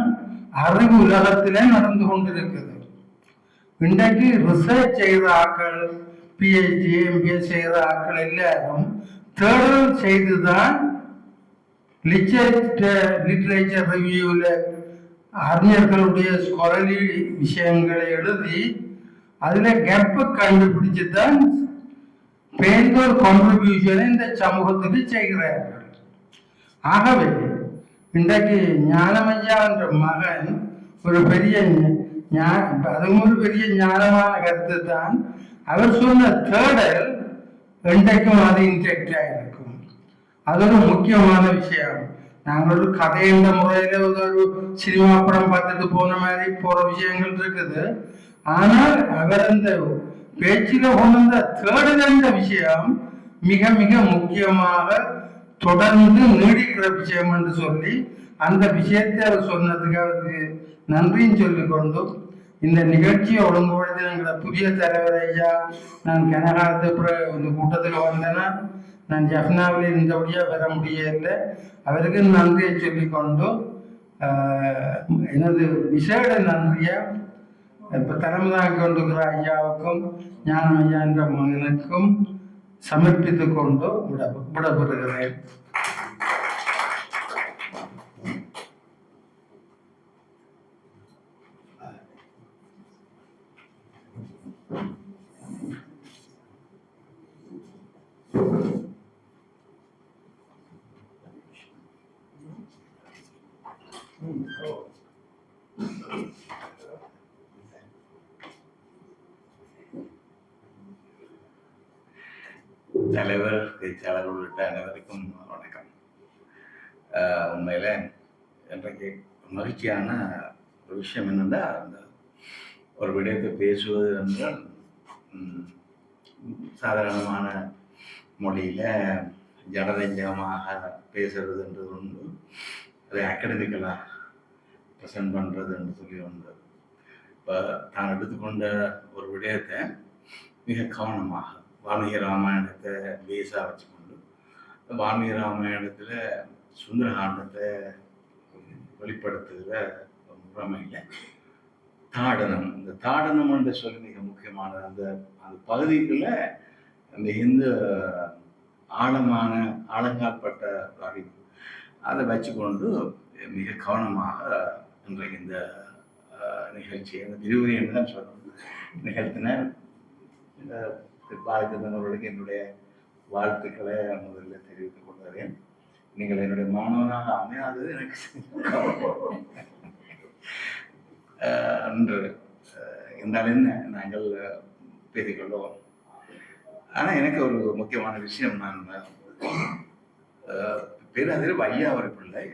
அறிவு உலகத்திலே நடந்து கொண்டிருக்குது. இன்றைக்கு ரிசர்ச் செய்கிற ஆக்கள், பிஹெச்டி எம்பிஎஸ் செய்கிற ஆக்கள் எல்லாரும் தேடல் செய்துதான் லிட்ரேச்சர் ரிவ்யூவில் அறிஞர்களுடைய ஸ்காலர்லி விஷயங்களை எழுதி அதில் கேப்பை கண்டுபிடிச்சு தான் பெரிதொரு கான்ட்ரிபியூஷனை இந்த சமூகத்துக்கு செய்கிறார்கள். ஆகவே இன்றைக்கு ஞானமையா என்ற மகன் ஒரு பெரிய அதுவும் ஒரு பெரிய ஞானமான கருத்து தான். அவர் சொன்ன தேடல் இன்றைக்கும் அது இன்டெக்டா இருக்கும். அது ஒரு முக்கியமான விஷயம். நாங்கள் ஒரு கதை என்ற முறையில ஒரு சினிமா படம் பார்த்துட்டு போன மாதிரி போற விஷயங்கள் இருக்குது. ஆனால் அவர் அந்த பேச்சில கொண்ட தேடல் என்ற விஷயம் மிக மிக முக்கியமாக தொடர்ந்து நீடிக்கிற விஷயம் என்று சொல்லி அந்த விஷயத்தை அவர் சொன்னதுக்கு அவருக்கு நன்றியும் சொல்லிக்கொண்டு இந்த நிகழ்ச்சியை ஒழுங்குபடுத்தி எங்களை புதிய தலைவர் ஐயா, நான் கனகாலத்து இந்த கூட்டத்தில் வந்தேன்னா நான் ஜஃப்னாவில் இருந்தபடியாக வர முடியல. அவருக்கு நன்றியை சொல்லிக்கொண்டு எனது விசேட நன்றியை இப்போ தலைமை தாங்கி கொண்டிருக்கிற ஐயாவுக்கும் ஞானம் ஐயா என்ற மகனுக்கும் சமர்ப்பித்து கொண்டு விடப்படுகிறேன். தலைவர், பேச்சாளர் உள்ளிட்ட அனைவருக்கும் வணக்கம். உண்மையில இன்றைக்கு மகிழ்ச்சியான ஒரு விஷயம் என்னென்னா, அந்த ஒரு விடயத்தை பேசுவது என்றால் சாதாரணமான மொழியில ஜனரஞ்சகமாக பேசுறதுன்றது உண்டு, அதை அகடமிக்கலாக ப்ரெசன்ட் பண்ணுறது என்று சொல்லி உண்டு. இப்போ நான் எடுத்துக்கொண்ட ஒரு விடயத்தை மிக கவனமாக வால்மீகி ராமாயணத்தை பேஸாக வச்சுக்கொண்டு வால்மீகி ராமாயணத்தில் சுந்தரகாண்டத்தை வெளிப்படுத்துகிற முறைமையில் தாடனம், இந்த தாடனம் என்று சொல்லி மிக முக்கியமானது. அந்த அந்த பகுதிக்குள்ள அந்த இந்து ஆழமான ஆழங்காற்பட்ட அறிவு அதை வச்சுக்கொண்டு மிக கவனமாக இன்றைக்கு இந்த நிகழ்ச்சியை, இந்த விரிவுரை என்று தான் சொல்லணும், நிகழ்த்தினர். இந்த பாரதியர்களுக்கு என்னுடைய வாழ்த்துக்களை முதல்ல தெரிவித்துக் கொள்கிறேன். நீங்கள் என்னுடைய மாணவனாக அமையாதது எனக்கு அன்று இருந்தால் என்ன, நாங்கள் பேசிக்கொள்வோம். ஆனால் எனக்கு ஒரு முக்கியமான விஷயம், நான் பேராசிரியர் வையாவரி பிள்ளை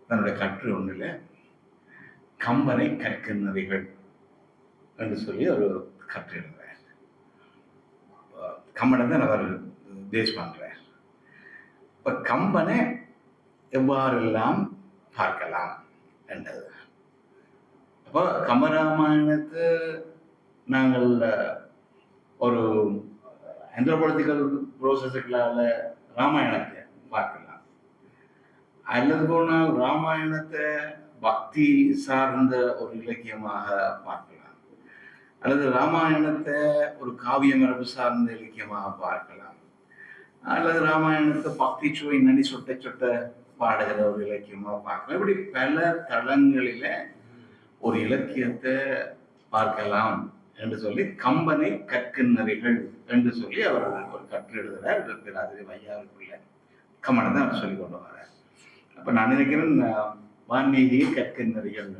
தன்னுடைய கற்று ஒன்றில் கம்பனை கற்கின்றவைகள் என்று சொல்லி ஒரு கற்று எழுதுறார். கம்பனை தான் அவர் பேஸ் பண்றார். இப்போ கம்பனை எவ்வாறெல்லாம் பார்க்கலாம் என்றது. அப்போ கம்பராமாயணத்தை நாங்கள் ஒரு ஆந்த்ரோபாலஜிக்கல் ப்ரோசஸுகளால் ராமாயணத்தை பார்க்கலாம், அல்லது போனால் ராமாயணத்தை பக்தி சார்ந்த ஒரு இலக்கியமாக பார்க்கலாம், அல்லது ராமாயணத்தை ஒரு காவிய மரபு சார்ந்த இலக்கியமாக பார்க்கலாம், அல்லது ராமாயணத்தை பக்தி சுவை நனி சொட்ட சொட்ட பாடுகிற ஒரு இலக்கியமாக பார்க்கலாம். இப்படி பல தளங்களில ஒரு இலக்கியத்தை பார்க்கலாம் என்று சொல்லி கம்பனை கற்கின்றவைகள் என்று சொல்லி அவர் ஒரு கற்று எழுதுகிறார். பேராசிரியர் வையாவரி பிள்ளை கம்பனை தான் அவர் சொல்லி கொண்டு வர்றார். அப்ப நான் நினைக்கிறேன் வான்மீகியை கற்கின்றவைகள்,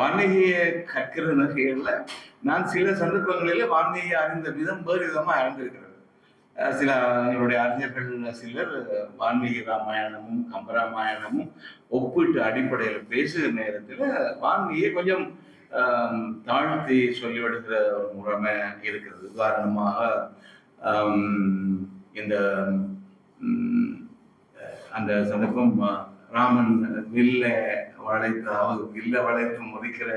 வான்மீகியை கற்கிற நகைகள்ல நான் சில சந்தர்ப்பங்களில வான்மீகி அறிந்த விதம் வேறு விதமா அறிந்திருக்கிறது. சில எங்களுடைய அறிஞர்கள் சிலர் வான்மீகி ராமாயணமும் கம்பராமாயணமும் ஒப்பிட்டு அடிப்படையில் பேசுகிற நேரத்தில் வான்மீகியை கொஞ்சம் தாழ்த்தி சொல்லிவிடுகிற ஒரு முறைமை இருக்கிறது. உதாரணமாக இந்த அந்த சந்தர்ப்பம் ராமன் வில்ல வளைத்து முதிக்கிற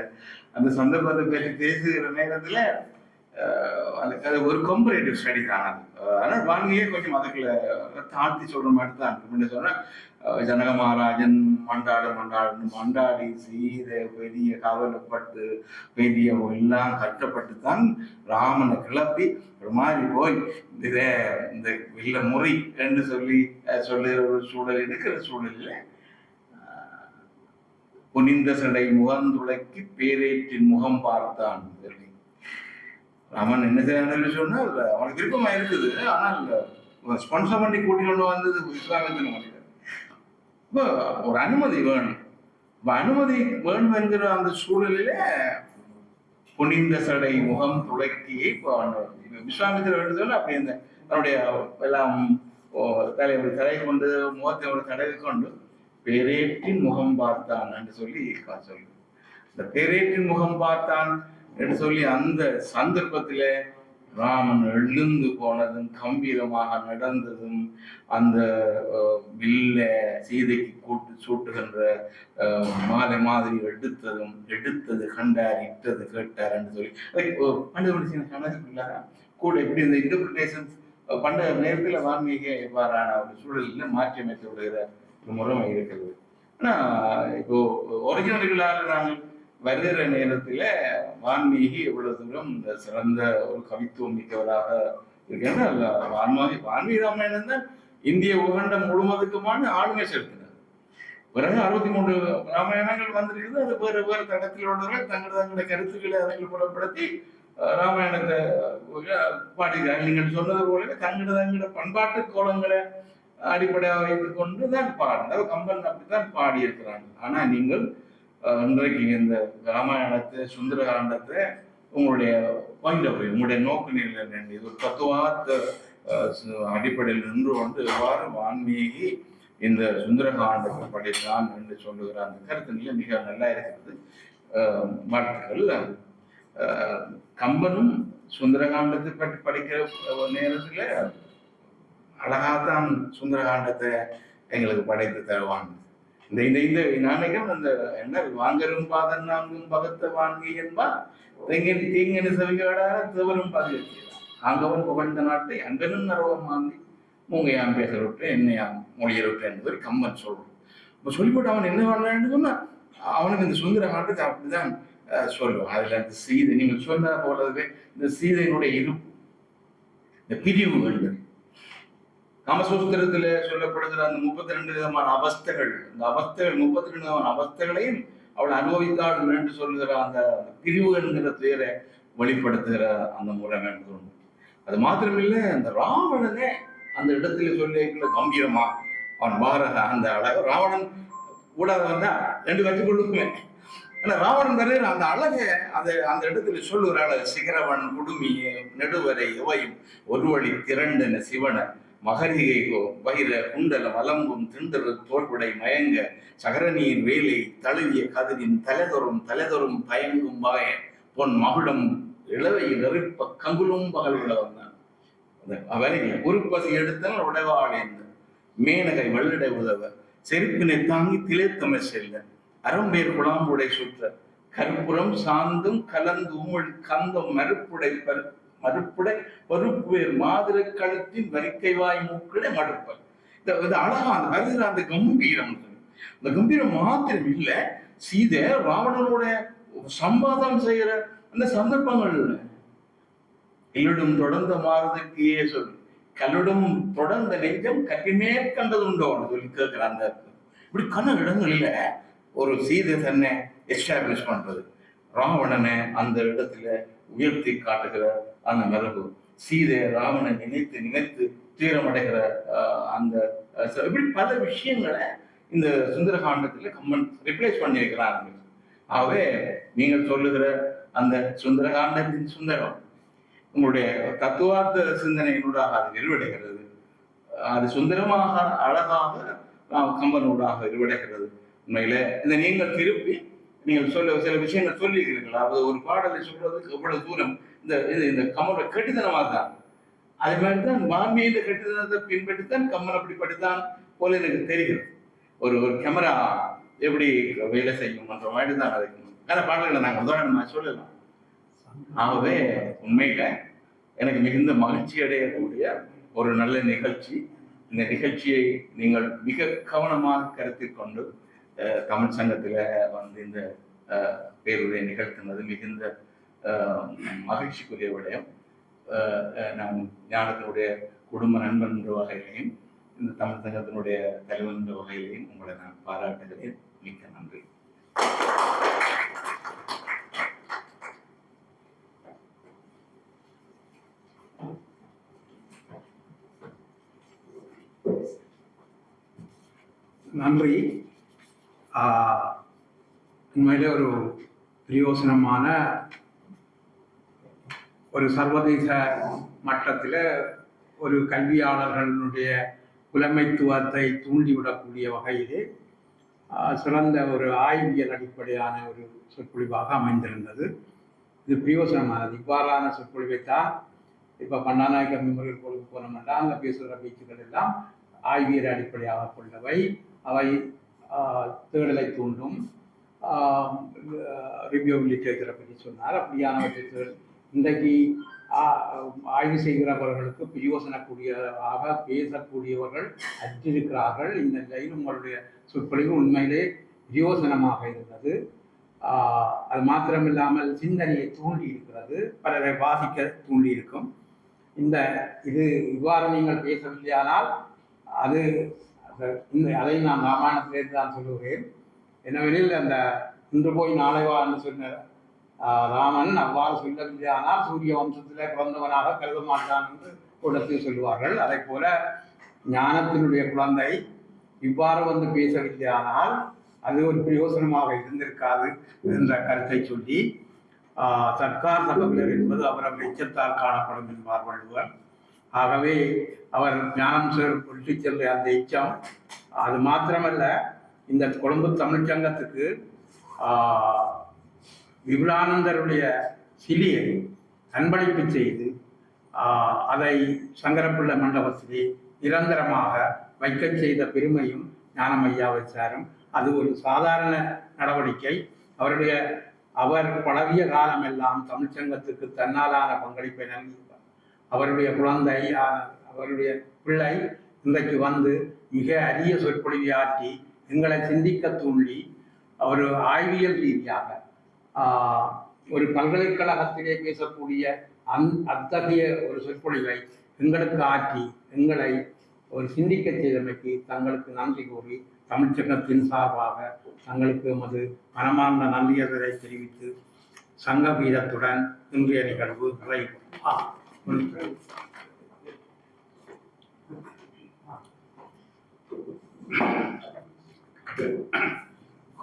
அந்த சந்தர்ப்பத்தை பற்றி பேசுகிற நேரத்துல அது ஒரு கம்பரேட்டிவ் ஸ்டடி தான். அது ஆனால் வான்மீகியே கொஞ்சம் அதுக்குள்ள தாழ்த்தி சொல்ற மாதிரி தான் இருக்கு. சொன்னா ஜனக மகாராஜன் மண்டாடி சீதை பெரிய கவலைப்பட்டு பெரிய எல்லாம் கஷ்டப்பட்டு தான் ராமனை கிளப்பி ஒரு மாதிரி போய் இந்த வில்ல முறை என்று சொல்லுகிற ஒரு சூழல் இருக்கிற சூழலில் புனிந்த சடை முகந்துளைக்கு பேரேற்றின் முகம் பார்த்தான் சொல்லி ராமன் என்ன செய்யணும் சொன்னால் அவனுக்கு விருப்பமா இருக்குது. ஆனால் ஸ்பான்சர் பண்ணி கூட்டி கொண்டு வந்தது விஸ்வாமித்திர முனிவர். இப்போ ஒரு அனுமதி வேணும். அனுமதி வேணும் என்கிற அந்த சூழலில புனிந்த சடை முகம் துளக்கியை விஸ்வாமித்திர வேண்டும் சொல்ல அப்படி இந்த தன்னுடைய எல்லாம் தலை கொண்டு முகத்தை ஒரு தடவை கொண்டு பேரேற்றின் முகம் பார்த்தான் என்று சொல்லி இந்த பேரேற்றின் முகம் பார்த்தான் என்று சொல்லி அந்த சந்தர்ப்பத்தில ராமன் எழுந்து போனதும் கம்பீரமாக நடந்ததும் அந்த வில்ல சீதைக்கு சூட்டுகின்ற மாலை மாதிரி எடுத்தது கண்டார் இட்டது கேட்டார் என்று சொல்லி கணக்கு கூட எப்படி இந்த இன்டர்பிரிட்டேஷன்ஸ் பண்ட நேரத்தில் வால்மீகி இவ்வாறான ஒரு சூழலில் மாற்றியமைத்து விடுகிற ஒரு முறைமை இருக்கிறது. ஆனா இப்போ ஒரிஜினல்களால் நாங்கள் வருகிற நேரத்துல வால்மீகி எவ்வளவு தூரம் இந்த சிறந்த ஒரு கவித்துவம் மிக்கவராக இருக்கிறார். வால்மீகி ராமாயணம் தான் இந்திய உகண்டம் முழுவதுக்குமான ஆளுமை செலுத்தினர். பிறகு 63 ராமாயணங்கள் வந்திருக்குது. அது வேறு தடத்தில் உள்ளவர்கள் தங்களுடைய கருத்துக்களை அதில் புலப்படுத்தி ராமாயணத்தை பாடுகிறார்கள். நீங்கள் சொன்னது போல தங்களோட பண்பாட்டு கோலங்களை அடிப்படையாக வைத்துக் கொண்டு தான் பாடினார். கம்பன் அப்படித்தான் பாடி இருக்கிறாங்க. ஆனா நீங்கள் இன்றைக்கு இந்த ராமாயணத்தை சுந்தரகாண்டத்தை உங்களுடைய பாயிண்ட் ஆஃப் வியூ, உங்களுடைய நோக்கு நிலை இது ஒரு தத்துவார்த்த அடிப்படையில் நின்று கொண்டு எவ்வாறு வால்மீகி இந்த சுந்தரகாண்டத்தை படித்தான் என்று சொல்லுகிற அந்த கருத்து நிலை மிக நல்லா இருக்கிறது. வாழ்த்துக்கள். கம்பனும் சுந்தரகாண்டத்தை பற்றி படிக்கிற நேரத்துல அழகாத்தான் சுந்தரகாண்டத்தை எங்களுக்கு படைத்து தருவாங்க. இந்த நாணயம் அந்த என்ன வாங்கரும் பாதன் நான்கும் பகத்த வாங்கி என்பார் தீங்கனு செவிகாடார தேவரும் பாதுகாக்கிறார். ஆங்கவன் புகழ்ந்த நாட்டை அங்கனும் நரவம் வாங்கி மூங்கையாம் பேச விட்டு என்னையாம் மொழியிட்டு என்பது கம்பன் சொல்றோம். இப்போ சொல்லிவிட்டு அவன் என்ன பண்ணலான்னு சொன்னா அவனுக்கு இந்த சுந்தரகாண்டத்தை அப்படிதான் சொல்லுவான். அதுல அந்த சீதை நீங்கள் சொன்ன போலவே இந்த சீதையினுடைய இருப்பு, இந்த பிரிவு வேண்டும். காமசூத்திரத்துல சொல்லப்படுகிற அந்த 32 விதமான அவஸ்தைகள், இந்த அவஸ்தைகள் 32 விதமான அவஸ்தைகளையும் அவள் அனுபவித்தாள் என்று சொல்லுகிற அந்த பிரிவு என்கிற துயரை வெளிப்படுத்துகிற அந்த முறைமை என்று ஒன்று. அது மாத்திரமில்லை, அந்த ராவணனே அந்த இடத்துல சொல்லியிருக்கிற கம்பீரமா அவன் பாரக அந்த அழகு ராவணன் கூட வந்தா 2 வச்சு கொள்ளுக்குமே. ஆனா ராவணன் வரை அந்த அழகை அந்த இடத்துல சொல்லுகிற அழகு சிகரவன் குடுமியே நெடுவரை எவையும் ஒரு வழி திரண்டன சிவன மகரிகை வயிற குண்டல வலம்பும் திண்டல் தோல்புடை மயங்க சகரநீர் வேலை தழுவிய கதிரின் தலைதொரும் பயங்கும் வாய பொன் மகுடம் இளவை நெருப்ப கங்குலும் பகல் விளவந்தான். உருப்பசி எடுத்தல் உடைவாளேந்த மேனகை வள்ளிடை உதவ செருப்பினை தாங்கி திளைத்தமை செல்ல அறம்பேர் குழாம்புடை சுற்ற கற்புறம் சாந்தும் கலந்து உமிழ் கந்தம் மறுப்புடை பருப்புவேர் மாதிரி கழுத்தின் வரிக்கை வாய் மூக்கிட மடுப்பல். இந்த அழகா அந்த வருகிற அந்த கம்பீரம், இந்த கம்பீரம் மாத்திரம் இல்லை, சீதை ராவணனோட சம்பாதம் செய்கிற அந்த சந்தர்ப்பங்கள் எல்லிடும் தொடர்ந்த மாறுதற்கு சொல் கல்லிடும் தொடர்ந்த நெஞ்சம் கட்டிமே கண்டது உண்டோன்னு சொல்லி கேட்கிற அந்த இப்படி கண்ண இடங்களில ஒரு சீதை தன்னை எஸ்டாப்ளிஷ் பண்றது, ராவணனை அந்த இடத்துல உயர்த்தி காட்டுகிற அந்த மரபு, சீதை ராவணனை நினைத்து தீரமடைகிற அந்த இப்படி பல விஷயங்களை இந்த சுந்தரகாண்டத்துல கம்பன் ரிப்ளேஸ் பண்ணியிருக்கிறாங்க. ஆகவே நீங்கள் சொல்லுகிற அந்த சுந்தரகாண்டத்தின் சுந்தரம் உங்களுடைய தத்துவார்த்த சிந்தனையினூடாக அது விரிவடைகிறது. அது சுந்தரமாக அழகாக கம்பனூடாக விரிவடைகிறது. உண்மையில இந்த நீங்கள் திருப்பி நீங்கள் சில விஷயங்கள் சொல்லியிருக்கிறீங்களா, அது ஒரு பாடலை சொல்றதுக்கு எவ்வளவு தூரம் இந்த கம்மனோட கெட்டுத்தனமாக தான். அதே மாதிரி தான் வால்மீகி கெட்டுத்தனத்தை பின்பற்றித்தான் கம்மன் அப்படி படித்தான் போல எனக்கு தெரிகிறது. ஒரு கேமரா எப்படி வேலை செய்யும்ன்ற மாதிரி தான் அது வேற பாடல்களை நாங்கள் உதாரணமாக சொல்லலாம். ஆகவே உண்மையில எனக்கு மிகுந்த மகிழ்ச்சி அடையக்கூடிய ஒரு நல்ல நிகழ்ச்சி. இந்த நிகழ்ச்சியை நீங்கள் மிக கவனமாக கருத்தில் கொண்டு தமிழ் சங்கத்தில் வந்து இந்த பேருரை நிகழ்த்தினது மிகுந்த மகிழ்ச்சிக்குரிய விடயம். நான் ஞானத்தினுடைய குடும்ப நண்பன் என்ற வகையிலையும் இந்த தமிழ் சங்கத்தினுடைய தலைவன் என்ற வகையிலையும் உங்களை நான் பாராட்டுகிறேன். மிக்க நன்றி. நன்றி. உண்மையிலே ஒரு பிரயோசனமான ஒரு சர்வதேச மட்டத்தில் ஒரு கல்வியாளர்களுடைய புலமைத்துவத்தை தூண்டிவிடக்கூடிய வகையிலே சிறந்த ஒரு ஆய்வியல் அடிப்படையான ஒரு சொற்பொழிவாக அமைந்திருந்தது. இது பிரயோசனமானது. இவ்வாறான சொற்பொழிவைத்தான் இப்போ பண்டாநாயக்க மெமோரியல் கோளுக்கு போனோம்னா அங்கே பேசுகிற பேச்சுக்கள் எல்லாம் ஆய்வியல் அடிப்படையாக கொண்டவை. அவை தேடலை தூண்டும். ரிவ்யூ லிட்டரேச்சரை பற்றி சொன்னார். அப்படியானவற்றை இன்றைக்கு ஆய்வு செய்கிறவர்களுக்கு பிரயோசனக்கூடியதாக பேசக்கூடியவர்கள் அற்றிருக்கிறார்கள். இந்த நிலையில் உங்களுடைய சொற்பொழிவு உண்மையிலே பிரயோசனமாக இருந்தது. அது மாத்திரமில்லாமல் சிந்தனையை தூண்டி இருக்கிறது, பலரை வாசிக்க தூண்டி இருக்கும். இது இவ்வாறு நீங்கள் பேசவில்லையானால் அதை நான் ராமாயணத்திலிருந்து தான் சொல்லுகிறேன். என்னவெனில் அந்த இன்று போய் நாளை வா என்று சொன்ன ராமன் அவ்வாறு சொல்லவில்லை, ஆனால் சூரிய வம்சத்தில் பிறந்தவனாக கருத மாட்டான் என்று இடத்தில் சொல்லுவார்கள். அதை போல ஞானத்தினுடைய குழந்தை இவ்வாறு வந்து பேசவில்லை, ஆனால் அது ஒரு பிரயோசனமாக இருந்திருக்காது என்ற கருத்தை சொல்லி, சர்க்கார் சகவிலர் என்பது அவரவர் எச்சத்தால் காணப்படும் என்பார் வள்ளுவர். ஆகவே அவர் ஞானம் கொண்டு சென்ற அந்த எச்சம் அது மாத்திரமல்ல, இந்த கொழும்பு தமிழ்ச்சங்கத்துக்கு விபுலானந்தருடைய சிலையை அன்பளிப்பு செய்து அதை சங்கரப்பிள்ளை மண்டபத்திலே நிரந்தரமாக வைக்க செய்த பெருமையும் ஞானமையாவை சாரும். அது ஒரு சாதாரண நடவடிக்கை. அவர் பழகிய காலமெல்லாம் தமிழ்ச்சங்கத்துக்கு தன்னாலான பங்களிப்பை நல்கியிருப்பார். அவருடைய குழந்தை, அவருடைய பிள்ளை இன்றைக்கு வந்து மிக அரிய சொற்பொழிவாற்றி எங்களை சிந்திக்க தூண்டி ஒரு ஆய்வியல் ரீதியாக ஒரு பல்கலைக்கழகத்திலே பேசக்கூடிய அத்தகைய ஒரு சொற்பொழிவை எங்களுக்கு ஆற்றி எங்களை ஒரு சிந்திக்க செய்தமைக்கு தங்களுக்கு நன்றி கூறி தமிழ்ச்சங்கத்தின் சார்பாக தங்களுக்கு எமது மனமார்ந்த நன்றியதை தெரிவித்து சங்க வீரத்துடன் இன்றைய நிகழ்வு நிறைவு.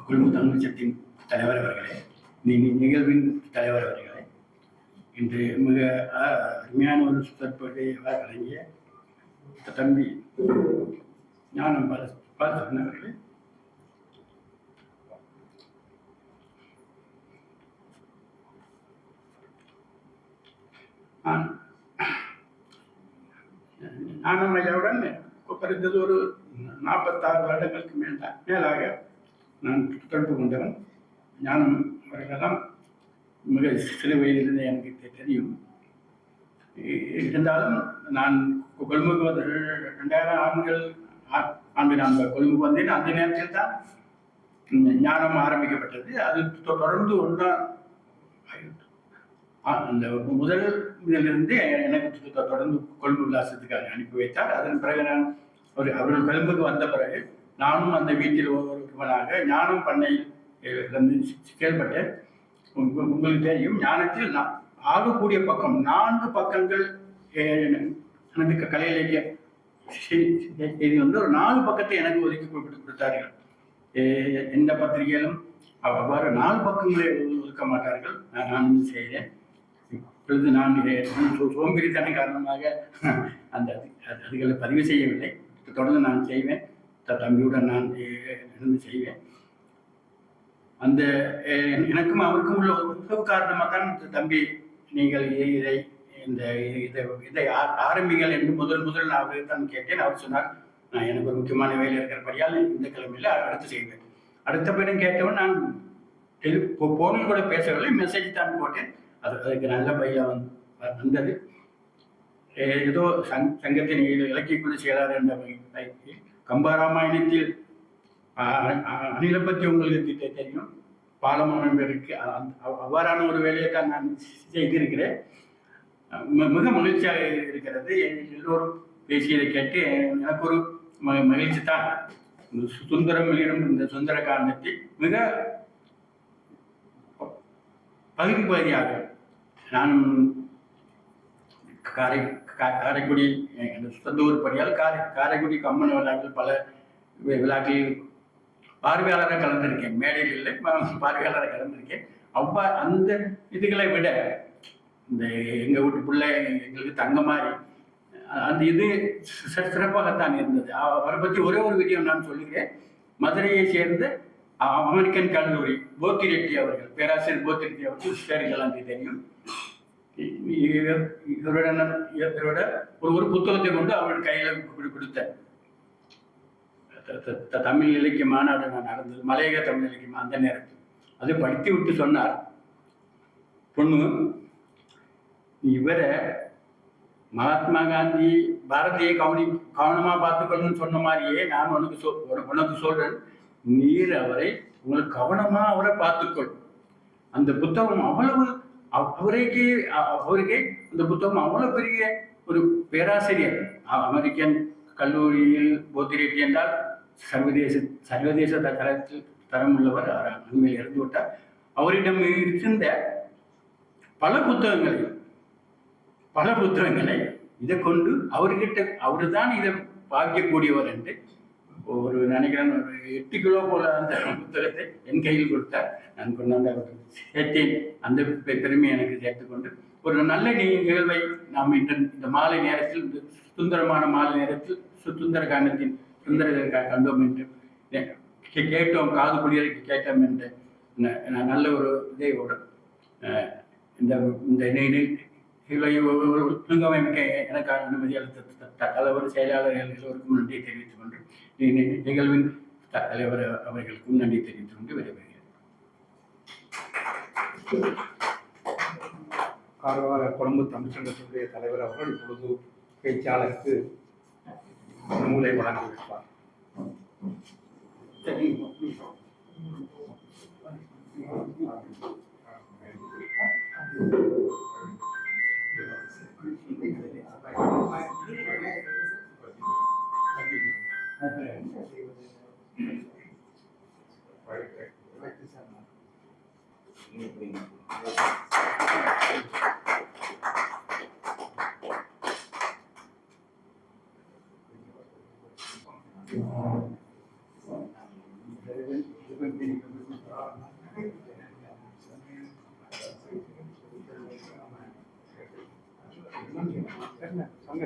கொழும்பு தமிழ்ச்சங்கத்தின் தலைவர் அவர்களே, நிகழ்வின் தலைவர் அவர்களே, இன்று மிக அருமையான ஒரு சொற்பொழிவை வழங்கிய தம்பி ஞானம் பாலசரன் அவர்களே, ஞானம் ஐயாவுடன் குறைந்தது ஒரு 46 வருடங்களுக்கு மேலாக நான் தொடர்பு கொண்டவன். ஞானம் அவர்களெல்லாம் மிக சிறு வயதிலிருந்து எனக்கு தெரியும். இருந்தாலும் நான் கொழும்புக்கு வந்து 2000 ஆண்டு நான் கொழும்புக்கு வந்தேன். அந்த நேரத்தில் தான் ஞானம் ஆரம்பிக்கப்பட்டது. அது தொடர்ந்து அந்த முதல் இதிலிருந்து எனக்கு தொடர்ந்து கொழும்பு உல்லாசத்துக்காக அனுப்பி வைத்தார். அதன் பிறகு நான் அவர்கள் கொழும்புக்கு வந்த பிறகு நானும் அந்த வீட்டில் ஒருவனாக ஞானம் பண்ணையில் செயல்பட்டேன். உங்களுக்கு தெரியும், ஞானத்தில் ஆகக்கூடிய பக்கம் 4 பக்கங்கள் எனக்கு கலை இலக்கிய செய்தி வந்து ஒரு 4 பக்கத்தை எனக்கு ஒதுக்கி கொடுத்தார்கள். எந்த பத்திரிகையிலும் அவ்வாறு 4 பக்கங்களை ஒதுக்க மாட்டார்கள். நான் செய்தேன். இப்பொழுது நான் சோம்பேறித்தன காரணமாக அந்த அதுகளை பதிவு செய்யவில்லை. தொடர்ந்து நான் செய்வேன். தம்பியுடன் நான் இருந்து செய்வேன். அந்த எனக்கும் அவருக்கும் உள்ள உறவு காரணமாக தான் தம்பி நீங்கள் இதை ஆரம்பிங்கள் என்று முதல் நான் அவரை தான் கேட்டேன். அவர் சொன்னார், நான் எனக்கு ஒரு முக்கியமான வேலை இருக்கிறபடியால் இந்த கிழமையில் அடுத்து செய்வேன். அடுத்த பேரும் கேட்டவன் நான் போனில் கூட பேசவில்லை, மெசேஜ் தான் போட்டேன். அதுக்கு நல்ல பையில வந்தது. ஏதோ சங்கத்தின் இலக்கிய குழு செயலாளர் என்ற வகையில் கம்பராமாயணத்தில் அணிலை பற்றி உங்களுக்கு தெரியும், பாலம் அமைப்பிற்கு அவ்வாறான ஒரு வேலையை தான் நான் செய்திருக்கிறேன். மிக மகிழ்ச்சியாக இருக்கிறது. எல்லோரும் பேசியதை கேட்டு எனக்கு ஒரு மகிழ்ச்சி தான். சுந்தரம் இந்த சுந்தர காண்டத்தில் மிக பகுதியாக நான் காரைக்குடி சொந்த ஊர் படியால் காரைக்குடி கம்மன் விழாக்கள் பல விழாக்களில் பார்வையாளராக கலந்திருக்கேன். மேடையில் இல்லை, பார்வையாளராக கலந்திருக்கேன். அந்த இதுகளை விட இந்த எங்கள் வீட்டு பிள்ளை எங்களுக்கு தங்க மாதிரி அந்த இது சிறப்பாகத்தான் இருந்தது. அவரை பற்றி ஒரே ஒரு வீடியோ நான் சொல்லுகிறேன். மதுரையை சேர்ந்த அமெரிக்கன் கல்லூரி போத்திரெட்டி அவர்கள், பேராசிரியர் போத்திரெட்டி அவர்கள் சேருங்கள் தெரியும். இவரோட ஒரு புத்தகத்தை கொண்டு அவருடைய கையில் கொடுத்த தமிழ் இலக்கிய மாநாடு நான் நடந்தது, மலையக தமிழ் இலக்கியம். அந்த நேரத்தில் அதை படித்து விட்டு சொன்னார், பொண்ணு இவரை மகாத்மா காந்தி பாரதியை கவனமா பார்த்துக்கணும்னு சொன்ன மாதிரியே நான் உனக்கு சொல்றேன், நீர் அவரை உங்களுக்கு கவனமா அவரை பார்த்துக்கொள். அந்த புத்தகம் அவ்வளவு அவருக்கு அந்த புத்தகம் அவ்வளவு பெரிய ஒரு பேராசிரியர். அமெரிக்கன் கல்லூரியில் போத்திரெட்டி என்றால் சர்வதேச தரத்தில் தரமுள்ளவர். அண்மையில் இறந்து விட்டார். அவரிடம் இருந்த பல புத்தகங்களை இதை கொண்டு அவரு தான் இதை பாவிக்கக்கூடியவர் என்று ஒரு நினைக்கிறேன், ஒரு 8 கிலோ போல அந்த புத்தகத்தை என் கையில் கொடுத்தார். நான் கொண்டாந்து அவருக்கு சேர்த்தேன். அந்த பெருமையை எனக்கு சேர்த்துக்கொண்டு ஒரு நல்ல நிகழ்வை நாம் இந்த மாலை நேரத்தில், இந்த சுந்தரமான மாலை நேரத்தில் சுந்தர காண்டத்தின் சுந்தர கண்டோம் என்று கேட்டோம், காது குளியலுக்கு கேட்டோம் என்று நல்ல ஒரு இதையோடு இந்த ஒழுங்கமைக்க எனக்கு அனுமதி அளித்த தலைவர் செயலாளர்கள் எல்லோருக்கும் நன்றியை தெரிவித்துக் கொண்டு நிகழ்வின் தலைவர் அவர்களுக்கும் நன்றி தெரிவித்துக் கொண்டு விடைபெறுகிறேன். காரவார கொழும்பு தமிழ் சங்கத்தினுடைய தலைவர் அவர்கள் இப்பொழுது பேச்சாளருக்கு நூலை வழங்கி வைப்பார். சங்க